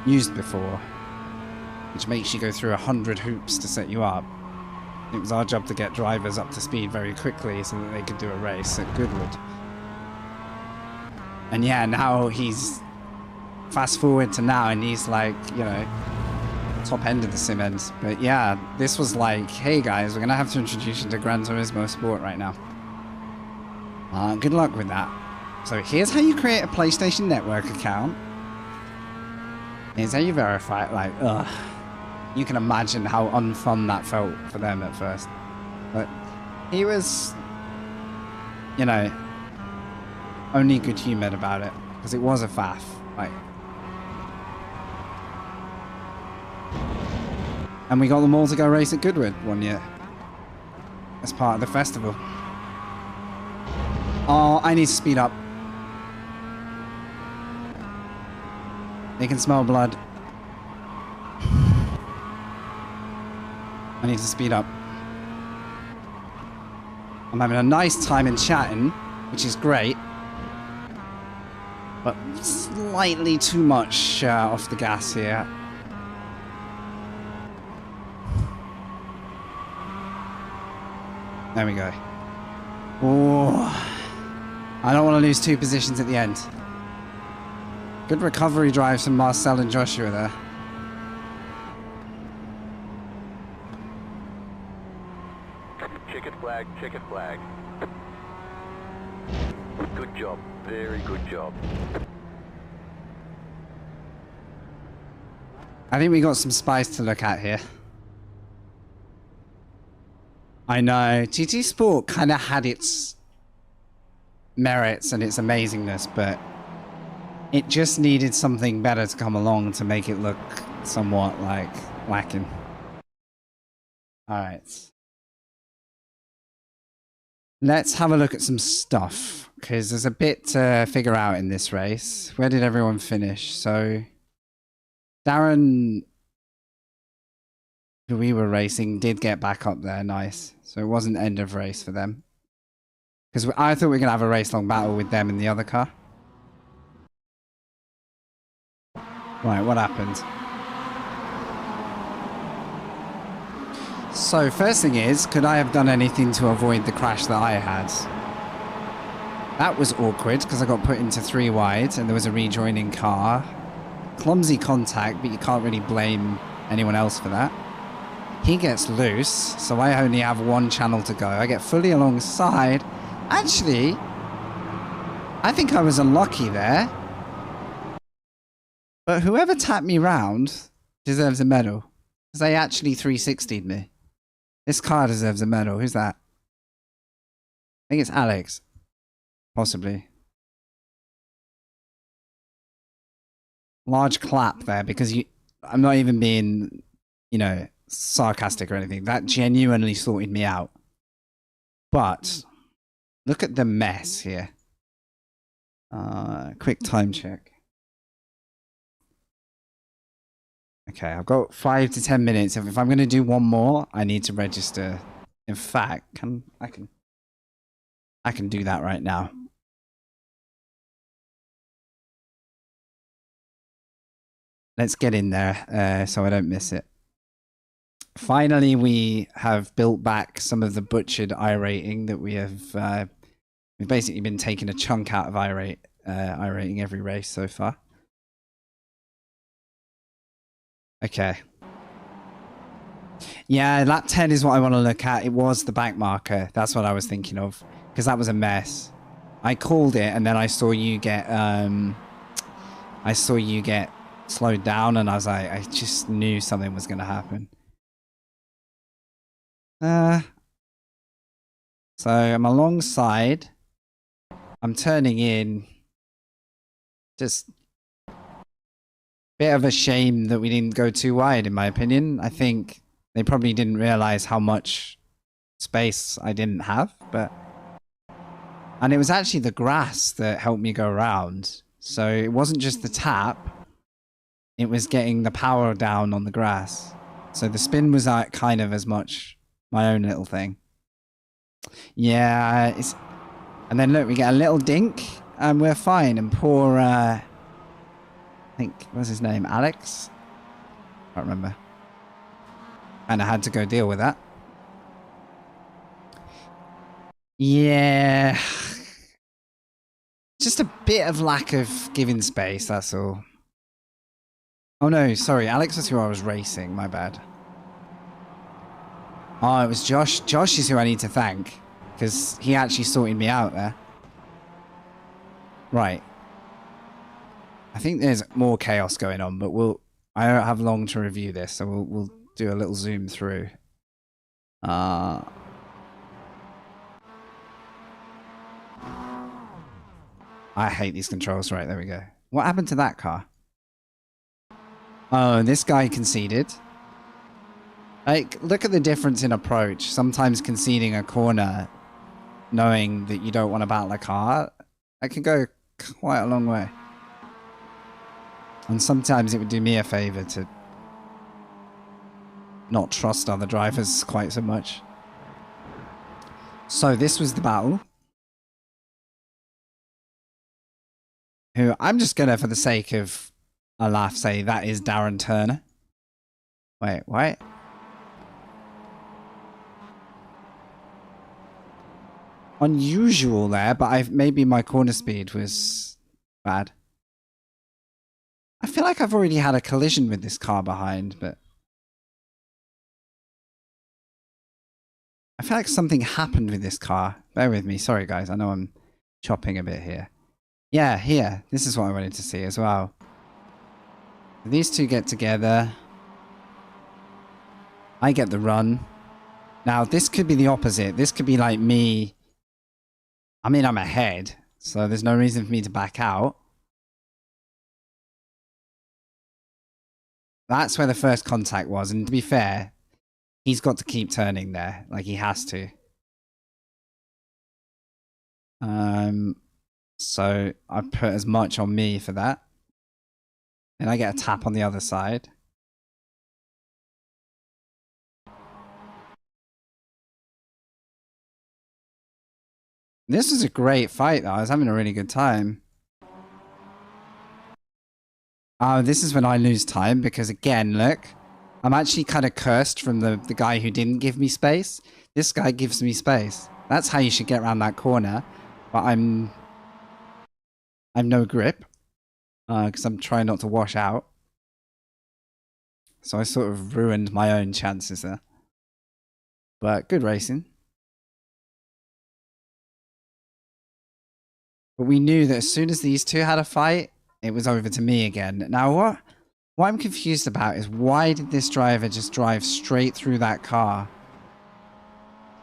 [SPEAKER 1] used before, which makes you go through 100 hoops to set you up. It was our job to get drivers up to speed very quickly so that they could do a race at Goodwood. And yeah, now he's fast forward to now and he's like, you know, top end of the sim end. But yeah, this was like, hey guys, we're gonna have to introduce you to Gran Turismo Sport right now. Good luck with that. So here's how you create a PlayStation Network account. Here's how you verify it. Like, ugh. You can imagine how unfun that felt for them at first. But he was, you know, only good-humoured about it, because it was a faff. Like, and we got them all to go race at Goodwood one year as part of the festival. Oh, I need to speed up. They can smell blood. I need to speed up. I'm having a nice time in chatting, which is great. But slightly too much off the gas here. There we go. Oh, I don't want to lose 2 positions at the end. Good recovery drives from Marcel and Joshua there.
[SPEAKER 2] Checkered flag. Good job. Very good job.
[SPEAKER 1] I think we got some spice to look at here. I know. GT Sport kind of had its merits and its amazingness, but it just needed something better to come along to make it look somewhat like lacking. Alright. Let's have a look at some stuff, because there's a bit to figure out in this race. Where did everyone finish? So, Darren, who we were racing, did get back up there. Nice. So it wasn't end of race for them. Because I thought we were going to have a race-long battle with them in the other car. Right, what happened? So, first thing is, could I have done anything to avoid the crash that I had? That was awkward, because I got put into 3 wide, and there was a rejoining car. Clumsy contact, but you can't really blame anyone else for that. He gets loose, so I only have 1 channel to go. I get fully alongside. Actually, I think I was unlucky there. But whoever tapped me round deserves a medal, because they actually 360'd me. This car deserves a medal. Who's that? I think it's Alex. Possibly. Large clap there, because I'm not even being, you know, sarcastic or anything. That genuinely sorted me out. But look at the mess here. Quick time check. Okay, I've got 5 to 10 minutes. If I'm going to do one more, I need to register. In fact, I can do that right now. Let's get in there so I don't miss it. Finally, we have built back some of the butchered iRating that we have. We've basically been taking a chunk out of iRating every race so far. Okay. Yeah, lap 10 is what I want to look at. It was the back marker. That's what I was thinking of, because that was a mess. I called it, and then I saw you get slowed down, and I was like, I just knew something was going to happen. So I'm alongside. I'm turning in. Just bit of a shame that we didn't go too wide, in my opinion. I think they probably didn't realize how much space I didn't have, but... And it was actually the grass that helped me go around. So it wasn't just the tap. It was getting the power down on the grass. So the spin was kind of as much my own little thing. Yeah, it's... And then look, we get a little dink, and we're fine. And poor, I think, what's his name? Alex? Can't remember. And I had to go deal with that. Yeah. Just a bit of lack of giving space, that's all. Oh no, sorry, Alex was who I was racing, my bad. Oh, it was Josh. Josh is who I need to thank, because he actually sorted me out there. Right. I think there's more chaos going on, but I don't have long to review this, so we'll do a little zoom through. I hate these controls. Right, there we go. What happened to that car? Oh, this guy conceded. Like, look at the difference in approach. Sometimes conceding a corner, knowing that you don't want to battle a car, that can go quite a long way. And sometimes it would do me a favor to not trust other drivers quite so much. So this was the battle. Who I'm just gonna, for the sake of a laugh, say that is Darren Turner. Wait, what? Unusual there, but maybe my corner speed was bad. I feel like I've already had a collision with this car behind, but... I feel like something happened with this car. Bear with me. Sorry, guys. I know I'm chopping a bit here. Yeah, here. This is what I wanted to see as well. These two get together. I get the run. Now, this could be the opposite. This could be like me... I mean, I'm ahead, so there's no reason for me to back out. That's where the first contact was, and to be fair, he's got to keep turning there. Like, he has to. So I put as much on me for that. And I get a tap on the other side. This was a great fight, though. I was having a really good time. This is when I lose time, because again, look. I'm actually kind of cursed from the guy who didn't give me space. This guy gives me space. That's how you should get around that corner. But I'm no grip. Because I'm trying not to wash out. So I sort of ruined my own chances there. But good racing. But we knew that as soon as these two had a fight, it was over to me again. Now what I'm confused about is, why did this driver just drive straight through that car?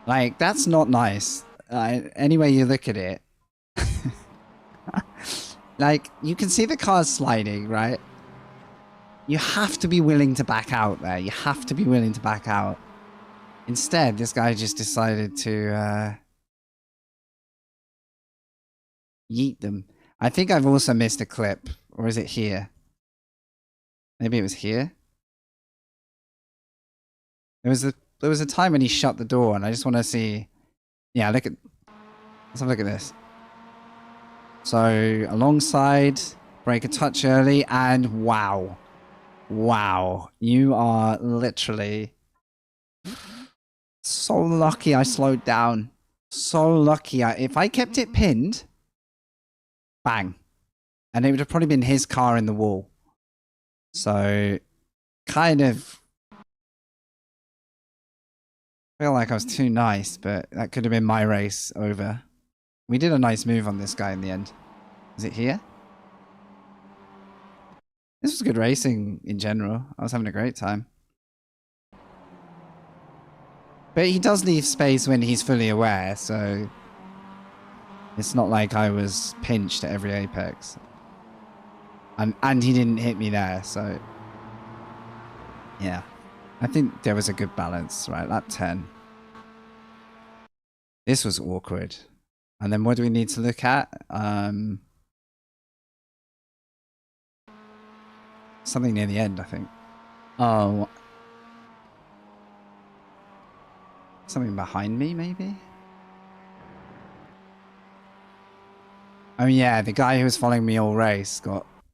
[SPEAKER 1] Like, that's not nice. Any way you look at it. Like, you can see the car's sliding, right? You have to be willing to back out there. You have to be willing to back out. Instead, this guy just decided to yeet them. I think I've also missed a clip. Or is it here? Maybe it was here. There was a time when he shut the door, and I just want to see. Yeah, let's have a look at this. So alongside, break a touch early, and wow, you are literally so lucky. I slowed down. So lucky. If I kept it pinned, bang, and it would have probably been his car in the wall. So, kind of feel like I was too nice, but that could have been my race over. We did a nice move on this guy in the end. Is it here? This was good racing in general. I was having a great time. But he does leave space when he's fully aware, so it's not like I was pinched at every apex. And he didn't hit me there, so yeah. I think there was a good balance, right? Lap 10. This was awkward. And then what do we need to look at? Something near the end, I think. Oh. Something behind me, maybe? Oh yeah, the guy who was following me all race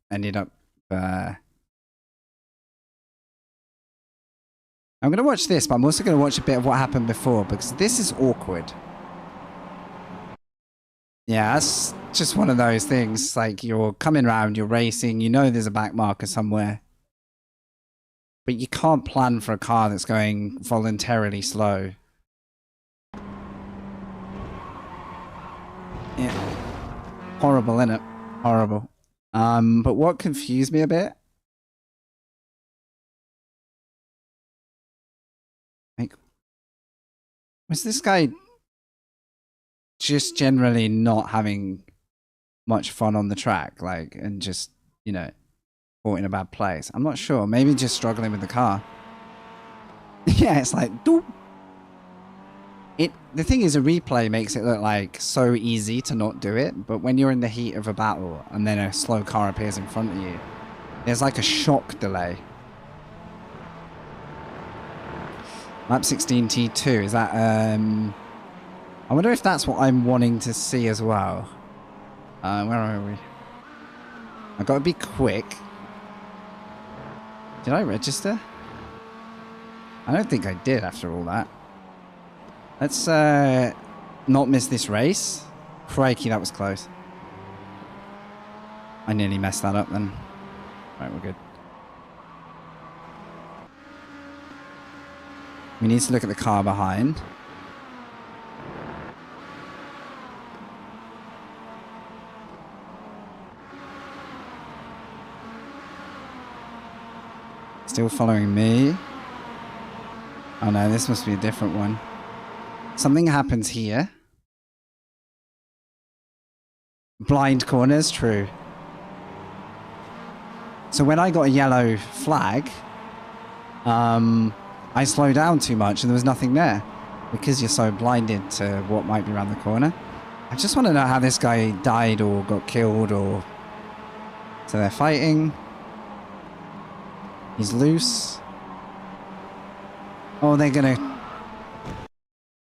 [SPEAKER 1] ended up... I'm going to watch this, but I'm also going to watch a bit of what happened before, because this is awkward. Yeah, that's just one of those things. Like, you're coming around, you're racing, you know there's a back marker somewhere. But you can't plan for a car that's going voluntarily slow. Yeah. Horrible, innit? Horrible. But what confused me a bit... Like, was this guy just generally not having much fun on the track, like, and just, you know, caught in a bad place? I'm not sure. Maybe just struggling with the car. Yeah, it's like, doop. The thing is, a replay makes it look like so easy to not do it, but when you're in the heat of a battle and then a slow car appears in front of you, there's like a shock delay. Lap 16 T2, is that, I wonder if that's what I'm wanting to see as well. Where are we? I've got to be quick. Did I register? I don't think I did after all that. Let's not miss this race. Crikey, that was close. I nearly messed that up then. Right, we're good. We need to look at the car behind. Still following me. Oh no, this must be a different one. Something happens here. Blind corners, true. So when I got a yellow flag, I slowed down too much and there was nothing there. Because you're so blinded to what might be around the corner. I just want to know how this guy died or got killed or... So they're fighting. He's loose. Oh, they're gonna...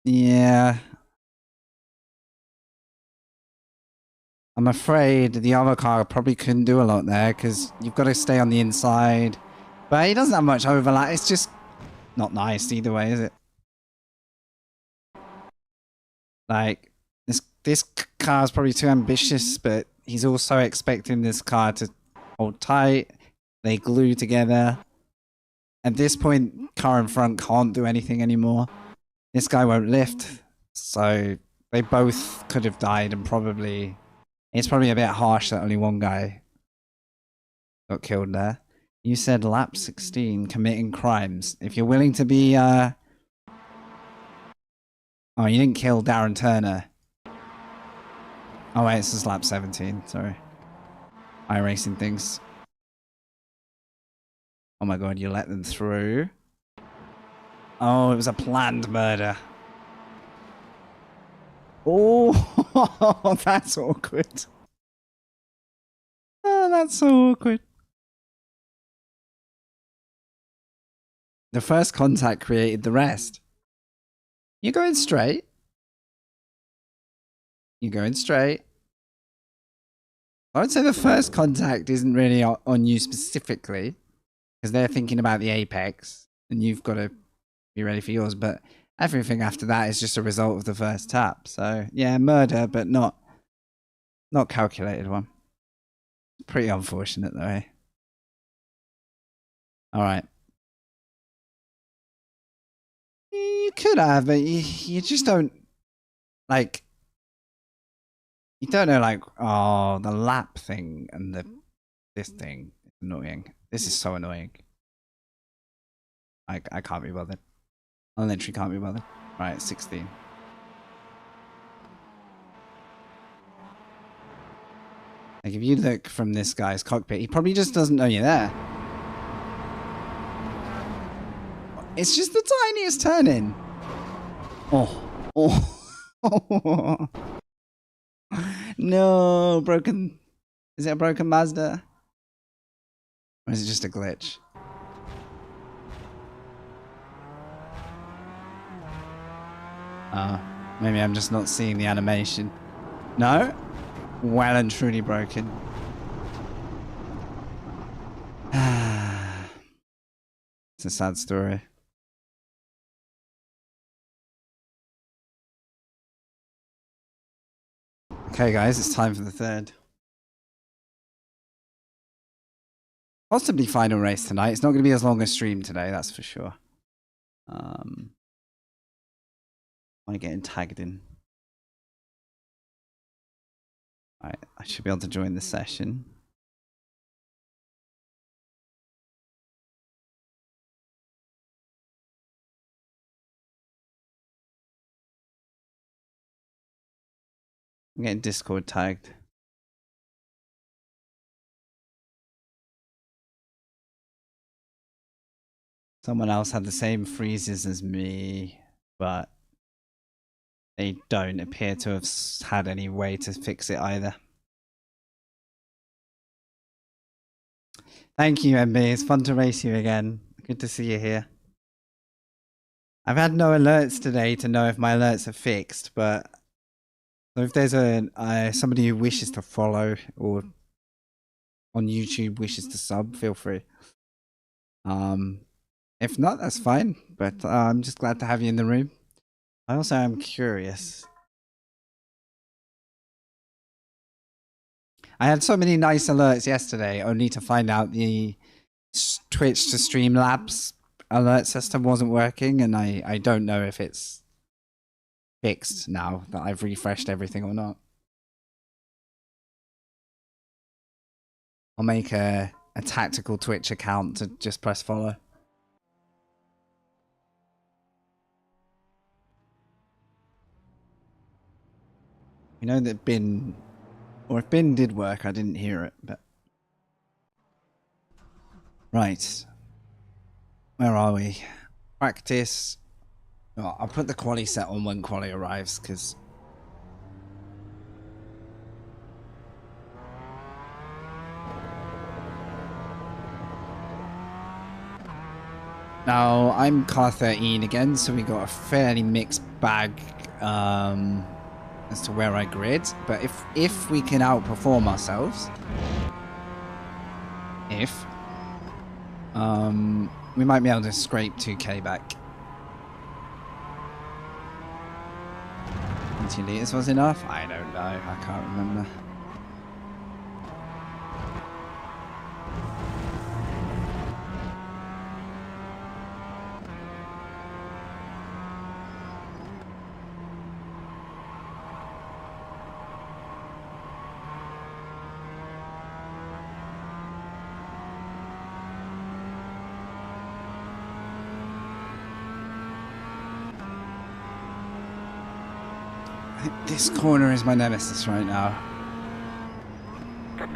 [SPEAKER 1] Yeah. I'm afraid the other car probably couldn't do a lot there because you've got to stay on the inside. But he doesn't have much overlap. It's just not nice either way, is it? Like, this car's probably too ambitious, but he's also expecting this car to hold tight. They glue together. At this point, car in front can't do anything anymore. This guy won't lift, so they both could have died and probably... It's probably a bit harsh that only one guy got killed there. You said lap 16, committing crimes. If you're willing to be... Oh, you didn't kill Darren Turner. Oh wait, this is lap 17, sorry. iRacing things. Oh my god, you let them through. Oh, it was a planned murder. Oh, that's awkward. Oh, that's so awkward. The first contact created the rest. You're going straight. You're going straight. I would say the first contact isn't really on you specifically, because they're thinking about the apex, and you've got to be ready for yours, but everything after that is just a result of the first tap. So, yeah, murder, but not calculated one. Pretty unfortunate, though, eh? Alright. You could have, but you just don't, like, you don't know, like, oh, the lap thing and this thing. Annoying. This is so annoying. I can't be bothered. I literally can't be bothered. Right, 16. Like, if you look from this guy's cockpit, he probably just doesn't know you're there. It's just the tiniest turn-in. Oh. Oh. No, broken. Is it a broken Mazda? Or is it just a glitch? Maybe I'm just not seeing the animation. No? Well and truly broken. It's a sad story. Okay, guys, it's time for the third. Possibly final race tonight. It's not going to be as long a stream today, that's for sure. I'm getting tagged in. Alright, I should be able to join the session. I'm getting Discord tagged. Someone else had the same freezes as me, but they don't appear to have had any way to fix it either. Thank you, MB. It's fun to race you again. Good to see you here. I've had no alerts today to know if my alerts are fixed, but so if there's somebody who wishes to follow or on YouTube wishes to sub, feel free. If not, that's fine. But I'm just glad to have you in the room. I also am curious. I had so many nice alerts yesterday, only to find out the Twitch to Streamlabs alert system wasn't working, and I don't know if it's fixed now that I've refreshed everything or not. I'll make a tactical Twitch account to just press follow. You know that bin, or if bin did work, I didn't hear it, but... Right. Where are we? Practice. Oh, I'll put the quali set on when quali arrives, because... Now, I'm car 13 again, so we got a fairly mixed bag as to where I grid. But if we can outperform ourselves, we might be able to scrape 2k back. 20 litres was enough? I don't know, I can't remember. This corner is my nemesis right now.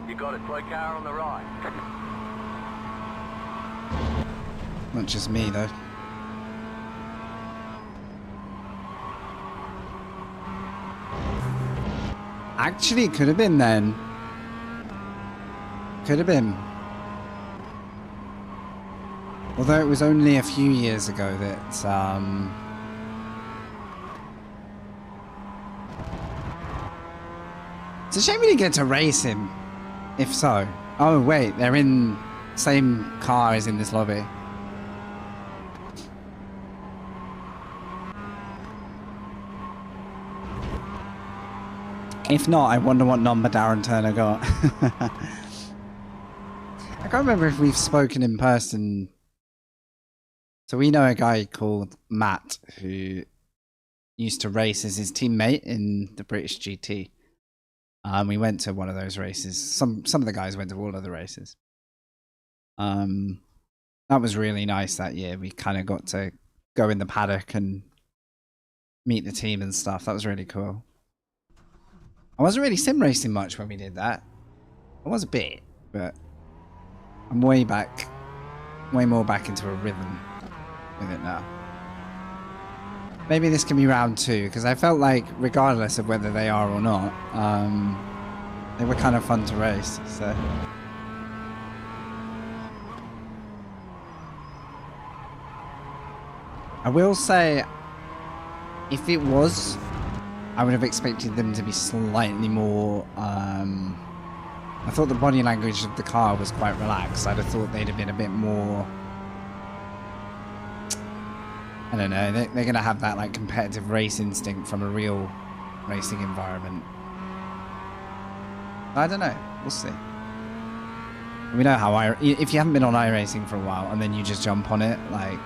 [SPEAKER 2] You got it, slow car on the right.
[SPEAKER 1] Not just me though. Actually, it could have been then. Could have been. Although it was only a few years ago that it's a shame we didn't get to race him. If so. Oh wait, they're in same car as in this lobby. If not, I wonder what number Darren Turner got. I can't remember if we've spoken in person. So we know a guy called Matt who used to race as his teammate in the British GT. We went to one of those races. Some of the guys went to all of the races. That was really nice that year. We kind of got to go in the paddock and meet the team and stuff. That was really cool. I wasn't really sim racing much when we did that. I was a bit, but I'm way more back into a rhythm with it now. Maybe this can be round 2, because I felt like, regardless of whether they are or not, they were kind of fun to race, so... I will say, if it was, I would have expected them to be slightly more, I thought the body language of the car was quite relaxed. I'd have thought they'd have been a bit more... I don't know, they're going to have that like competitive race instinct from a real racing environment. I don't know, we'll see. We know how if you haven't been on iRacing for a while and then you just jump on it, like...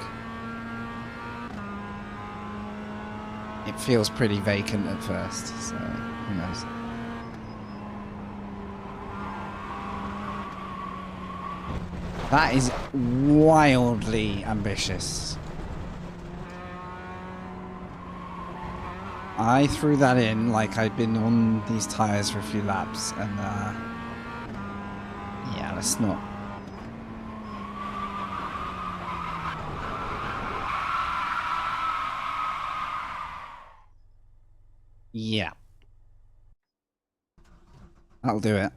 [SPEAKER 1] it feels pretty vacant at first, so who knows. That is wildly ambitious. I threw that in like I'd been on these tyres for a few laps, and yeah, let's not. Yeah. That'll do it.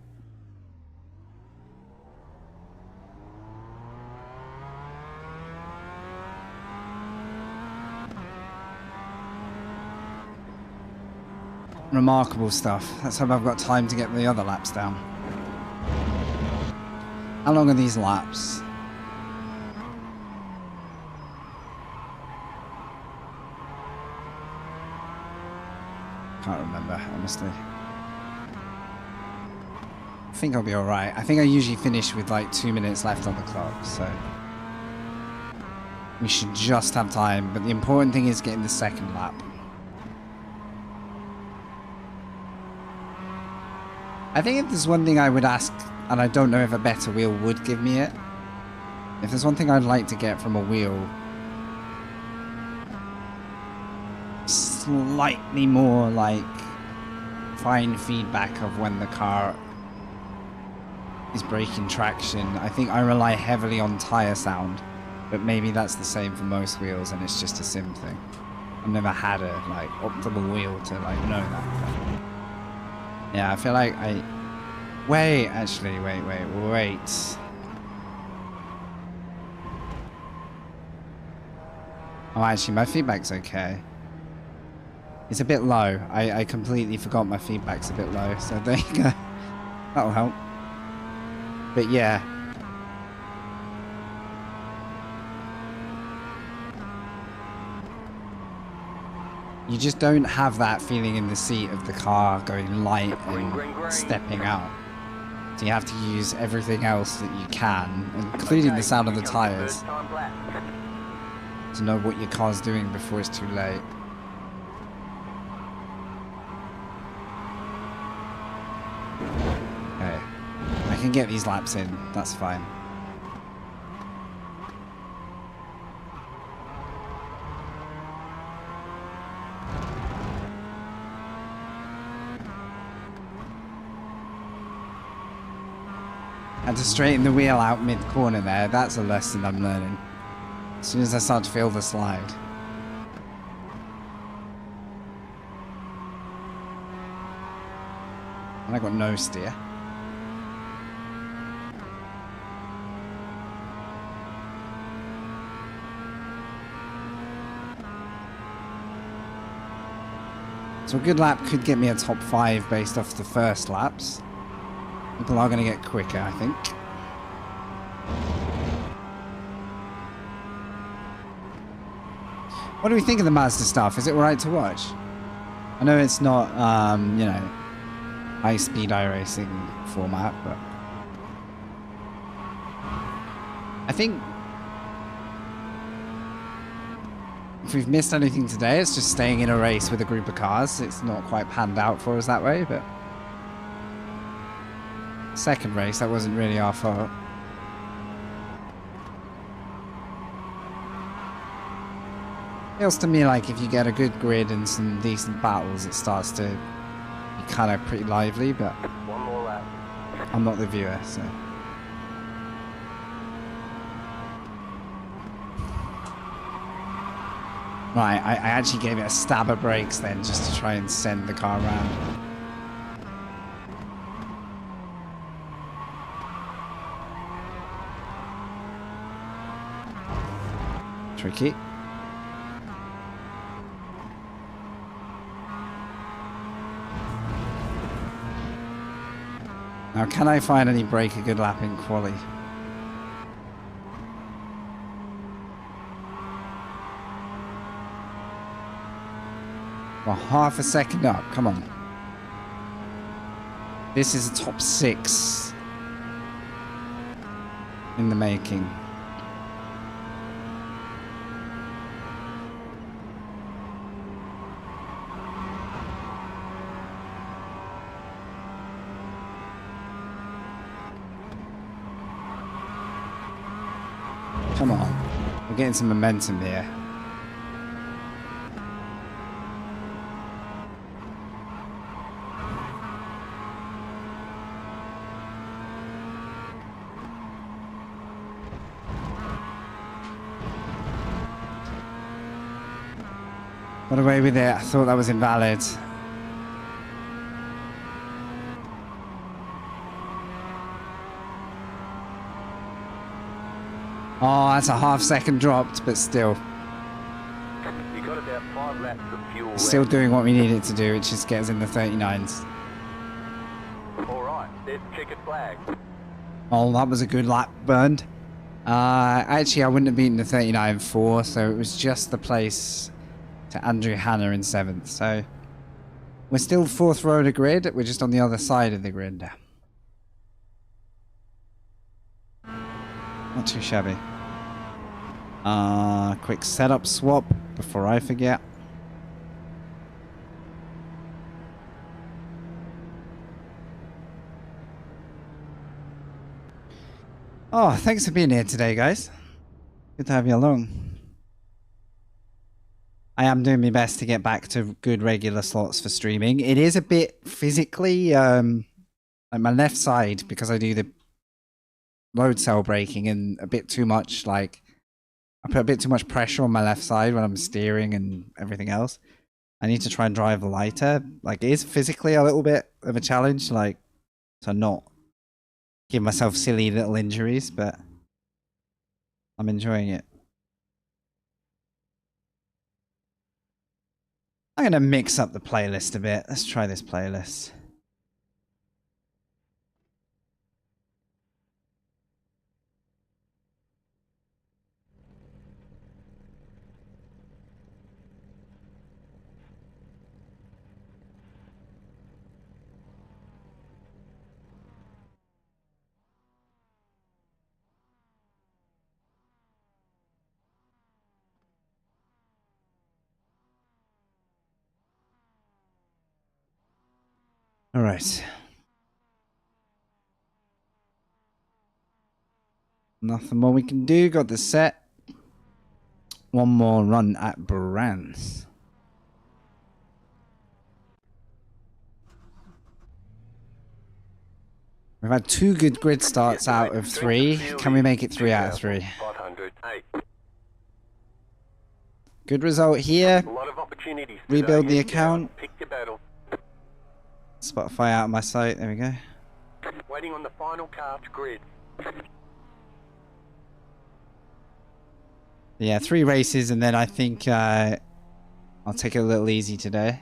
[SPEAKER 1] Remarkable stuff. Let's hope I've got time to get the other laps down. How long are these laps? Can't remember, honestly. I think I'll be alright. I think I usually finish with like 2 minutes left on the clock, so... we should just have time, but the important thing is getting the second lap. I think if there's one thing I would ask, and I don't know if a better wheel would give me it, if there's one thing I'd like to get from a wheel, slightly more like fine feedback of when the car is breaking traction. I think I rely heavily on tyre sound, but maybe that's the same for most wheels and it's just a sim thing. I've never had a like optimal wheel to like know that. Yeah, I feel like wait. Oh, actually, my feedback's okay. It's a bit low. I completely forgot my feedback's a bit low, so there you go. That'll help. But yeah. You just don't have that feeling in the seat of the car going light and stepping out. So you have to use everything else that you can, including the sound of the tyres, to know what your car's doing before it's too late. Okay. I can get these laps in, that's fine. Had to straighten the wheel out mid-corner there. That's a lesson I'm learning. As soon as I start to feel the slide. And I got no steer. So a good lap could get me a top 5 based off the first laps. People are going to get quicker, I think. What do we think of the Mazda stuff? Is it alright to watch? I know it's not, you know, high-speed iRacing format, but... I think... if we've missed anything today, it's just staying in a race with a group of cars. It's not quite panned out for us that way, but... second race, that wasn't really our fault. Feels to me like if you get a good grid and some decent battles, it starts to be kind of pretty lively, but
[SPEAKER 2] One more lap.
[SPEAKER 1] I'm not the viewer, so. Right, I actually gave it a stab of brakes then, just to try and send the car around. Tricky. Now, can I finally break a good lap in quali? Well, half a second up. Come on. This is a top 6 in the making. Come on. We're getting some momentum here. Got away with it. I thought that was invalid. Oh, that's a half-second dropped, but still.
[SPEAKER 2] You got about 5 laps of fuel
[SPEAKER 1] Still
[SPEAKER 2] left.
[SPEAKER 1] doing what we needed to do, which just gets in the 39s.
[SPEAKER 2] Alright, there's the checkered flag.
[SPEAKER 1] Oh, that was a good lap burned. Actually, I wouldn't have beaten the 39.4, so it was just the place to Andrew Hanna in 7th. So we're still 4th row of the grid. We're just on the other side of the grid now. Not too shabby. Quick setup swap before I forget. Oh, thanks for being here today, guys. Good to have you along. I am doing my best to get back to good regular slots for streaming. It is a bit physically, like my left side, because I do the load cell braking and a bit too much, like, I put a bit too much pressure on my left side when I'm steering and everything else. I need to try and drive lighter. Like, it is physically a little bit of a challenge, like, to not give myself silly little injuries, but I'm enjoying it. I'm going to mix up the playlist a bit. Let's try this playlist. All right. Nothing more we can do. Got the set. One more run at Brands. We've had 2 good grid starts out of 3. Can we make it 3 out of 3? Good result here.
[SPEAKER 2] A lot of opportunities.
[SPEAKER 1] Rebuild the
[SPEAKER 2] Head down,
[SPEAKER 1] account.
[SPEAKER 2] Pick your battle.
[SPEAKER 1] Spotify out of my sight. There we go.
[SPEAKER 2] Waiting on the final car to grid.
[SPEAKER 1] Yeah, 3 races, and then I think I'll take it a little easy today.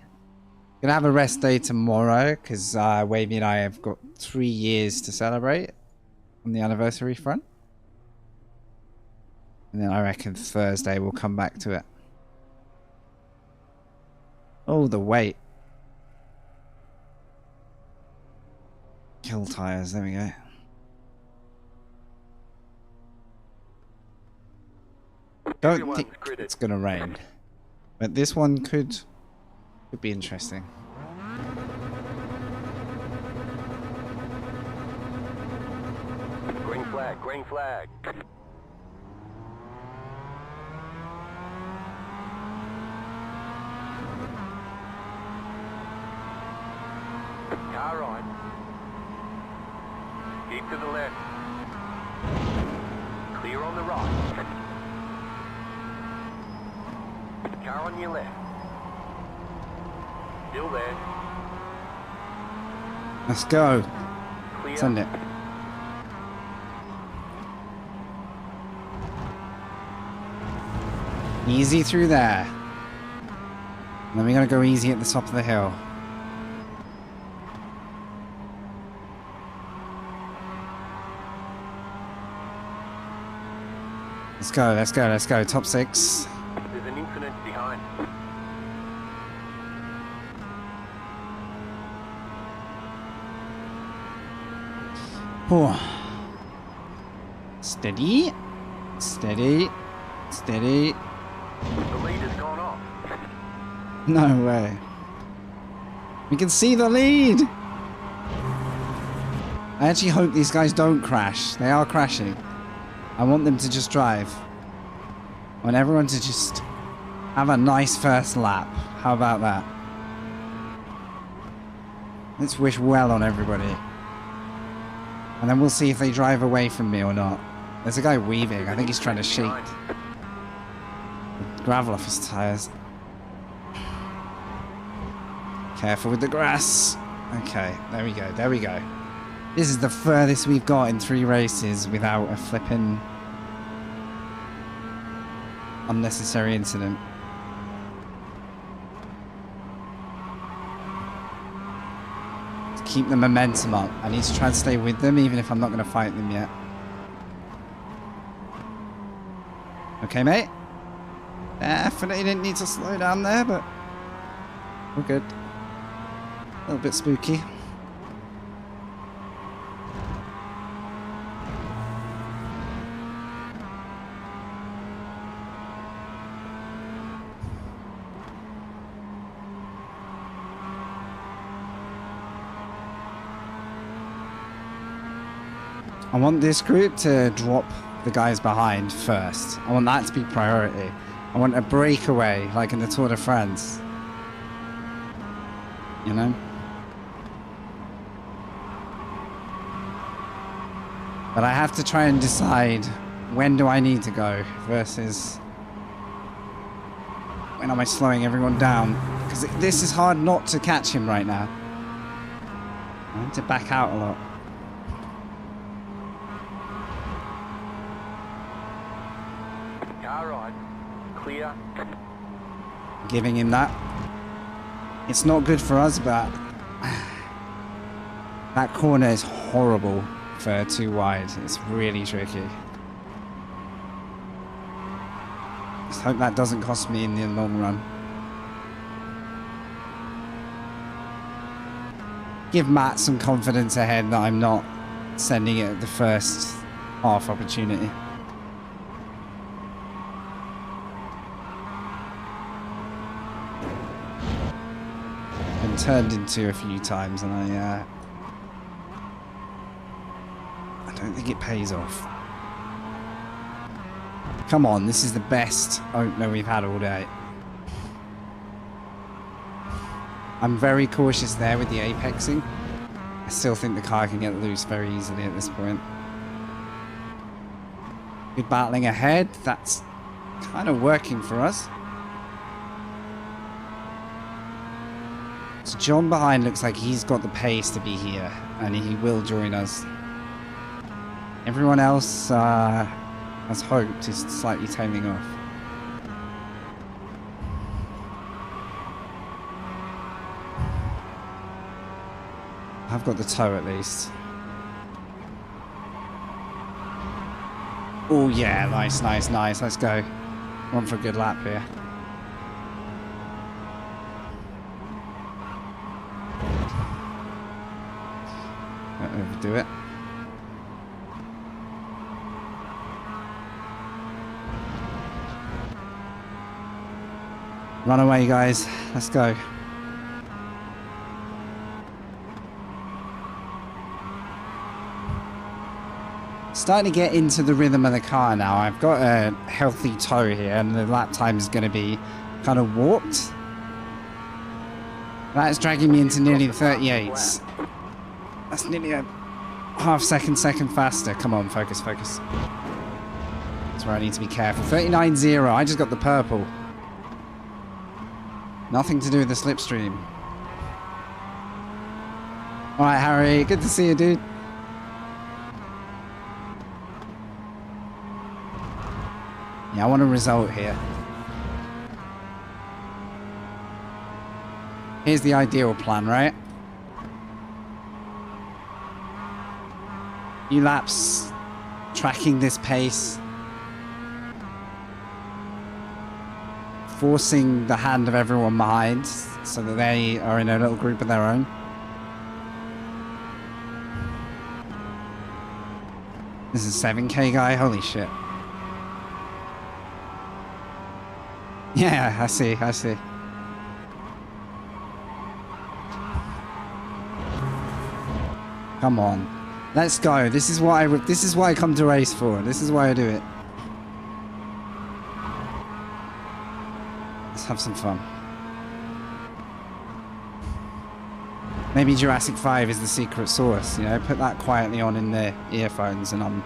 [SPEAKER 1] Gonna have a rest day tomorrow because Wavy and I have got 3 years to celebrate on the anniversary front, and then I reckon Thursday we'll come back to it. Oh, the weight. Kill tires. There we go. Don't think it's gonna rain, but this one could be interesting.
[SPEAKER 2] Green flag, green flag. Keep to the left. Clear on the right. Car on your left. Still there.
[SPEAKER 1] Let's go.
[SPEAKER 2] Clear.
[SPEAKER 1] Send it. Easy through there. And then we're going to go easy at the top of the hill. Let's go, let's go, let's go. Top 6.
[SPEAKER 2] There's an incident behind.
[SPEAKER 1] Oh. Steady. Steady. Steady.
[SPEAKER 2] The lead has gone off.
[SPEAKER 1] No way. We can see the lead. I actually hope these guys don't crash. They are crashing. I want them to just drive. I want everyone to just have a nice first lap. How about that? Let's wish well on everybody. And then we'll see if they drive away from me or not. There's a guy weaving. I think he's trying to shake the gravel off his tires. Careful with the grass. Okay, there we go, there we go. This is the furthest we've got in 3 races without a flipping unnecessary incident. To keep the momentum up, I need to try and stay with them even if I'm not going to fight them yet. Okay, mate. Definitely didn't need to slow down there, but we're good. A little bit spooky. I want this group to drop the guys behind first. I want that to be priority. I want a breakaway like in the Tour de France. You know? But I have to try and decide when do I need to go versus when am I slowing everyone down. Because this is hard not to catch him right now. I need to back out a lot.
[SPEAKER 2] Car right. Clear.
[SPEAKER 1] Giving him that. It's not good for us, but that corner is horrible for 2 wide. It's really tricky. Just hope that doesn't cost me in the long run. Give Matt some confidence ahead that I'm not sending it at the first half opportunity. Been turned into a few times and I don't think it pays off. Come on, this is the best opener we've had all day. I'm very cautious there with the apexing. I still think the car can get loose very easily at this point. Good battling ahead. That's kind of working for us. So John behind looks like he's got the pace to be here, and he will join us. Everyone else, as hoped, is slightly tailing off. I've got the toe at least. Oh yeah, nice, nice, nice. Let's go. One for a good lap here. Don't overdo it. Run away, guys. Let's go. Starting to get into the rhythm of the car now. I've got a healthy toe here and the lap time is going to be kind of warped. That's dragging me into nearly the 38s. That's nearly a half second faster. Come on, focus, focus. That's where I need to be careful. 39.0. I just got the purple. Nothing to do with the slipstream. Alright, Harry. Good to see you, dude. Yeah, I want a result here. Here's the ideal plan, right? Few laps tracking this pace. Forcing the hand of everyone behind so that they are in a little group of their own. This is a 7K guy, holy shit. Yeah, I see. Come on. Let's go. This is what I come to race for. This is why I do it. Let's have some fun. Maybe Jurassic 5 is the secret sauce, you know? Put that quietly on in the earphones and I've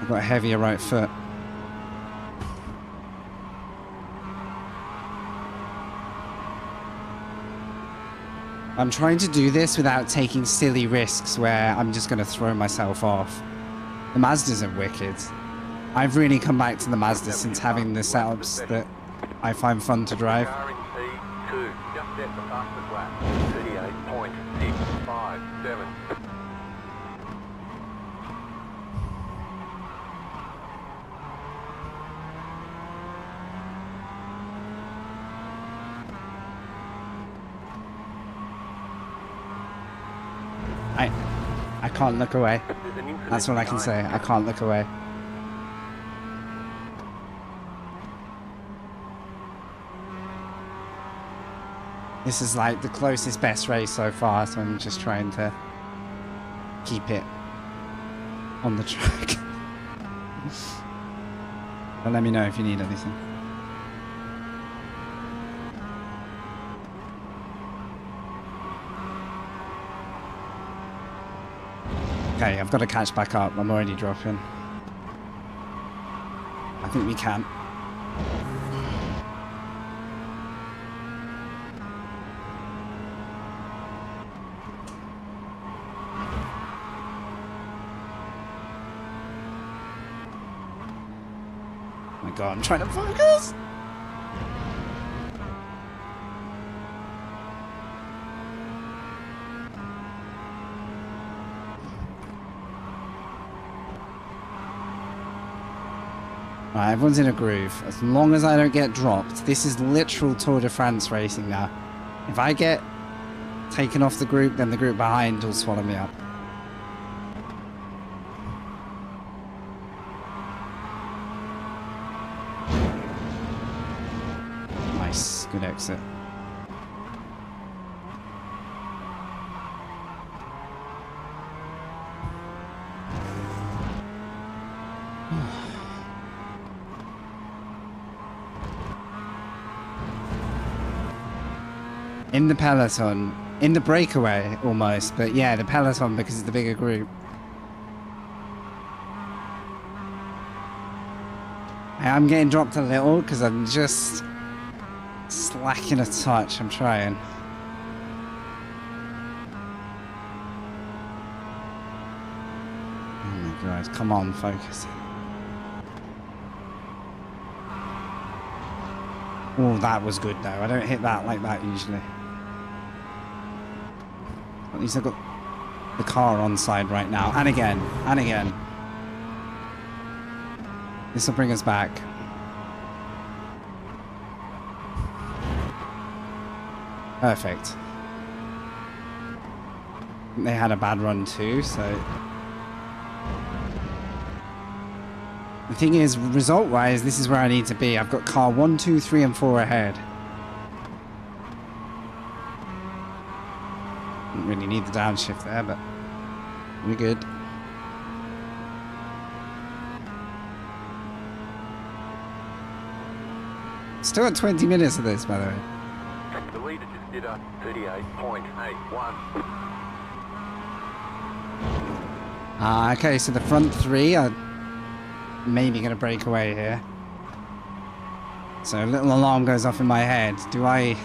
[SPEAKER 1] got a heavier right foot. I'm trying to do this without taking silly risks where I'm just going to throw myself off. The Mazdas are wicked. I've really come back to the Mazda since having the setups that I find fun to drive. I can't look away. That's what I can say. I can't look away. This is like the closest best race so far, so I'm just trying to keep it on the track. But let me know if you need anything. Okay, I've got to catch back up. I'm already dropping. I think we can. Oh my god, I'm trying to focus! Right, everyone's in a groove. As long as I don't get dropped. This is literal Tour de France racing now. If I get taken off the group, then the group behind will swallow me up. Nice, good exit. In the peloton, in the breakaway almost, but yeah, the peloton because it's the bigger group. I'm getting dropped a little because I'm just slacking a touch. I'm trying. Oh my god, come on, focus. Oh, that was good though. I don't hit that like that usually. At least I've got the car on side right now. And again. And again. This will bring us back. Perfect. They had a bad run too, so... The thing is, result-wise, this is where I need to be. I've got car 1, 2, 3, and 4 ahead. Don't really need the downshift there, but we're good. Still at 20 minutes of this, by the way.
[SPEAKER 2] The leader just did a 38.81.
[SPEAKER 1] Okay, so the front three are maybe going to break away here. So a little alarm goes off in my head. Do I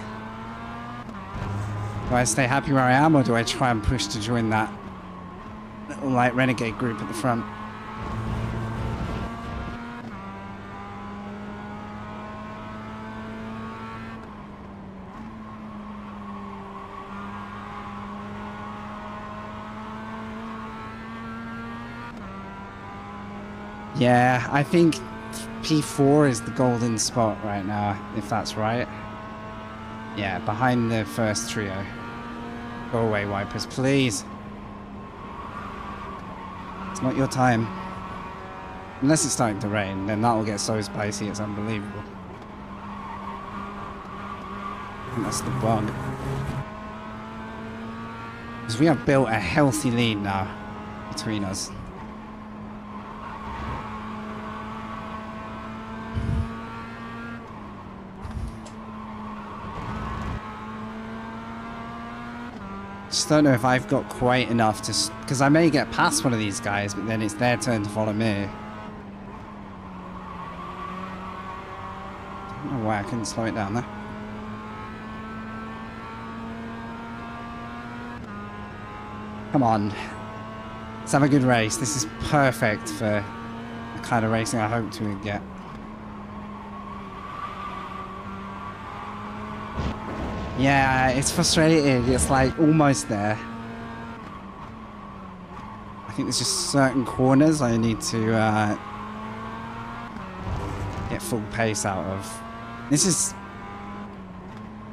[SPEAKER 1] stay happy where I am, or do I try and push to join that little like renegade group at the front? Yeah, I think P4 is the golden spot right now, if that's right. Yeah, behind the first trio. Go away, wipers, please. It's not your time. Unless it's starting to rain, then that will get so spicy, it's unbelievable. I think that's the bug. Because we have built a healthy lead now between us. Just don't know if I've got quite enough to... Because I may get past one of these guys, but then it's their turn to follow me. I don't know why I couldn't slow it down there. Come on. Let's have a good race. This is perfect for the kind of racing I hope to get. Yeah, it's frustrating. It's like almost there. I think there's just certain corners I need to get full pace out of. This is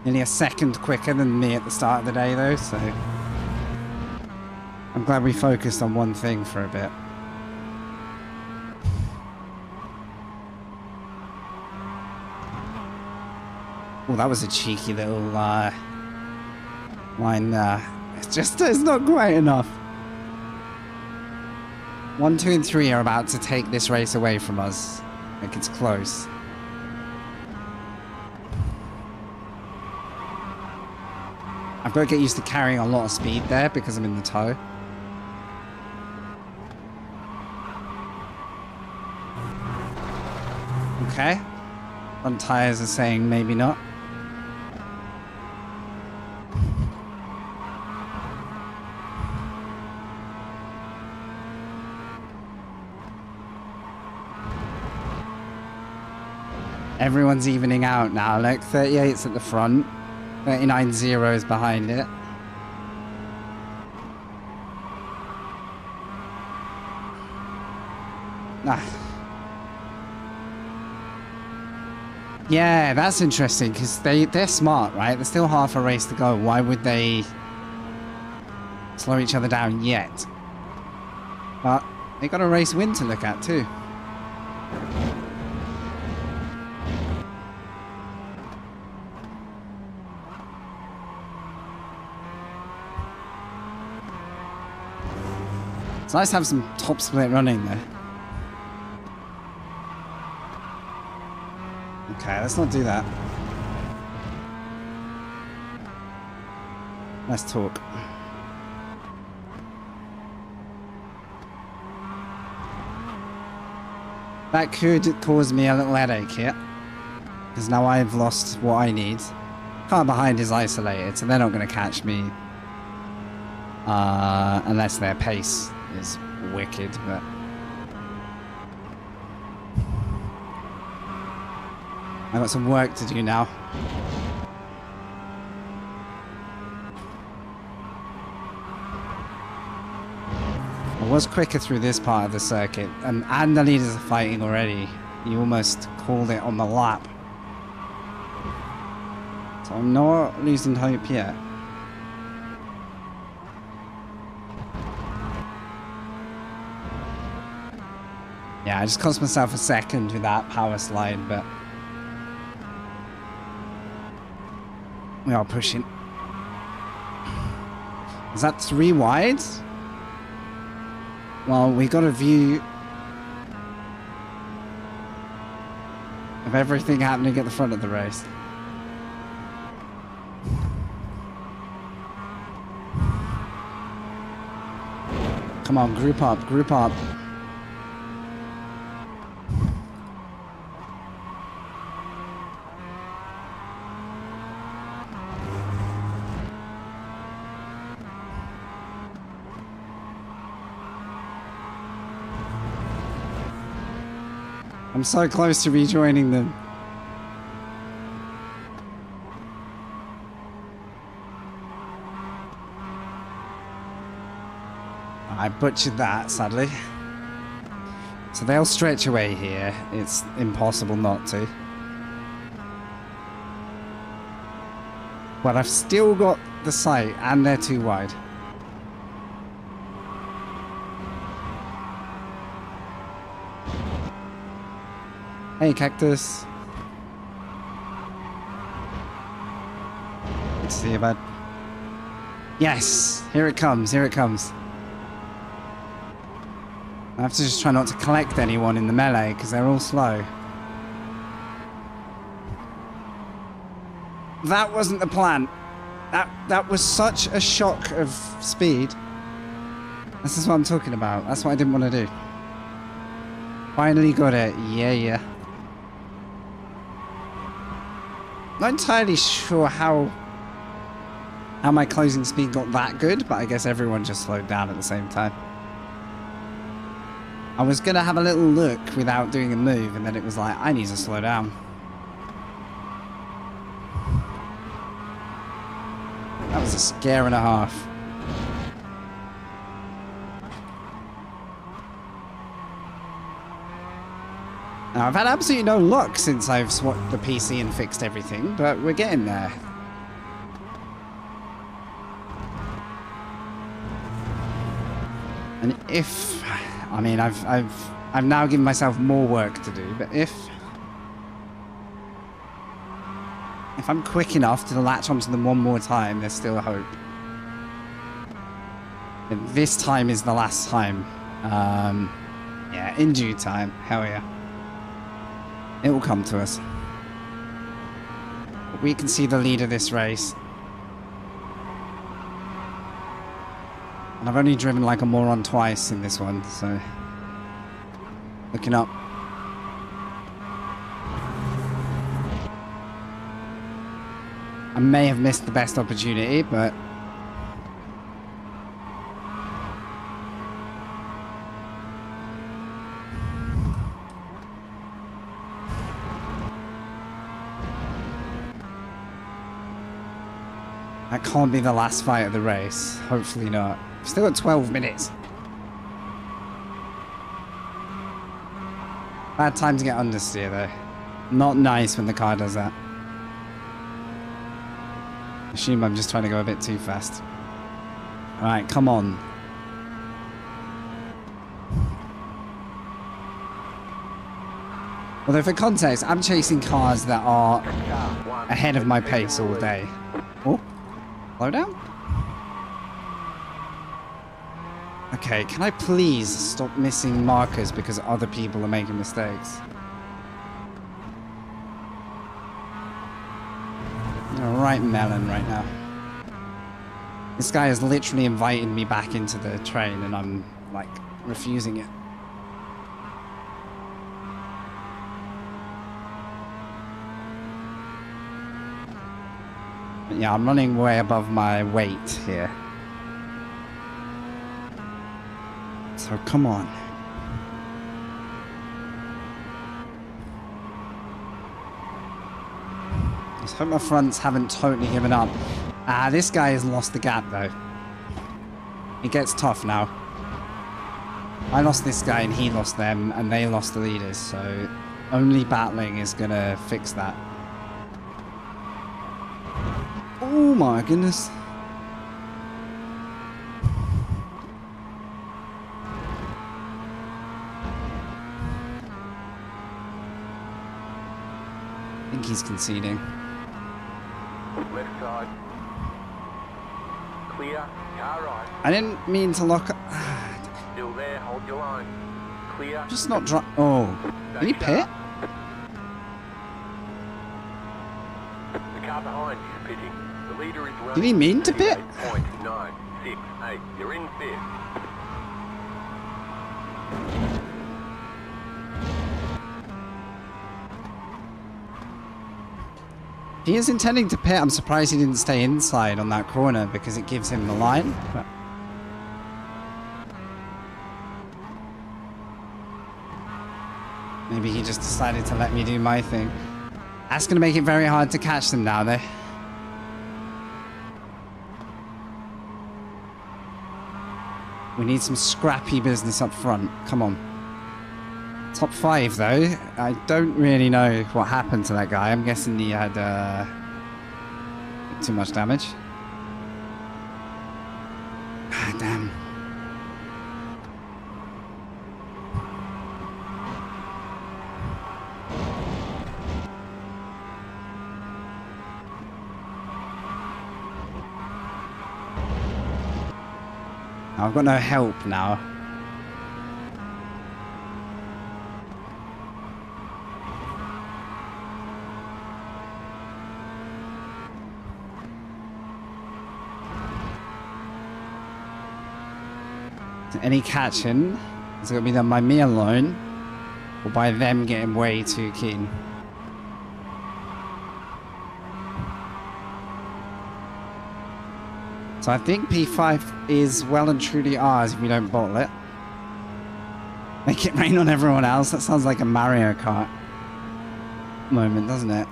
[SPEAKER 1] nearly a second quicker than me at the start of the day though, so I'm glad we focused on one thing for a bit. Oh, that was a cheeky little line there. It's not quite enough. 1, 2, and 3 are about to take this race away from us. I think it's close. I've got to get used to carrying a lot of speed there because I'm in the tow. Okay. Front tires are saying maybe not. Everyone's evening out now. Like 38's at the front, 39 zeros behind it. Yeah, that's interesting because they're smart, right? There's still half a race to go. Why would they slow each other down yet? But they got a race win to look at too. It's nice to have some top split running there. Okay, let's not do that. Let's talk. That could cause me a little headache here. Because now I've lost what I need. Car behind is isolated, so they're not going to catch me. Unless their pace is wicked, but... I've got some work to do now. I was quicker through this part of the circuit, and the leaders are fighting already. You almost called it on the lap. So I'm not losing hope yet. Yeah, I just cost myself a second with that power slide, but... we are pushing. Is that 3 wide? Well, we got a view of everything happening at the front of the race. Come on, group up, group up. I'm so close to rejoining them. I butchered that, sadly. So they'll stretch away here. It's impossible not to. But I've still got the sight, and they're too wide. Hey, Cactus. Good to see you, bud. Yes! Here it comes, here it comes. I have to just try not to collect anyone in the melee, because they're all slow. That wasn't the plan. That was such a shock of speed. This is what I'm talking about. That's what I didn't want to do. Finally got it. Yeah. Not entirely sure how my closing speed got that good, but I guess everyone just slowed down at the same time. I was going to have a little look without doing a move, and then it was like, I need to slow down. That was a scare and a half. Now, I've had absolutely no luck since I've swapped the PC and fixed everything, but we're getting there. And if... I mean, I've now given myself more work to do, but if I'm quick enough to latch onto them one more time, there's still a hope. And this time is the last time. Yeah, in due time. Hell yeah. It will come to us. But we can see the lead of this race. And I've only driven like a moron twice in this one, so... Looking up. I may have missed the best opportunity, but... That can't be the last fight of the race. Hopefully not. Still got 12 minutes. Bad time to get understeer though. Not nice when the car does that. Assume I'm just trying to go a bit too fast. Alright, come on. Although for context, I'm chasing cars that are ahead of my pace all day. Oh, slow down. Okay, can I please stop missing markers because other people are making mistakes? Right melon right now. This guy has literally invited me back into the train and I'm, like, refusing it. But yeah, I'm running way above my weight here. So come on. Just hope my fronts haven't totally given up. Ah, this guy has lost the gap though. It gets tough now. I lost this guy and he lost them and they lost the leaders, so only battling is gonna fix that. Oh my goodness. I think he's conceding.
[SPEAKER 2] Left side. Clear. Car right.
[SPEAKER 1] I didn't mean to lock up.
[SPEAKER 2] Still there. Hold your line. Clear.
[SPEAKER 1] Just not dry. Oh. Did he pit?
[SPEAKER 2] The car behind you is pitting. The leader is running.
[SPEAKER 1] Did he mean to pit?
[SPEAKER 2] 8.968. You're in fifth.
[SPEAKER 1] If he is intending to pit, I'm surprised he didn't stay inside on that corner because it gives him the line. But maybe he just decided to let me do my thing. That's going to make it very hard to catch them now, though. We need some scrappy business up front. Come on. Top 5, though. I don't really know what happened to that guy. I'm guessing he had too much damage. Ah, damn. I've got no help now. So any catching is going to be done by me alone or by them getting way too keen. So I think P5 is well and truly ours if we don't bottle it. Make it rain on everyone else. That sounds like a Mario Kart moment, doesn't it?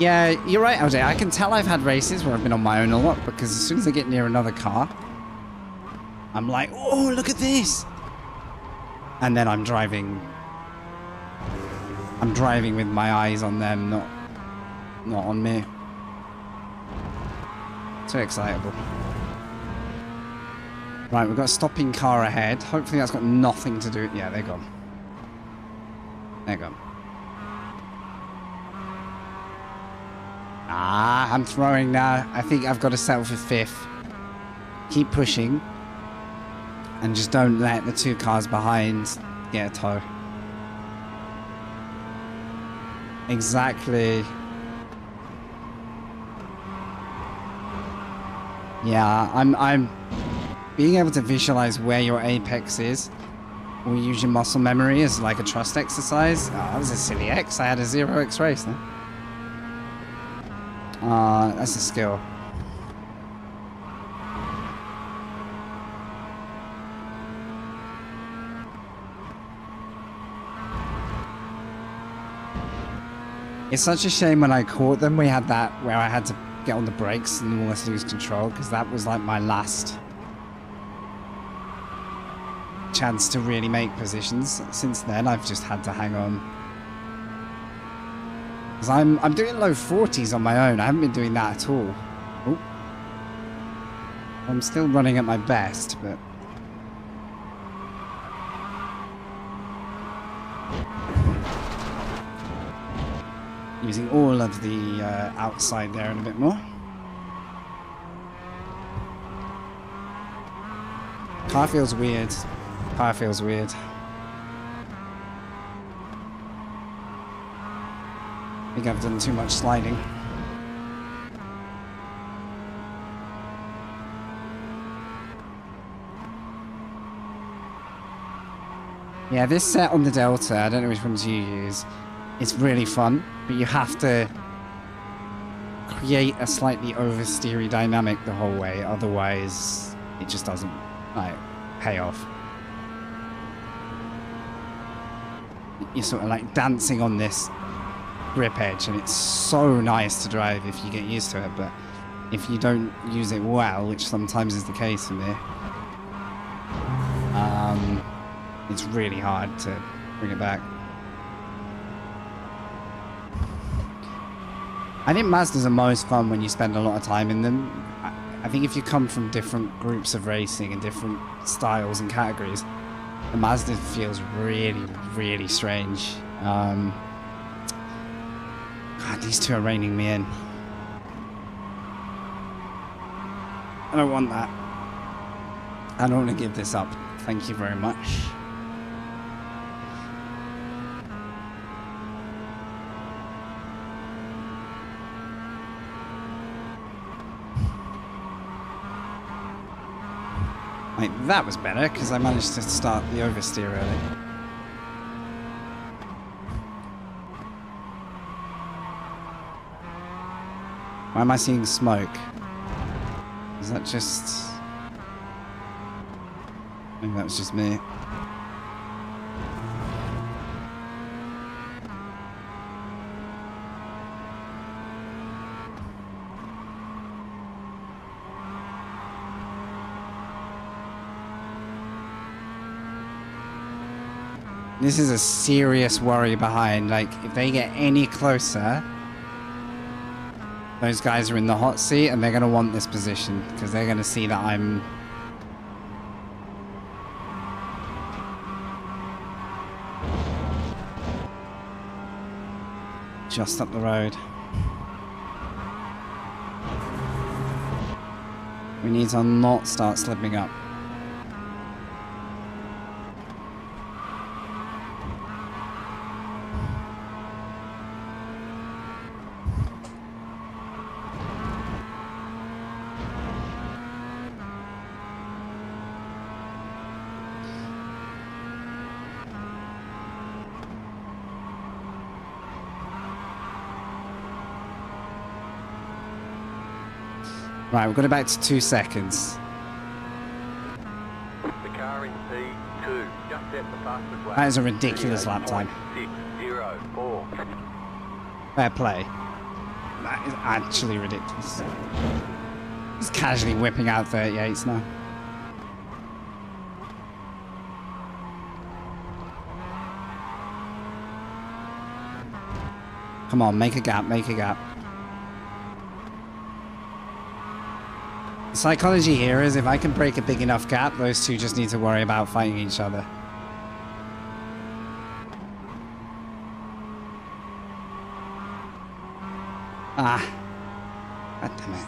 [SPEAKER 1] Yeah, you're right, LJ. I can tell I've had races where I've been on my own a lot because as soon as I get near another car, I'm like, oh, look at this. And then I'm driving with my eyes on them, not on me. Too excitable. Right, we've got a stopping car ahead. Hopefully that's got nothing to do with... Yeah, they're gone. They're gone. Ah, I'm throwing now. I think I've got to settle for 5th. Keep pushing. And just don't let the 2 cars behind get a tow. Exactly. Yeah, I'm being able to visualize where your apex is or use your muscle memory as like a trust exercise. Oh, that was a silly X. I had a 0x race then. That's a skill. It's such a shame when I caught them, we had that where I had to get on the brakes and almost lose control, because that was like my last chance to really make positions. Since then, I've just had to hang on. Because I'm doing low 40s on my own. I haven't been doing that at all. Ooh. I'm still running at my best, but... using all of the outside there and a bit more. Car feels weird. Car feels weird. I think I've done too much sliding. Yeah, this set on the Delta, I don't know which ones you use. It's really fun, but you have to create a slightly oversteery dynamic the whole way, otherwise it just doesn't like pay off. You're sort of like dancing on this grip edge, and it's so nice to drive if you get used to it, but if you don't use it well, which sometimes is the case for me, it's really hard to bring it back. I think Mazdas are most fun when you spend a lot of time in them. I think if you come from different groups of racing and different styles and categories, the Mazda feels really, really strange. God, these two are reining me in. I don't want that. I don't want to give this up. Thank you very much. Like, that was better, because I managed to start the oversteer early. Why am I seeing smoke? Is that just... Maybe that was just me. This is a serious worry behind. Like, if they get any closer, those guys are in the hot seat and they're going to want this position because they're going to see that I'm... just up the road. We need to not start slipping up. Right, we've got it back to 2 seconds.
[SPEAKER 2] The car in P2 just set the fastest lap.
[SPEAKER 1] That is a ridiculous lap time.
[SPEAKER 2] 6:04.
[SPEAKER 1] Fair play. That is actually ridiculous. Just casually whipping out 38s now. Come on, make a gap, make a gap. The psychology here is if I can break a big enough gap, those two just need to worry about fighting each other. Ah. God damn it.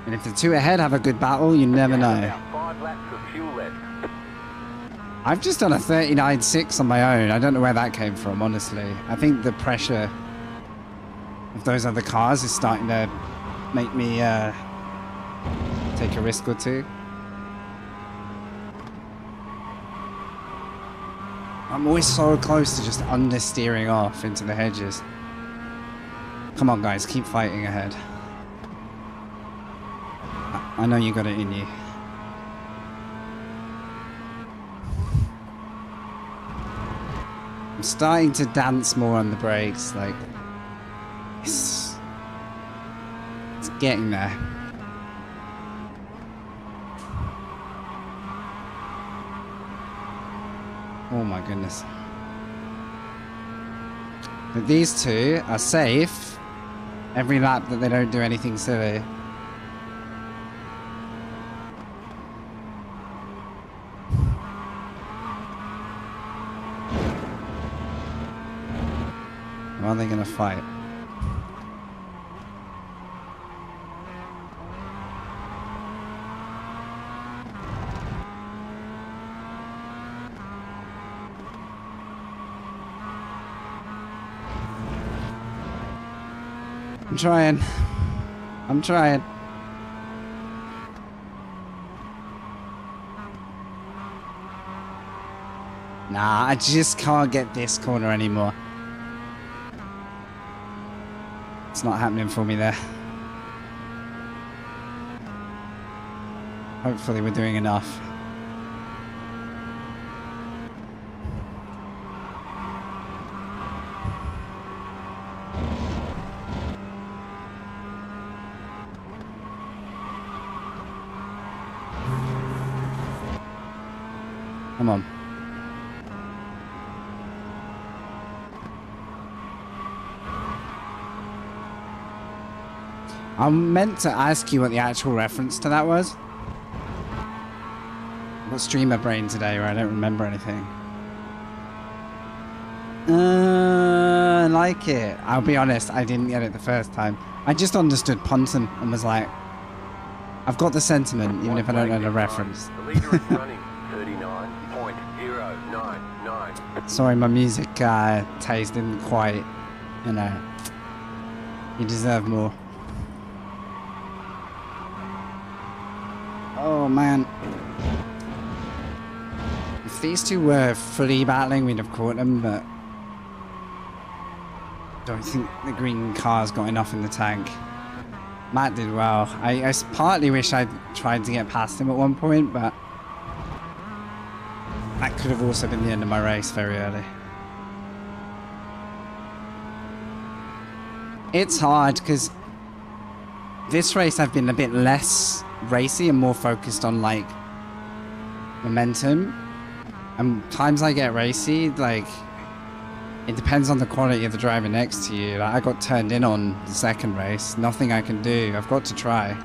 [SPEAKER 1] And if the two ahead have a good battle, you never know.
[SPEAKER 2] About 5 laps of fuel left.
[SPEAKER 1] I've just done a 39.6 on my own. I don't know where that came from, honestly. I think the pressure of those other cars is starting to make me take a risk or two. I'm always so close to just understeering off into the hedges. Come on, guys, keep fighting ahead. I know you got it in you. I'm starting to dance more on the brakes, like it's getting there. Oh my goodness. But these two are safe every lap that they don't do anything silly. Or are they gonna fight? I'm trying. I'm trying. Nah, I just can't get this corner anymore. It's not happening for me there. Hopefully we're doing enough. Come on. I meant to ask you what the actual reference to that was. I've got streamer brain today where I don't remember anything. I like it. I'll be honest, I didn't get it the first time. I just understood punting and was like, I've got the sentiment, even if I don't know the reference.
[SPEAKER 2] The leader is running 39.099.
[SPEAKER 1] Sorry, my music taste didn't quite, you know, you deserve more. Oh man. If these two were fully battling, we'd have caught them, but Don't think the green car's got enough in the tank. Matt did well. I partly wish I'd tried to get past him at one point, but that could have also been the end of my race very early. It's hard because this race I've been a bit less racy and more focused on like momentum. And times I get racy, like it depends on the quality of the driver next to you. Like, I got turned in on the second race. Nothing I can do. I've got to try.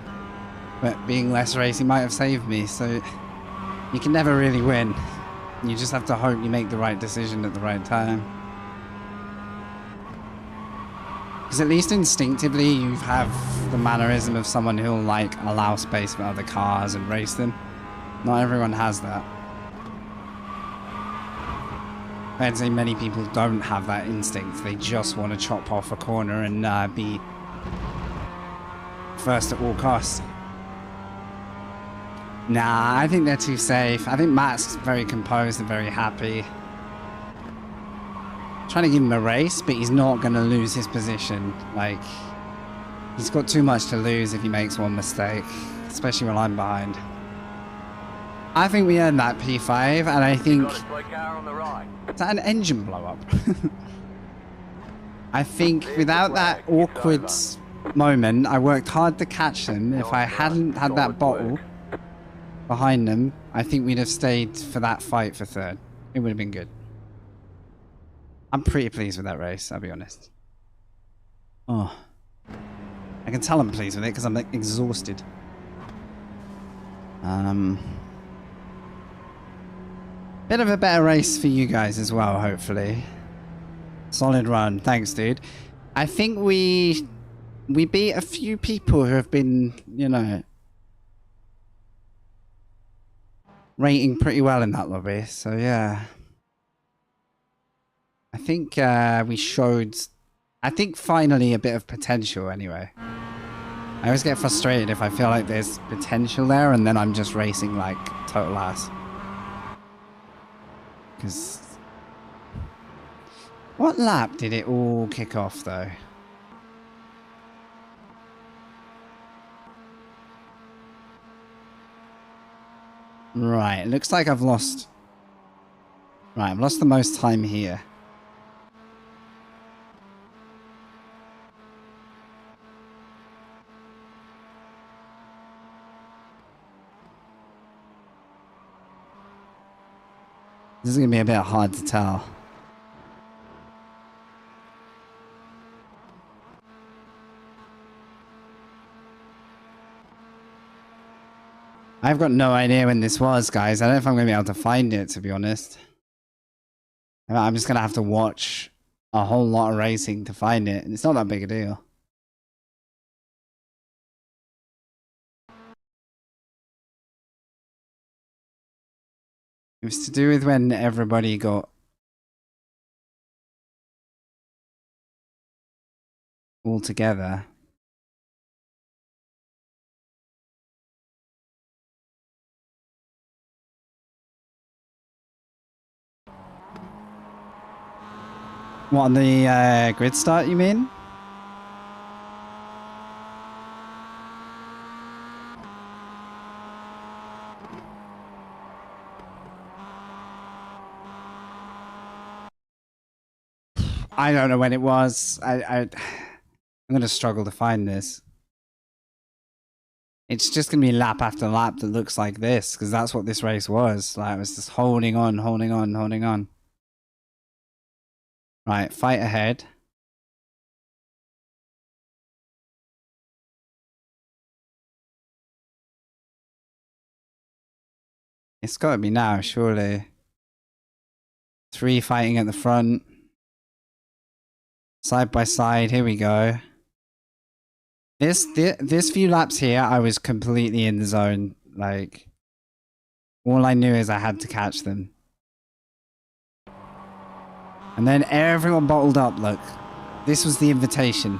[SPEAKER 1] But being less racy might have saved me. So you can never really win. You just have to hope you make the right decision at the right time. Because at least instinctively you have the mannerism of someone who'll like allow space for other cars and race them. Not everyone has that. I'd say many people don't have that instinct. They just want to chop off a corner and be first at all costs. Nah, I think they're too safe. I think Matt's very composed and very happy. Trying to give him a race, but he's not going to lose his position. Like, he's got too much to lose if he makes one mistake, especially when I'm behind. I think we earned that P5, and I think... Is that an engine blow up? I think without that awkward moment, I worked hard to catch them. If I hadn't had that bottle behind them, I think we'd have stayed for that fight for third. It would have been good. I'm pretty pleased with that race, I'll be honest. Oh. I can tell I'm pleased with it because I'm like, exhausted. Bit of a better race for you guys as well, hopefully. Solid run. Thanks, dude. I think we beat a few people who have been, you know, rating pretty well in that lobby. So, yeah. I think we showed, I think finally a bit of potential anyway. I always get frustrated if I feel like there's potential there and then I'm just racing like total ass. Because... What lap did it all kick off though? Right, it looks like I've lost... Right, I've lost the most time here. This is going to be a bit hard to tell. I've got no idea when this was, guys. I don't know if I'm going to be able to find it, to be honest. I'm just going to have to watch a whole lot of racing to find it. And it's not that big a deal. It was to do with when everybody got all together. What, on the grid start, you mean? I don't know when it was. I'm going to struggle to find this. It's just going to be lap after lap that looks like this, because that's what this race was. Like, it was just holding on, holding on, holding on. Right, fight ahead. It's got to be now, surely. 3 fighting at the front. Side by side, here we go. This few laps here, I was completely in the zone. Like, all I knew is I had to catch them. And then everyone bottled up, look. This was the invitation.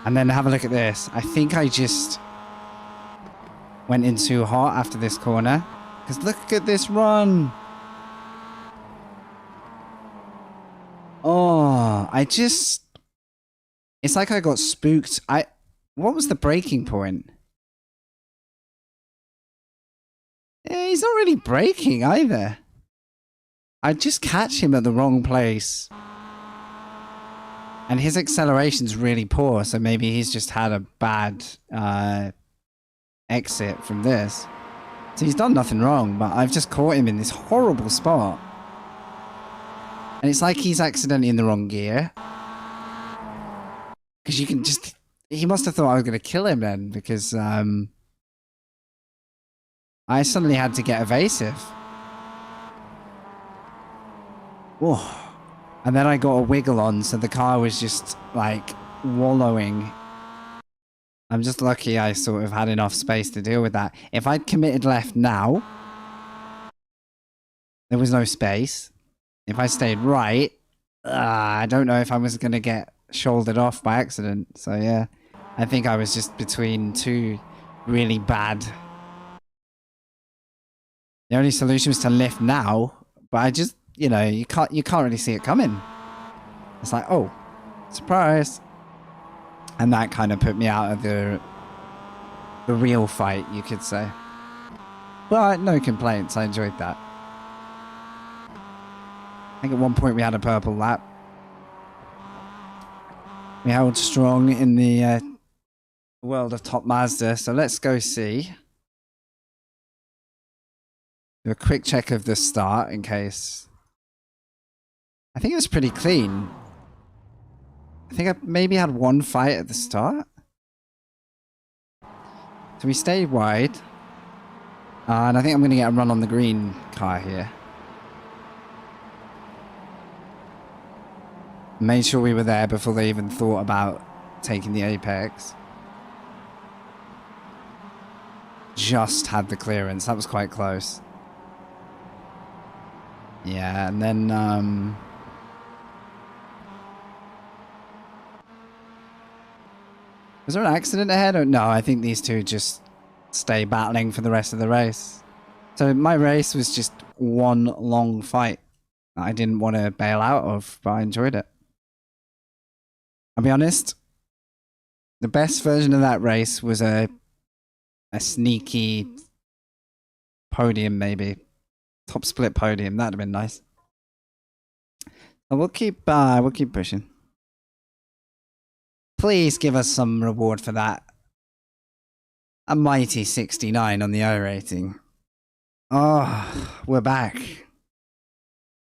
[SPEAKER 1] And then have a look at this. I think I just went in too hot after this corner. Because look at this run. Oh, I just It's like I got spooked. What was the breaking point? He's not really braking either. I just catch him at the wrong place. And his acceleration's really poor, so maybe he's just had a bad exit from this. So he's done nothing wrong, but I've just caught him in this horrible spot. And it's like he's accidentally in the wrong gear. Because you can just... He must have thought I was going to kill him then, because I suddenly had to get evasive. Whoa. And then I got a wiggle on, so the car was just, like, wallowing. I'm just lucky I sort of had enough space to deal with that. If I'd committed left now, there was no space. If I stayed right, I don't know if I was going to get shouldered off by accident. So, yeah, I think I was just between two really bad. The only solution was to lift now, but I just... You know, you can't really see it coming. It's like, oh, surprise. And that kind of put me out of the real fight, you could say. But no complaints, I enjoyed that. I think at one point we had a purple lap. We held strong in the world of Top Mazda, so let's go see. Do a quick check of the start in case... I think it was pretty clean. I think I maybe had one fight at the start. So we stayed wide. And I think I'm going to get a run on the green car here. Made sure we were there before they even thought about taking the apex. Just had the clearance. That was quite close. Yeah, and then... Was there an accident ahead? Or no, I think these two just stay battling for the rest of the race. So my race was just one long fight that I didn't want to bail out of, but I enjoyed it. I'll be honest, the best version of that race was a sneaky podium, maybe. Top split podium, that'd have been nice. But we'll keep pushing. Please give us some reward for that. A mighty 69 on the iRacing. Oh, we're back.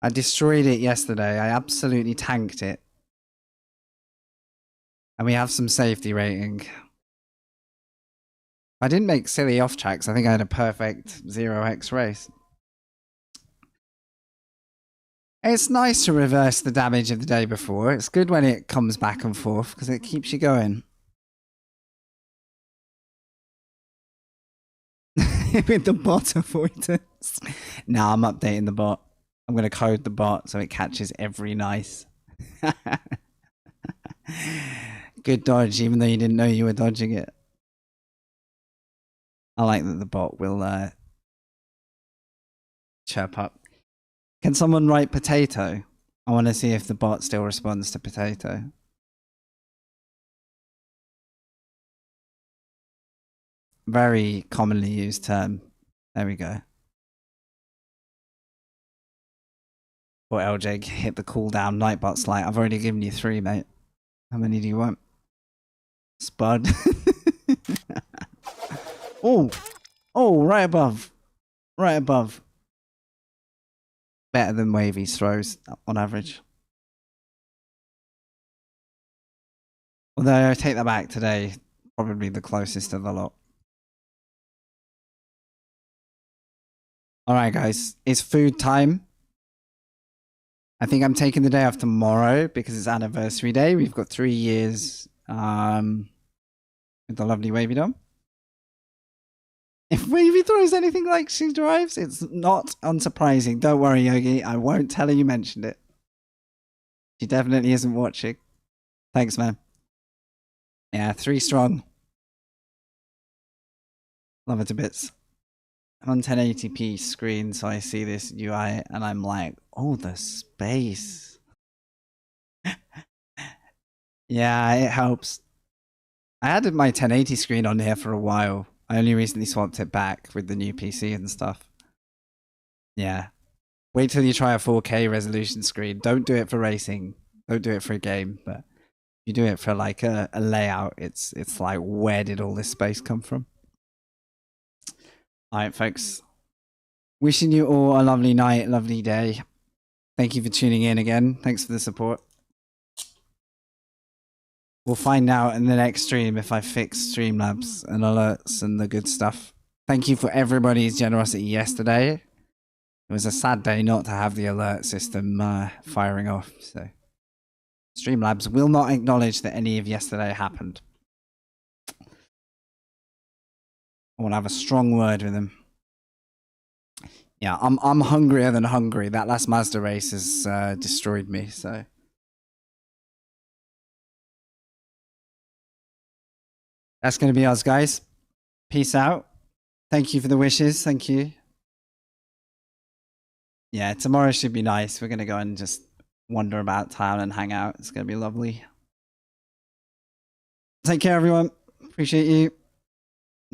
[SPEAKER 1] I destroyed it yesterday. I absolutely tanked it. And we have some safety rating. I didn't make silly off tracks. I think I had a perfect 0x race. It's nice to reverse the damage of the day before. It's good when it comes back and forth because it keeps you going. With the bot avoidance. Nah, I'm updating the bot. I'm going to code the bot so it catches every nice. Good dodge, even though you didn't know you were dodging it. I like that the bot will chirp up. Can someone write potato? I want to see if the bot still responds to potato. Very commonly used term. There we go. Or LJ, hit the cooldown Nightbot slide. I've already given you 3, mate. How many do you want? Spud. Oh! Oh, right above. Right above. Better than Wavy's throws on average. Although I take that back today, probably the closest of the lot. Alright guys, it's food time. I think I'm taking the day off tomorrow because it's anniversary day. We've got 3 years with the lovely Wavy Dom. If Wavy throws anything like she drives, it's not unsurprising. Don't worry, Yogi. I won't tell her you mentioned it. She definitely isn't watching. Thanks, man. Yeah, 3 strong. Love it to bits. I'm on 1080p screen, so I see this UI and I'm like, oh, the space. Yeah, it helps. I had my 1080 screen on here for a while. I only recently swapped it back with the new PC and stuff. Yeah. Wait till you try a 4K resolution screen. Don't do it for racing. Don't do it for a game, but you do it for like a layout. It's like, where did all this space come from? All right, folks. Wishing you all a lovely night, lovely day. Thank you for tuning in again. Thanks for the support. We'll find out in the next stream if I fix Streamlabs and alerts and the good stuff. Thank you for everybody's generosity yesterday. It was a sad day not to have the alert system firing off. So Streamlabs will not acknowledge that any of yesterday happened. I want to have a strong word with them. Yeah, I'm hungrier than hungry. That last Mazda race has destroyed me. So that's going to be us, guys. Peace out. Thank you for the wishes. Thank you. Yeah, tomorrow should be nice. We're going to go and just wander about town and hang out. It's going to be lovely. Take care, everyone. Appreciate you.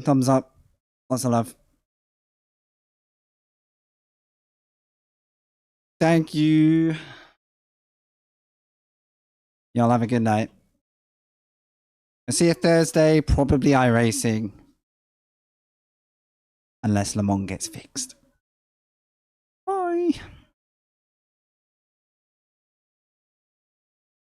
[SPEAKER 1] Thumbs up. Lots of love. Thank you. Y'all have a good night. I'll see you Thursday. Probably iRacing. Unless Le Mans gets fixed. Bye.